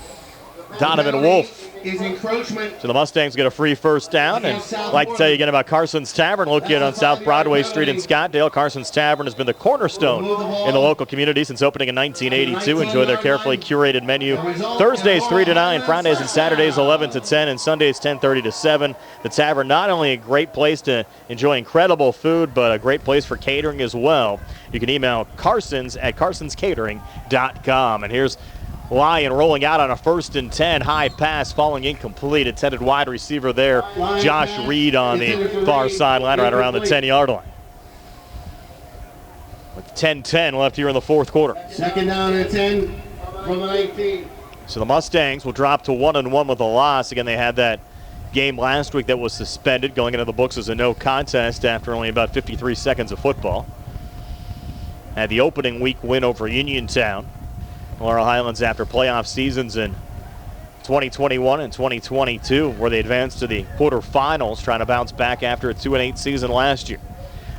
Donovan Wolf. So the Mustangs get a free 1st down. And I'd like to tell you again about Carson's Tavern, located on South Broadway Street in Scottsdale. Carson's Tavern has been the cornerstone in the local community since opening in 1982. Enjoy their carefully curated menu. Thursdays 3 to 9, Fridays and Saturdays 11 to 10, and Sundays 10:30 to 7. The Tavern, not only a great place to enjoy incredible food, but a great place for catering as well. You can email Carsons at carsonscatering.com. And here's Lyon rolling out on a 1st and 10. High pass falling incomplete. Intended wide receiver there, Josh Reed on the far sideline right around the 10-yard line. With 10-10 left here in the 4th quarter. 2nd down and 10 from the 19. So the Mustangs will drop to 1-1 with a loss. Again, they had that game last week that was suspended, going into the books as a no contest after only about 53 seconds of football. Had the opening week win over Uniontown. Laurel Highlands, after playoff seasons in 2021 and 2022, where they advanced to the quarterfinals, trying to bounce back after a 2-8 season last year.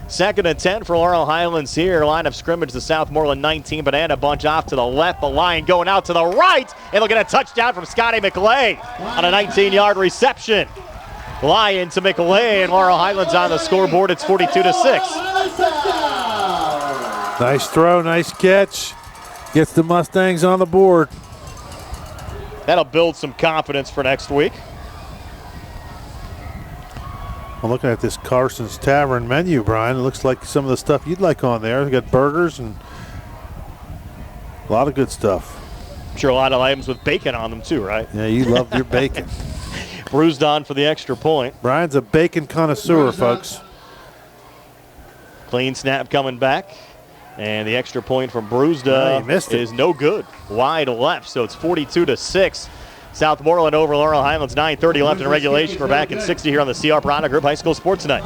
2nd and 10 for Laurel Highlands here. Line of scrimmage, the Southmoreland 19. Banana bunch off to the left, but Lyon going out to the right, and they'll get a touchdown from Scotty McLean on a 19-yard reception. Lyon to McLean, and Laurel Highlands on the scoreboard. It's 42-6. Nice throw, nice catch. Gets the Mustangs on the board. That'll build some confidence for next week. I'm looking at this Carson's Tavern menu, Brian. It looks like some of the stuff you'd like on there. We got burgers and a lot of good stuff. I'm sure a lot of items with bacon on them too, right? Yeah, you love your bacon. Bruised on for the extra point. Brian's a bacon connoisseur, folks. Clean snap coming back. And the extra point from Brewsda is no good. Wide left, so it's 42-6. Southmoreland over Laurel Highlands, 9:30 left in regulation. We're back at 60 here on the CR Piranha Group High School Sports Tonight.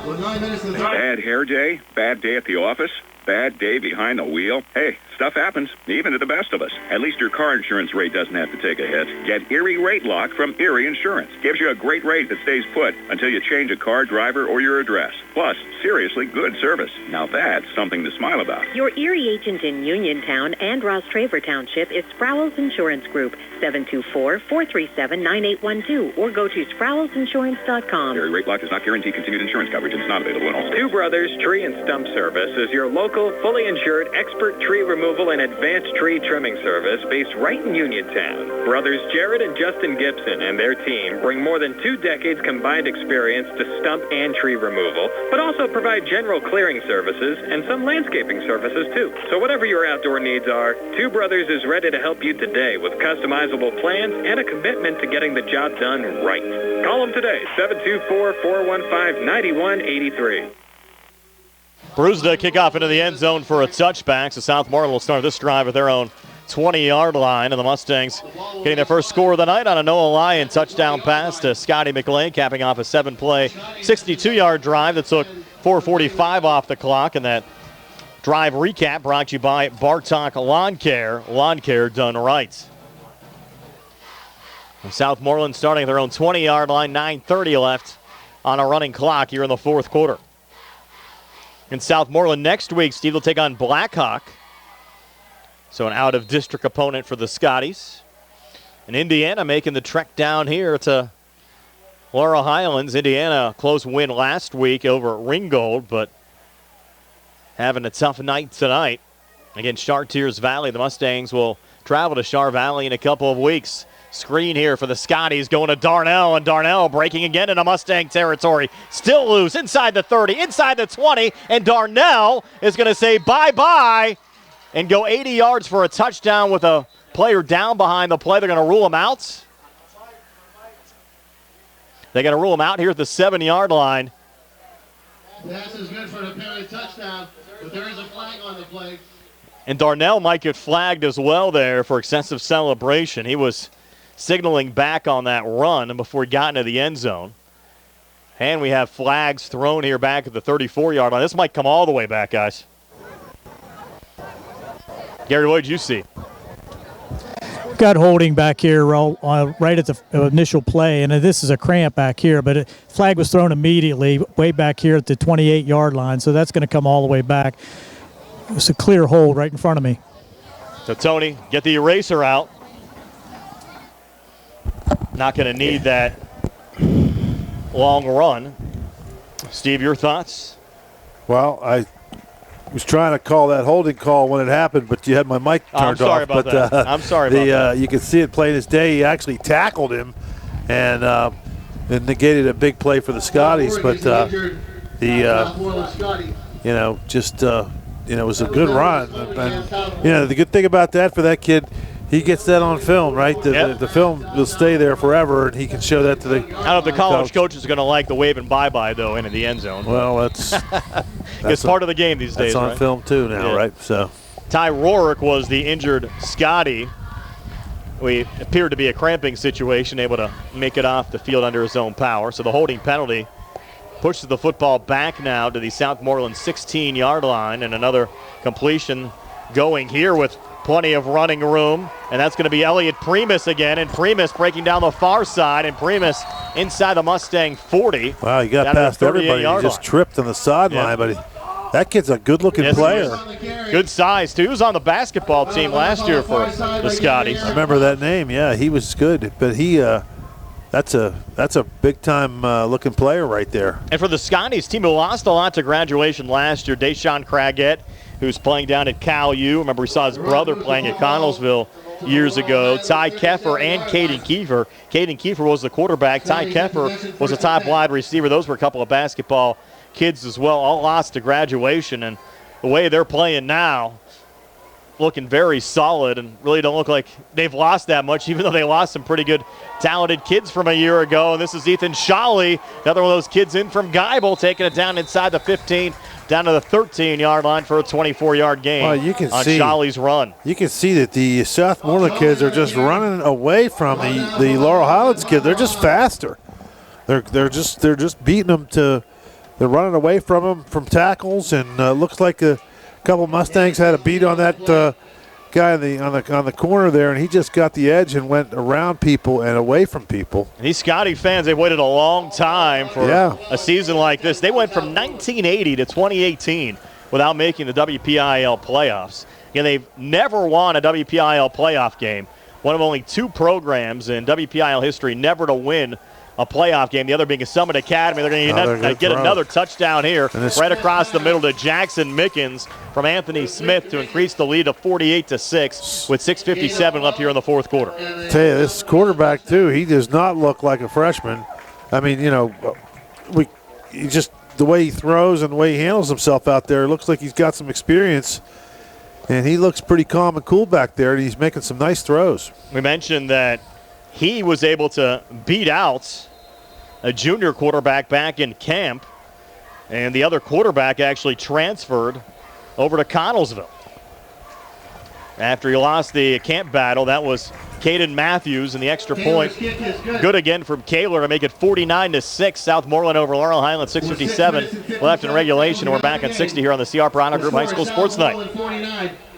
Bad hair day, bad day at the office, bad day behind the wheel. Hey, stuff happens, even to the best of us. At least your car insurance rate doesn't have to take a hit. Get Erie Rate Lock from Erie Insurance. Gives you a great rate that stays put until you change a car, driver, or your address. Plus, seriously good service. Now that's something to smile about. Your Erie agent in Uniontown and Ross Traver Township is Sproul's Insurance Group, 724-437-9812, or go to sproulsinsurance.com. Erie Rate Lock does not guarantee continued insurance coverage and is not available in all states. Two Brothers Tree and Stump Service is your local, fully insured, expert tree removal and advanced tree trimming service based right in Uniontown. Brothers Jared and Justin Gibson and their team bring more than 2 decades combined experience to stump and tree removal, but also provide general clearing services and some landscaping services too. So whatever your outdoor needs are, Two Brothers is ready to help you today with customizable plans and a commitment to getting the job done right. Call them today, 724-415-9183. Brewsda kickoff into the end zone for a touchback. So Southmoreland will start this drive at their own 20-yard line. And the Mustangs getting their first score of the night on a Noah Lyon touchdown pass to Scotty McLean, capping off a 7-play, 62-yard drive that took 4:45 off the clock. And that drive recap brought to you by Bartok Lawn Care. Lawn care done right. And Southmoreland starting at their own 20-yard line, 9:30 left on a running clock here in the 4th quarter. In Southmoreland next week, Steve will take on Blackhawk. So an out-of-district opponent for the Scotties. And Indiana making the trek down here to Laurel Highlands. Indiana, close win last week over Ringgold, but having a tough night tonight against Chartiers Valley. The Mustangs will travel to Char Valley in a couple of weeks. Screen here for the Scotties going to Darnell, and Darnell breaking again into Mustang territory. Still loose inside the 30, inside the 20, and Darnell is going to say bye-bye and go 80 yards for a touchdown with a player down behind the play. They're going to rule him out. They're going to rule him out here at the 7-yard line. Pass is good for the penalty touchdown, but there is a flag on the play. And Darnell might get flagged as well there for excessive celebration. He was signaling back on that run before he got into the end zone. And we have flags thrown here back at the 34-yard line. This might come all the way back, guys. Gary, what did you see? Got holding back here right at the initial play, and this is a cramp back here, but flag was thrown immediately way back here at the 28-yard line, so that's going to come all the way back. It's a clear hold right in front of me. So, Tony, get the eraser out. Not going to need that long run. Steve, your thoughts? Well, I was trying to call that holding call when it happened, but you had my mic turned off. I'm sorry about that. I'm sorry about that. You can see it plain as day. He actually tackled him and negated a big play for the Scotties. But it was a good run. And the good thing about that for that kid, he gets that on film, right? The film will stay there forever, and he can show that to the. I don't know if the college coach is going to like the waving bye-bye, though, into the end zone. Well, that's it's part of the game these days, That's on right? film, too, now, right? So Ty Rorick was the injured Scotty. We appeared to be a cramping situation, able to make it off the field under his own power. So the holding penalty pushes the football back now to the Southmoreland 16-yard line, and another completion going here with plenty of running room, and that's going to be Elliot Primus again, and Primus breaking down the far side, and Primus inside the Mustang 40. Wow, he got past everybody. He just tripped on the sideline, but that kid's a good-looking player. Good size, too. He was on the basketball team last year for the Scotties. I remember that name. Yeah, he was good, but that's a big-time looking player right there. And for the Scotties team, who lost a lot to graduation last year, Deshaun Craggett, who's playing down at Cal U. Remember, we saw his brother playing at Connellsville years ago. Ty Keffer and Caden Kiefer. Caden Kiefer was the quarterback. Ty Keffer was a top wide receiver. Those were a couple of basketball kids as well, all lost to graduation. And the way they're playing now, looking very solid, and really don't look like they've lost that much, even though they lost some pretty good talented kids from a year ago. And this is Ethan Shawley, another one of those kids in from Geibel, taking it down inside the 15, down to the 13-yard line for a 24-yard gain on Shawley's run. You can see that the Southmoreland kids are just running away from the Laurel Highlands kids. They're just faster. They're just beating them they're running away from them from tackles, and looks like a couple Mustangs had a beat on that guy on the corner there, and he just got the edge and went around people and away from people. And these Scotty fans, they've waited a long time for a season like this. They went from 1980 to 2018 without making the WPIAL playoffs. Again, they've never won a WPIAL playoff game. One of only two programs in WPIAL history never to win a playoff game, the other being a Summit Academy. They're going to get another touchdown here right across the middle to Jackson Mickens from Anthony Smith to increase the lead to 48-6 with 6:57 left here in the fourth quarter. I tell you, this quarterback, too, he does not look like a freshman. I mean, the way he throws and the way he handles himself out there, it looks like he's got some experience. And he looks pretty calm and cool back there, and he's making some nice throws. We mentioned that he was able to beat out a junior quarterback back in camp, and the other quarterback actually transferred over to Connellsville. After he lost the camp battle, that was Caden Matthews, and the extra point good again from Kaler to make it 49-6. Southmoreland over Laurel Highlands, 6:57 left in regulation, and we're back at 60 here on the CR Piranha Group High School Sports Night.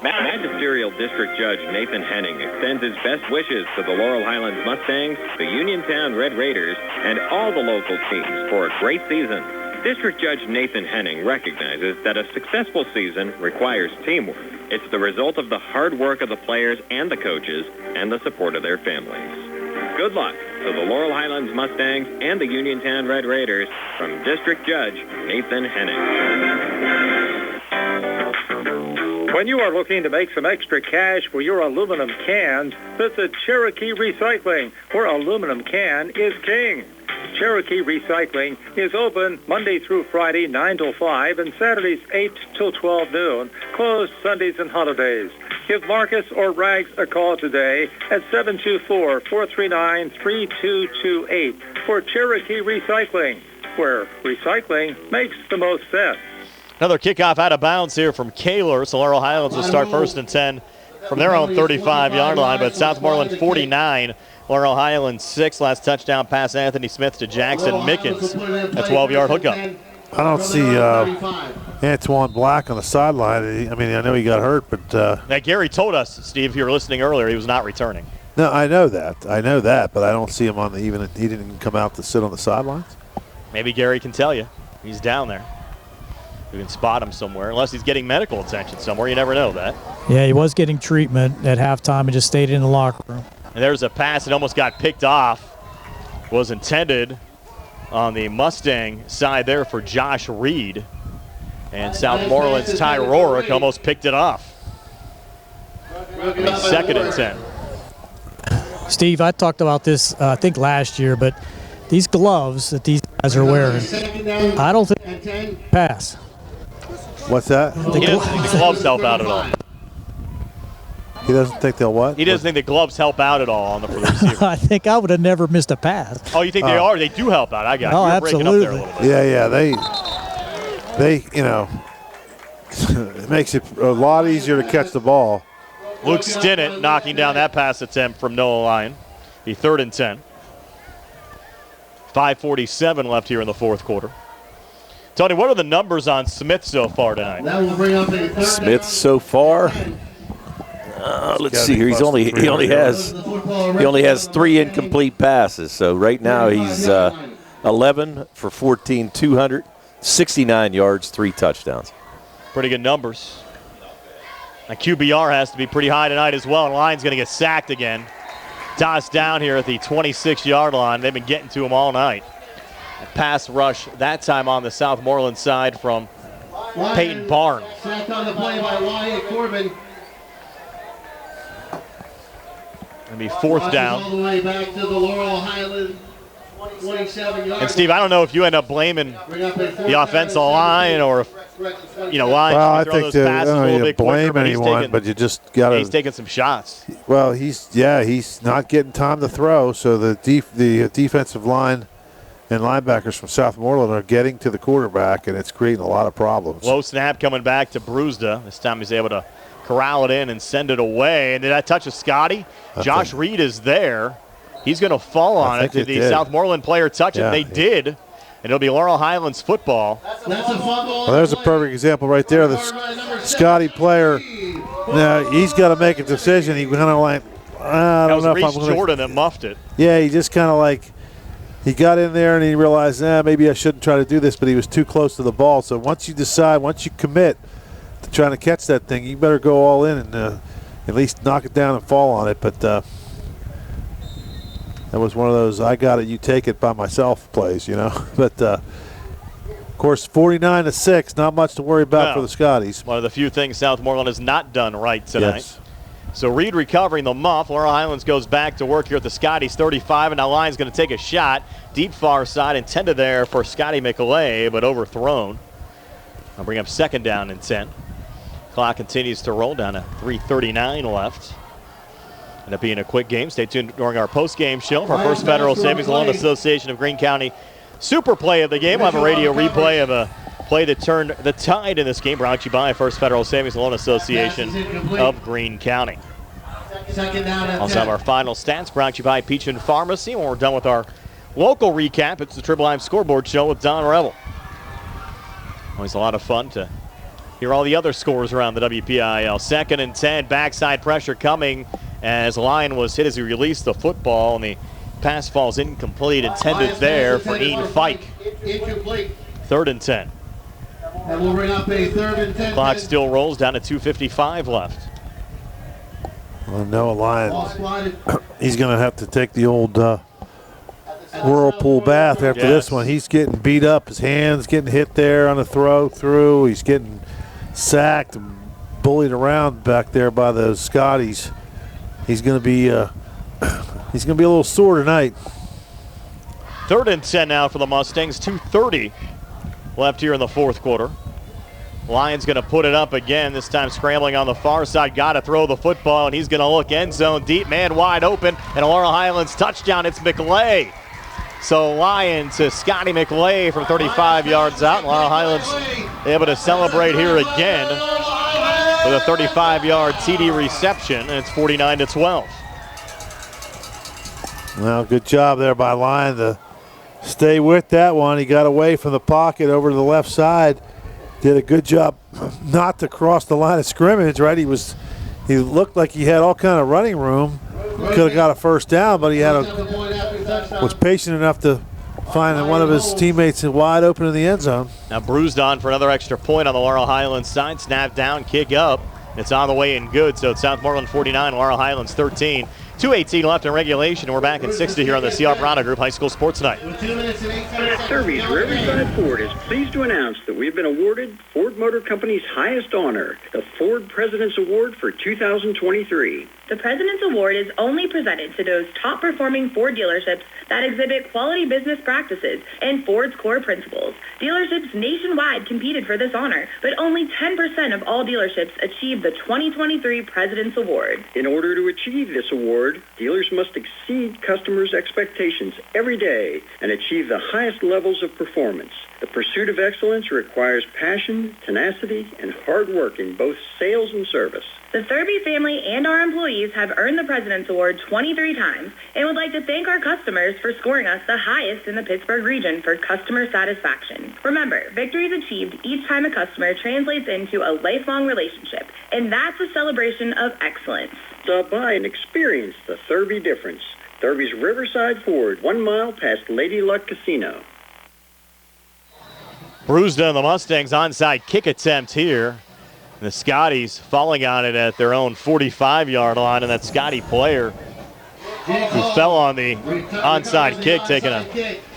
Magisterial District Judge Nathan Henning extends his best wishes to the Laurel Highlands Mustangs, the Uniontown Red Raiders, and all the local teams for a great season. District Judge Nathan Henning recognizes that a successful season requires teamwork. It's the result of the hard work of the players and the coaches and the support of their families. Good luck to the Laurel Highlands Mustangs and the Uniontown Red Raiders from District Judge Nathan Henning. When you are looking to make some extra cash for your aluminum cans, visit Cherokee Recycling, where aluminum can is king. Cherokee Recycling is open Monday through Friday, 9 till 5, and Saturdays, 8 till 12 noon, closed Sundays and holidays. Give Marcus or Rags a call today at 724-439-3228 for Cherokee Recycling, where recycling makes the most sense. Another kickoff out of bounds here from Kaler. So Laurel Highlands will start 1st and 10 from their own 35-yard line, but Southmoreland 49, Laurel Highlands 6. Last touchdown pass, Anthony Smith to Jackson Mickens. A 12-yard hookup. I don't see Antoine Black on the sideline. I mean, I know he got hurt, but now Gary told us, Steve, if you were listening earlier, he was not returning. No, I know that, but I don't see him on the even. He didn't even come out to sit on the sidelines. Maybe Gary can tell you. He's down there. You can spot him somewhere, unless he's getting medical attention somewhere. You never know that. Yeah, he was getting treatment at halftime and just stayed in the locker room. And there's a pass that almost got picked off. Was intended on the Mustang side there for Josh Reed. And Southmoreland's Ty Rorick almost picked it off. I mean, 2nd and 10. Steve, I talked about this, I think, last year, but these gloves that these guys are wearing, I don't think pass. What's that? He doesn't think the gloves help out at all. He doesn't think they'll what? He doesn't think the gloves help out at all on the receiver. I think I would have never missed a pass. Oh, you think they are? They do help out. I got it. Oh, You're absolutely. breaking up there a little bit. Yeah, they, you know, it makes it a lot easier to catch the ball. Luke Stinnett knocking down that pass attempt from Noah Lyon. The 3rd and 10. 5:47 left here in the 4th quarter. Tony, what are the numbers on Smith so far tonight? Smith so far, let's see here. He only has 3 incomplete passes. So right now he's 11 for 14, 269 yards, 3 touchdowns. Pretty good numbers. Now QBR has to be pretty high tonight as well, and Lyon's going to get sacked again. Tossed down here at the 26-yard line. They've been getting to him all night. A pass rush that time on the Southmoreland side from Peyton Barnes. Sacked on the play by Wyatt Corbin. Going to be 4th down. All the way back to the Laurel Highlands 27-yard. And Steve, I don't know if you end up blaming the offensive line or if, Lyons I throw think those passes a little you bit blame quicker, anyone, but you just got to. He's taking some shots. Well, he's not getting time to throw, so the defensive line and linebackers from Southmoreland are getting to the quarterback, and it's creating a lot of problems. Low snap coming back to Brewsda. This time he's able to corral it in and send it away. And did that touch a Scotty? Josh Reed is there. He's going to fall on it. Did the Southmoreland player touch it? They did. And it'll be Laurel Highlands football. That's a fumble. Well, there's a perfect example right there. The Scotty player, now he's got to make a decision. He kind of like, I don't know if I'm going to. Jordan that muffed it. Yeah, he just kind of like, he got in there and he realized, maybe I shouldn't try to do this, but he was too close to the ball. So once you commit to trying to catch that thing, you better go all in and at least knock it down and fall on it. But that was one of those I got it, you take it by myself plays, But, of course, 49-6, not much to worry about for the Scotties. One of the few things Southmoreland has not done right tonight. Yes. So Reed recovering the muff. Laurel Highlands goes back to work here at the Scotties 35, and now Lyon's going to take a shot. Deep far side intended there for Scotty McAlay, but overthrown. I'll bring up 2nd down and 10. Clock continues to roll down to 3:39 left. End up being a quick game. Stay tuned during our post-game show for our First Federal Savings Loan Association of Greene County Super Play of the game. We'll have a radio replay of a play that turned the tide in this game, brought to you by First Federal Savings Loan Association of Greene County. Also have our final stats brought to you by Peach and Pharmacy. When we're done with our local recap, it's the Triple M Scoreboard Show with Don Revel. Always a lot of fun to hear all the other scores around the WPIAL. 2nd and 10, backside pressure coming as Lyon was hit as he released the football, and the pass falls incomplete, intended there for Ian Fike. 3rd and 10. And we'll bring up a 3rd and 10. Clock still rolls down to 2:55 left. Well, Noah Lyon, he's going to have to take the old whirlpool bath after this one. He's getting beat up. His hands getting hit there on the throw through. He's getting sacked and bullied around back there by those Scotties. He's going to be a little sore tonight. 3rd and 10 now for the Mustangs. 2:30 left here in the 4th quarter. Lyon's going to put it up again, this time scrambling on the far side. Got to throw the football, and he's going to look end zone deep, man wide open, and a Laurel Highlands touchdown. It's McLay. So Lyon to Scotty McLay from 35 yards out. Laurel Highlands able to celebrate here again with a 35-yard TD reception, and it's 49-12. Well, good job there by Lyon to stay with that one. He got away from the pocket over to the left side. Did a good job not to cross the line of scrimmage, right? He looked like he had all kind of running room. Could have got a first down, but he was patient enough to find one of his teammates wide open in the end zone. Now bruised on for another extra point on the Laurel Highlands side. Snap down, kick up. It's on the way and good, so it's Southmoreland 49, Laurel Highlands 13. 2:18 left in regulation, and we're back in 60 here on the C.R. Brana Group High School Sports Night. Derby's Riverside Ford is pleased to announce that we've been awarded Ford Motor Company's highest honor, the Ford President's Award for 2023. The President's Award is only presented to those top-performing Ford dealerships that exhibit quality business practices and Ford's core principles. Dealerships nationwide competed for this honor, but only 10% of all dealerships achieved the 2023 President's Award. In order to achieve this award, dealers must exceed customers' expectations every day and achieve the highest levels of performance. The pursuit of excellence requires passion, tenacity, and hard work in both sales and service. The Thurby family and our employees have earned the President's Award 23 times and would like to thank our customers for scoring us the highest in the Pittsburgh region for customer satisfaction. Remember, victories achieved each time a customer translates into a lifelong relationship, and that's a celebration of excellence. Stop by and experience the Thurby difference. Thurby's Riverside Ford, 1 mile past Lady Luck Casino. Bruised on the Mustangs onside kick attempt here. The Scotties falling on it at their own 45-yard line, and that Scotty player who fell on the onside kick, taking a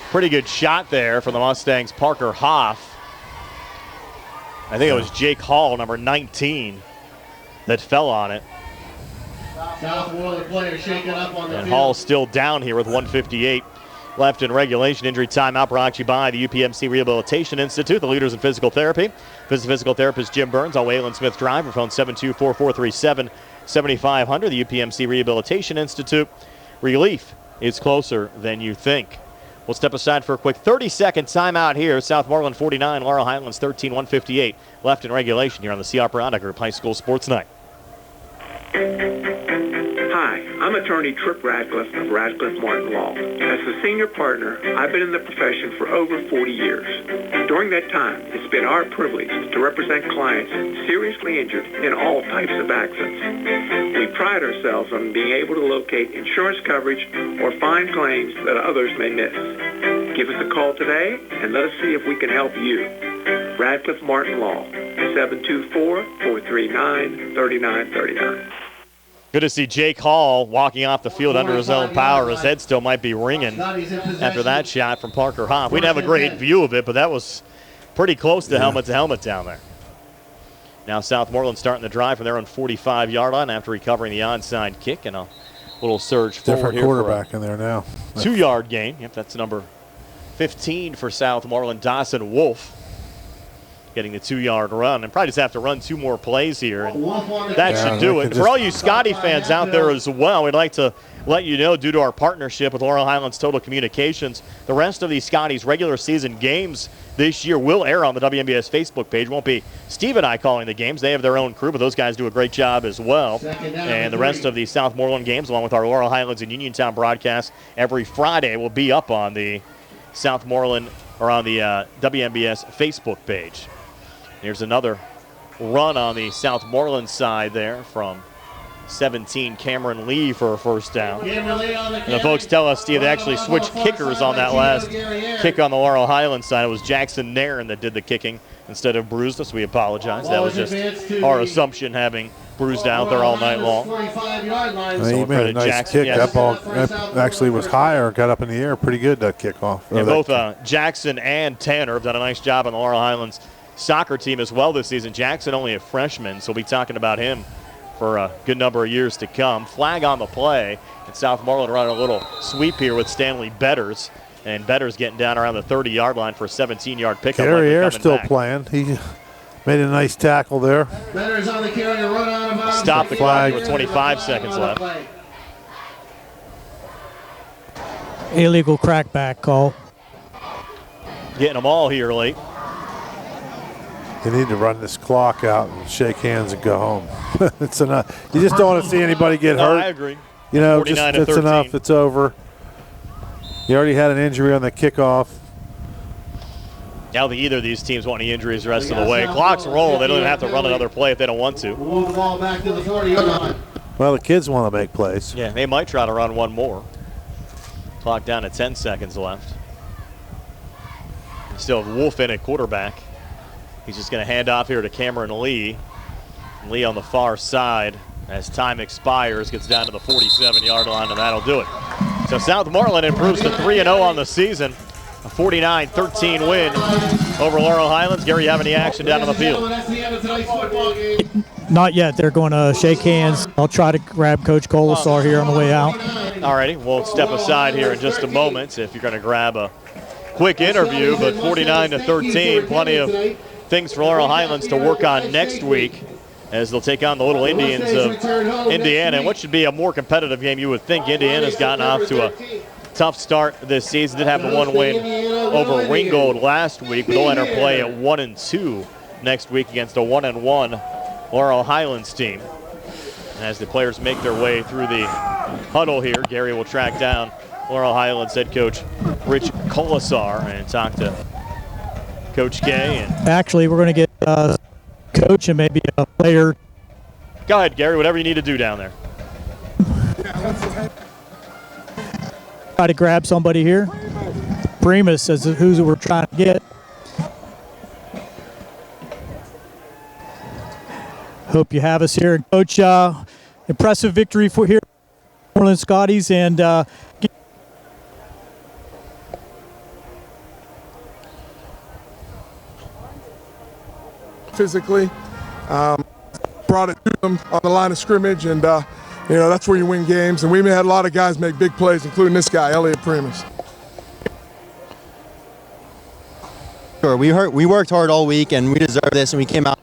pretty good shot there for the Mustangs, Parker Hoff. I think it was Jake Hall, number 19, that fell on it. Southmoreland player shaking up on the And field. Hall's still down here with 1:58 left in regulation. Injury timeout brought to you by the UPMC Rehabilitation Institute, the leaders in physical therapy. Visit physical therapist Jim Burns on Wayland Smith Drive, or phone 724-437-7500. The UPMC Rehabilitation Institute. Relief is closer than you think. We'll step aside for a quick 30-second timeout here. Southmoreland 49, Laurel Highlands 13, 1:58 left in regulation here on the C.R. Brana Group High School Sports Night. Hi, I'm attorney Tripp Radcliffe of Radcliffe Martin Law. As a senior partner, I've been in the profession for over 40 years. During that time, it's been our privilege to represent clients seriously injured in all types of accidents. We pride ourselves on being able to locate insurance coverage or find claims that others may miss. Give us a call today and let us see if we can help you. Radcliffe Martin Law, 724-439-3939. Good to see Jake Hall walking off the field under his own power. His head still might be ringing after that shot from Parker Hoff. We didn't have a great view of it, but that was pretty close to helmet down there. Now Southmoreland starting the drive from their own 45-yard line after recovering the onside kick, and a little surge forward Different here. quarterback in there now. 2-yard gain. Yep, that's number 15 for Southmoreland, Dawson Wolf, getting the 2-yard run, and probably just have to run 2 more plays here, and that should do it. For all you Scotty fans out there as well, we'd like to let you know, due to our partnership with Laurel Highlands Total Communications, the rest of these Scotties regular season games this year will air on the WMBS Facebook page. Won't be Steve and I calling the games. They have their own crew, but those guys do a great job as well. And the rest of the Southmoreland games, along with our Laurel Highlands and Uniontown broadcasts every Friday, will be up on the Southmoreland or on the WMBS Facebook page. Here's another run on the Southmoreland side there from 17, Cameron Lee for a first down. And the folks tell us, Steve, they actually switched kickers on that last kick on the Laurel Highlands side. It was Jackson Nairn that did the kicking instead of Bruised, so we apologize. That was just our assumption, having Bruised out there all night long. He made a nice kick. Yes. That ball actually was higher, got up in the air pretty good, that kickoff. And both Jackson and Tanner have done a nice job on the Laurel Highlands soccer team as well this season. Jackson only a freshman, so we'll be talking about him for a good number of years to come. Flag on the play, and Southmoreland running a little sweep here with Stanley Betters, and Betters getting down around the 30-yard line for a 17-yard pickup. Carrier still playing. He made a nice tackle there. Betters on the carry, run out of bounds. Stop the clock with 25 seconds left. Illegal crackback call. Getting them all here late. You need to run this clock out and shake hands and go home. It's enough. You just don't want to see anybody get hurt. I agree. You know, just it's enough. It's over. You already had an injury on the kickoff. I don't think either of these teams want any injuries the rest of the way. Clock's rolling. They don't even have to run another play if they don't want to. Move the ball back to the 40-yard line. Well, the kids want to make plays. Yeah, they might try to run one more. Clock down to 10 seconds left. Still have Wolf in at quarterback. He's just going to hand off here to Cameron Lee. Lee on the far side as time expires, gets down to the 47-yard line, and that'll do it. So Southmoreland improves to 3-0 on the season. A 49-13 win over Laurel Highlands. Gary, you have any action down on the field? Not yet. They're going to shake hands. I'll try to grab Coach Colasar here on the way out. All righty, we'll step aside here in just a moment if you're going to grab a quick interview, but 49-13, plenty of things for Laurel Highlands to work on next week as they'll take on the Little Indians of Indiana. And what should be a more competitive game, you would think. Indiana's gotten off to a tough start this season. Did have the one win over Ringgold last week, but they'll enter play at 1-2 next week against a 1-1 Laurel Highlands team. And as the players make their way through the huddle here, Gary will track down Laurel Highlands head coach Rich Colasar and talk to Coach K. And actually, we're going to get coach and maybe a player. Go ahead, Gary, whatever you need to do down there. Try to grab somebody here. Primus is who we're trying to get. Hope you have us here. Coach, impressive victory for here, Orland Scotties, and physically, brought it to them on the line of scrimmage, and you know, that's where you win games. And we had a lot of guys make big plays, including this guy, Elliot Primus. Sure, we worked hard all week, and we deserve this, and we came out.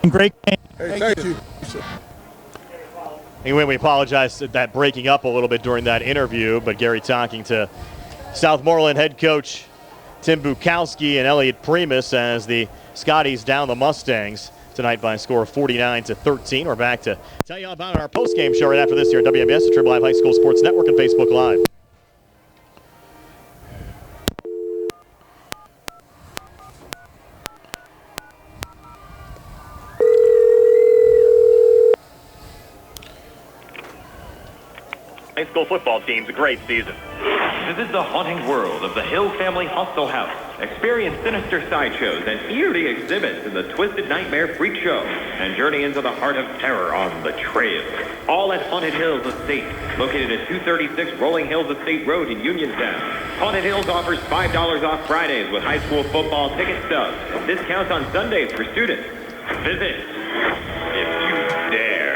Great game. Hey, thank you. Anyway, we apologize for that breaking up a little bit during that interview, but Gary talking to Southmoreland head coach Tim Bukowski and Elliot Primus as the Scotties down the Mustangs tonight by a score of 49-13. We're back to tell you all about our post-game show right after this here at WMS, the Triple Live High School Sports Network and Facebook Live. High school football team's a great season. Visit the haunting world of the Hill Family Hostel House. Experience sinister sideshows and eerie exhibits in the Twisted Nightmare Freak Show. And journey into the heart of terror on The Trail. All at Haunted Hills Estate, located at 236 Rolling Hills Estate Road in Uniontown. Haunted Hills offers $5 off Fridays with high school football ticket stubs. Discounts on Sundays for students. Visit if you dare.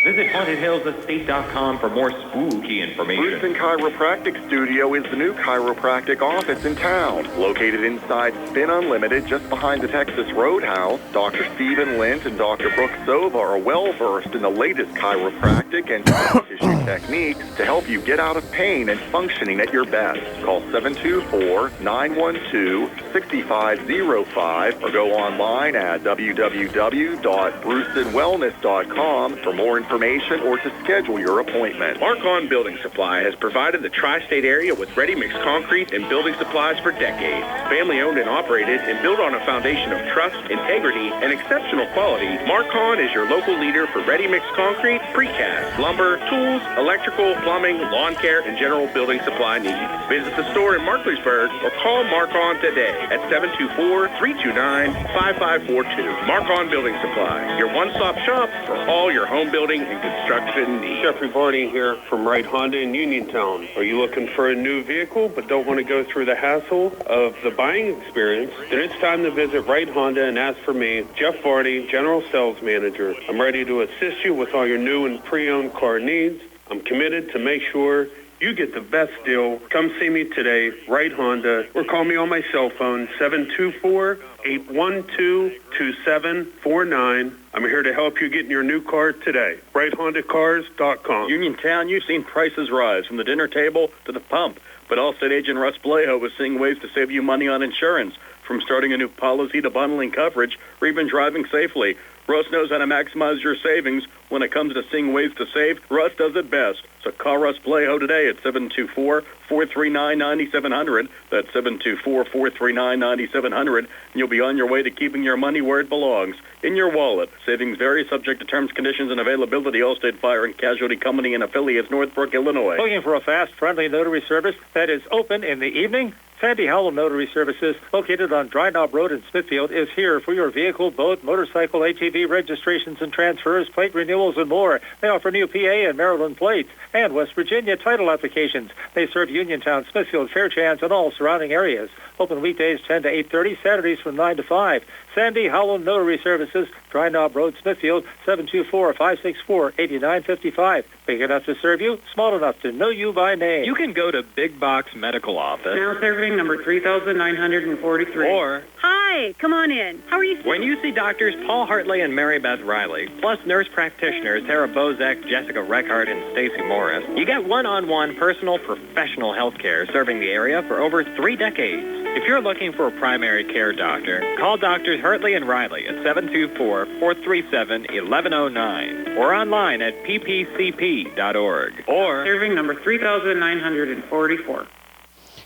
Visit HauntedHillsEstate.com for more spooky information. Brewston Chiropractic Studio is the new chiropractic office in town. Located inside Spin Unlimited, just behind the Texas Roadhouse, Dr. Stephen Lint and Dr. Brooke Sova are well-versed in the latest chiropractic and tissue techniques to help you get out of pain and functioning at your best. Call 724-912-6505 or go online at www.brewstonwellness.com for more information or to schedule your appointment. Marcon Building Supply has provided the tri-state area with ready-mix concrete and building supplies for decades. Family-owned and operated and built on a foundation of trust, integrity, and exceptional quality, Marcon is your local leader for ready-mix concrete, precast, lumber, tools, electrical, plumbing, lawn care, and general building supply needs. Visit the store in Markleysburg or call Marcon today at 724-329-5542. Marcon Building Supply, your one-stop shop for all your home building and construction needs. Jeffrey Varney here from Wright Honda in Uniontown. Are you looking for a new vehicle but don't want to go through the hassle of the buying experience? Then it's time to visit Wright Honda and ask for me, Jeff Varney, General Sales Manager. I'm ready to assist you with all your new and pre-owned car needs. I'm committed to make sure you get the best deal. Come see me today, Wright Honda, or call me on my cell phone, 724-812-2749. I'm here to help you get in your new car today. WrightHondaCars.com. Uniontown, you've seen prices rise from the dinner table to the pump. But Allstate agent Russ Blejo is seeing ways to save you money on insurance, from starting a new policy to bundling coverage or even driving safely. Russ knows how to maximize your savings. When it comes to seeing ways to save, Russ does it best. So call Russ Blejo today at 724-439-9700. That's 724-439-9700. And you'll be on your way to keeping your money where it belongs, in your wallet. Savings vary, subject to terms, conditions, and availability. Allstate Fire and Casualty Company and affiliates, Northbrook, Illinois. Looking for a fast, friendly notary service that is open in the evening? Sandy Howell Notary Services, located on Dry Knob Road in Smithfield, is here for your vehicle, boat, motorcycle, ATV registrations and transfers, plate renewals, and more. They offer new PA and Maryland plates and West Virginia title applications. They serve Uniontown, Smithfield, Fairchance, and all surrounding areas. Open weekdays 10 to 8:30, Saturdays from 9 to 5. Sandy Howell Notary Services, Dry Knob Road, Smithfield, 724-564-8955. Big enough to serve you, small enough to know you by name. You can go to Big Box Medical Office. Now serving number 3,943. Or, Hi, come on in. How are you? when you see doctors Paul Hartley and Mary Beth Riley, plus nurse practitioners Tara Bozek, Jessica Reckart, and Stacy Morris, you get one-on-one personal professional health care serving the area for over 3 decades. If you're looking for a primary care doctor, call Doctors Hartley and Riley at 724-437-1109 or online at ppcp.org. Or Serving number 3,944.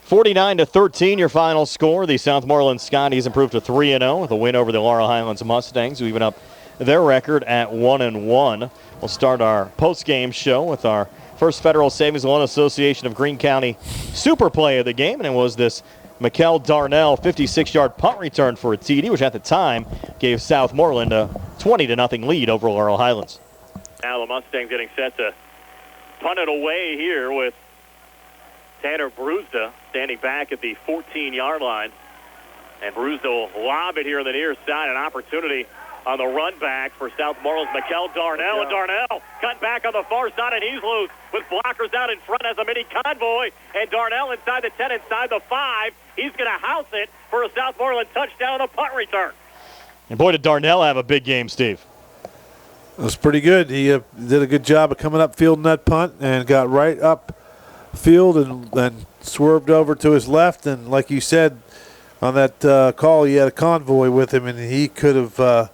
49-13, your final score. The Southmoreland Scotties improved to 3-0 with a win over the Laurel Highlands Mustangs, who even up their record at 1-1. We'll start our post-game show with our first Federal Savings Loan Association of Greene County super play of the game, and it was this Mikkel Darnell 56-yard punt return for a TD, which at the time gave Southmoreland a 20-0 lead over Laurel Highlands. Now the Mustangs getting set to punt it away here with Tanner Bruzda standing back at the 14-yard line. And Bruzda will lob it here on the near side, an opportunity on the run back for Southmoreland's Mikkel Darnell. And Darnell cut back on the far side, and he's loose with blockers out in front as a mini convoy. And Darnell inside the 10, inside the 5. He's going to house it for a Southmoreland touchdown on a punt return. And boy, did Darnell have a big game, Steve. It was pretty good. He did a good job of coming up field in that punt and got right up field and swerved over to his left. And like you said on that call, he had a convoy with him, and he could have I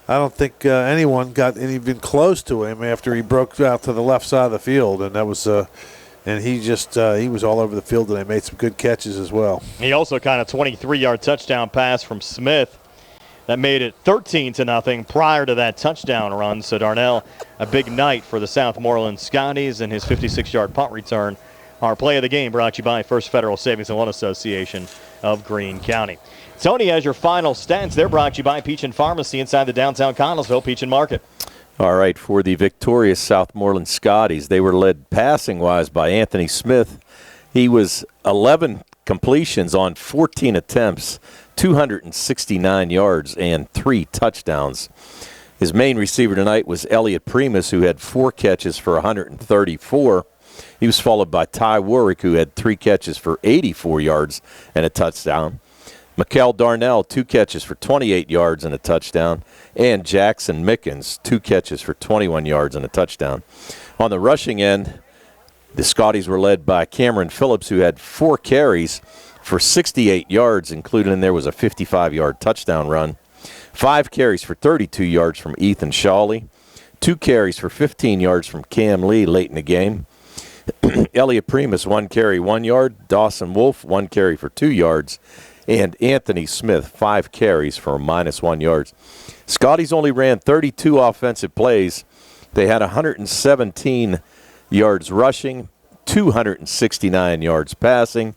don't think anyone got even close to him after he broke out to the left side of the field. And that was and he just he was all over the field, and they made some good catches as well. He also kind of 23-yard touchdown pass from Smith that made it 13-0 prior to that touchdown run. So Darnell, a big night for the Southmoreland Scotties, and his 56-yard punt return. Our play of the game brought to you by First Federal Savings and Loan Association of Greene County. Tony has your final stats. They're brought to you by Peach & Pharmacy inside the downtown Connellsville Peach & Market. All right, for the victorious Southmoreland Scotties, they were led passing-wise by Anthony Smith. He was 11 completions on 14 attempts, 269 yards, and 3 touchdowns. His main receiver tonight was Elliot Primus, who had 4 catches for 134. He was followed by Ty Warwick, who had 3 catches for 84 yards and a touchdown. Mikkel Darnell, 2 catches for 28 yards and a touchdown. And Jackson Mickens, 2 catches for 21 yards and a touchdown. On the rushing end, the Scotties were led by Cameron Phillips, who had 4 carries for 68 yards, including in there was a 55-yard touchdown run. 5 carries for 32 yards from Ethan Shawley. 2 carries for 15 yards from Cam Lee late in the game. Elliot Primus, 1 carry, 1 yard. Dawson Wolf, 1 carry for 2 yards. And Anthony Smith, 5 carries for -1 yards. Scotties only ran 32 offensive plays. They had 117 yards rushing, 269 yards passing,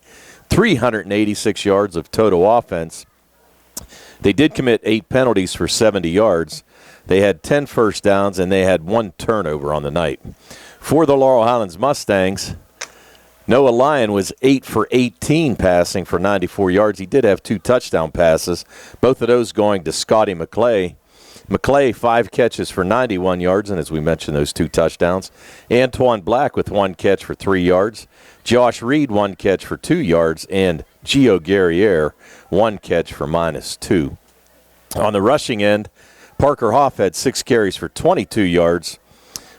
386 yards of total offense. They did commit 8 penalties for 70 yards. They had 10 first downs, and they had 1 turnover on the night. For the Laurel Highlands Mustangs, Noah Lyon was 8 for 18 passing for 94 yards. He did have 2 touchdown passes, both of those going to Scotty McClay. McClay, 5 catches for 91 yards, and as we mentioned, those 2 touchdowns. Antoine Black with 1 catch for 3 yards. Josh Reed, 1 catch for 2 yards, and Gio Guerriere, 1 catch for -2. On the rushing end, Parker Hoff had 6 carries for 22 yards.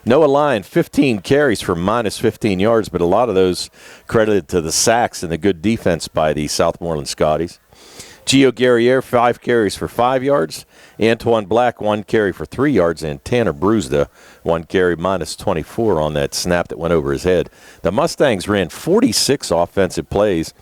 Noah Lyon, 15 carries for minus 15 yards, but a lot of those credited to the sacks and the good defense by the Southmoreland Scotties. Gio Guerriere, 5 carries for 5 yards. Antoine Black, 1 carry for 3 yards. And Tanner Brusda, 1 carry, minus 24 on that snap that went over his head. The Mustangs ran 46 offensive plays.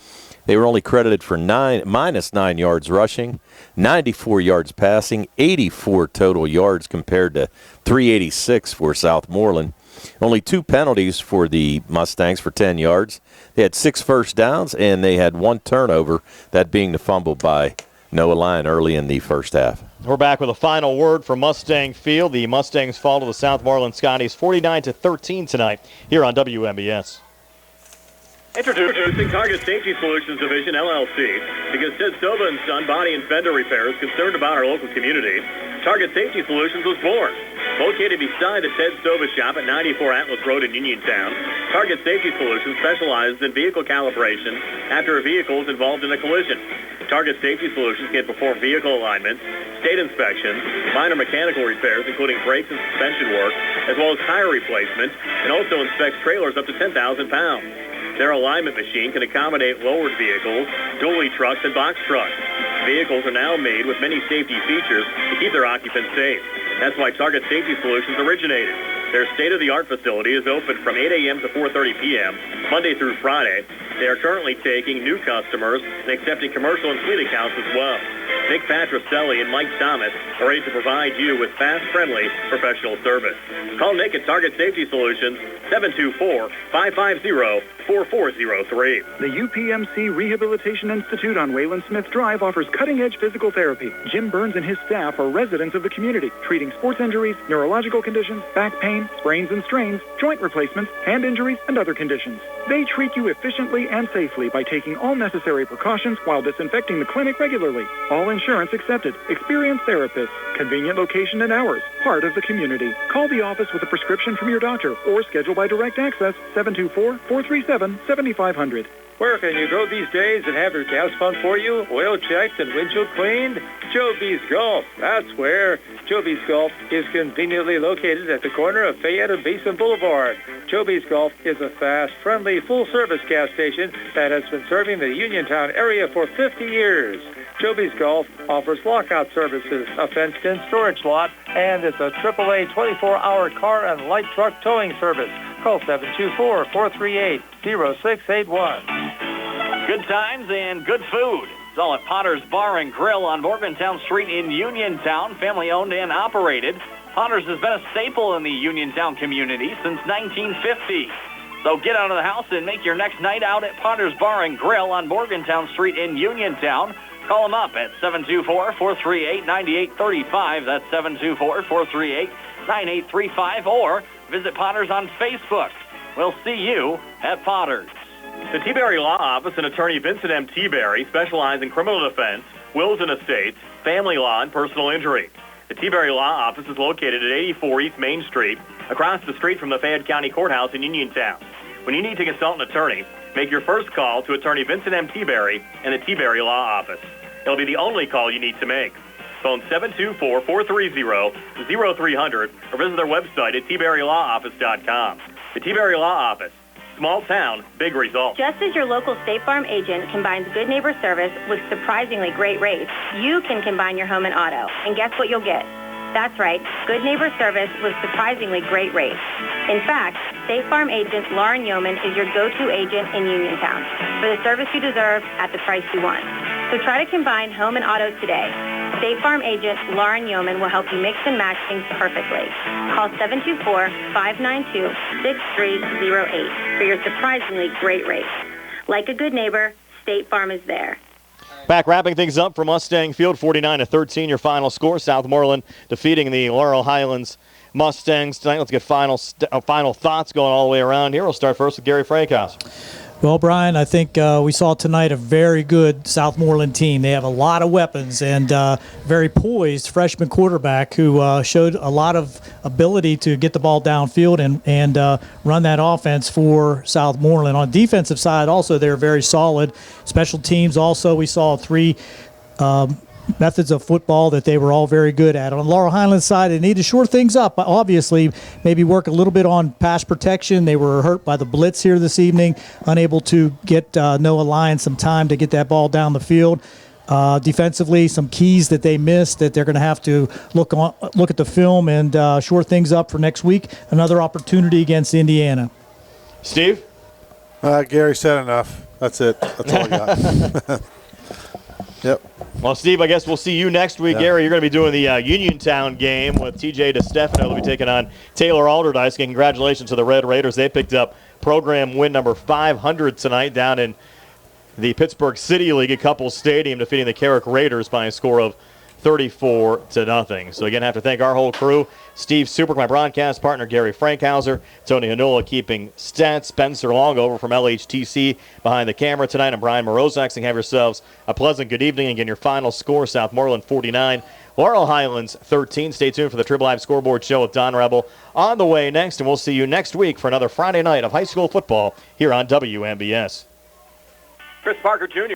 They were only credited for minus 9 yards rushing, 94 yards passing, 84 total yards compared to 386 for Southmoreland. Only 2 penalties for the Mustangs for 10 yards. They had 6 first downs, and they had 1 turnover, that being the fumble by Noah Lyon early in the first half. We're back with a final word from Mustang Field. The Mustangs fall to the Southmoreland Scotties 49-13 tonight here on WMBS. Introducing Target Safety Solutions Division, LLC. Because Ted Sova & Son Body and Fender Repair is concerned about our local community, Target Safety Solutions was born. Located beside the Ted Sova shop at 94 Atlas Road in Uniontown, Target Safety Solutions specializes in vehicle calibration after a vehicle is involved in a collision. Target Safety Solutions can perform vehicle alignments, state inspections, minor mechanical repairs, including brakes and suspension work, as well as tire replacement, and also inspects trailers up to 10,000 pounds. Their alignment machine can accommodate lowered vehicles, dually trucks, and box trucks. Vehicles are now made with many safety features to keep their occupants safe. That's why Target Safety Solutions originated. Their state-of-the-art facility is open from 8 a.m. to 4:30 p.m., Monday through Friday. They are currently taking new customers and accepting commercial and fleet accounts as well. Nick Patricelli and Mike Thomas are ready to provide you with fast, friendly, professional service. Call Nick at Target Safety Solutions, 724-550-4403. The UPMC Rehabilitation Institute on Wayland Smith Drive offers cutting-edge physical therapy. Jim Burns and his staff are residents of the community, treating sports injuries, neurological conditions, back pain, sprains and strains, joint replacements, hand injuries, and other conditions. They treat you efficiently and safely by taking all necessary precautions while disinfecting the clinic regularly. All insurance accepted. Experienced therapists. Convenient location and hours. Part of the community. Call the office with a prescription from your doctor or schedule by direct access 724-437-7500. Where can you go these days and have your gas pump for you, oil checked, and windshield cleaned? Joe B's Golf. That's where. Joe B's Golf is conveniently located at the corner of Fayette and Basin Boulevard. Joe B's Golf is a fast, friendly, full-service gas station that has been serving the Uniontown area for 50 years. Joe B's Golf offers lockout services, a fenced-in storage lot, and it's a AAA 24-hour car and light truck towing service. Call 724-438-0681. Good times and good food. It's all at Potter's Bar and Grill on Morgantown Street in Uniontown, family-owned and operated. Potter's has been a staple in the Uniontown community since 1950. So get out of the house and make your next night out at Potter's Bar and Grill on Morgantown Street in Uniontown. Call them up at 724-438-9835. That's 724-438-9835. Or visit Potter's on Facebook. We'll see you at Potter's. The T-Berry Law Office and attorney Vincent M. T-Berry specialize in criminal defense, wills and estates, family law, and personal injury. The T-Berry Law Office is located at 84 East Main Street, across the street from the Fayette County Courthouse in Uniontown. When you need to consult an attorney, make your first call to attorney Vincent M. T-Berry and the T-Berry Law Office. It'll be the only call you need to make. Phone 724-430-0300 or visit their website at tberrylawoffice.com. The T-Berry Law Office. Small town, big results. Just as your local State Farm agent combines good neighbor service with surprisingly great rates, you can combine your home and auto. And guess what you'll get? That's right, good neighbor service with surprisingly great rates. In fact, State Farm agent Lauren Yeoman is your go-to agent in Uniontown for the service you deserve at the price you want. So try to combine home and auto today. State Farm agent Lauren Yeoman will help you mix and match things perfectly. Call 724-592-6308 for your surprisingly great rates. Like a good neighbor, State Farm is there. Back wrapping things up from Mustang Field, 49-13, your final score. Southmoreland defeating the Laurel Highlands Mustangs tonight. Let's get final thoughts going all the way around here. We'll start first with Gary Frankhouse. Well, Brian, I think we saw tonight a very good Southmoreland team. They have a lot of weapons and very poised freshman quarterback who showed a lot of ability to get the ball downfield and run that offense for Southmoreland. On the defensive side, also, they're very solid. Special teams also, we saw three methods of football that they were all very good at. On Laurel Highlands side, they need to shore things up. Obviously, maybe work a little bit on pass protection. They were hurt by the blitz here this evening, unable to get Noah Lyons some time to get that ball down the field. Defensively, some keys that they missed that they're going to have to look at the film and shore things up for next week. Another opportunity against Indiana. Steve? Gary said enough. That's it. That's all I got. Yep. Well, Steve, I guess we'll see you next week. Yeah. Gary, you're going to be doing the Uniontown game with TJ DeStefano. They'll be taking on Taylor Alderdice. Congratulations to the Red Raiders. They picked up program win number 500 tonight down in the Pittsburgh City League at Couples Stadium, defeating the Carrick Raiders by a score of 34-0. So again, I have to thank our whole crew. Steve Super, my broadcast partner, Gary Frankhauser, Tony Hanula keeping stats, Spencer Longover from LHTC behind the camera tonight, and Brian Morozak. So have yourselves a pleasant good evening. Again, your final score, Southmoreland 49, Laurel Highlands 13. Stay tuned for the Trib Live Scoreboard Show with Don Rebel on the way next, and we'll see you next week for another Friday night of high school football here on WMBS. Chris Parker Jr.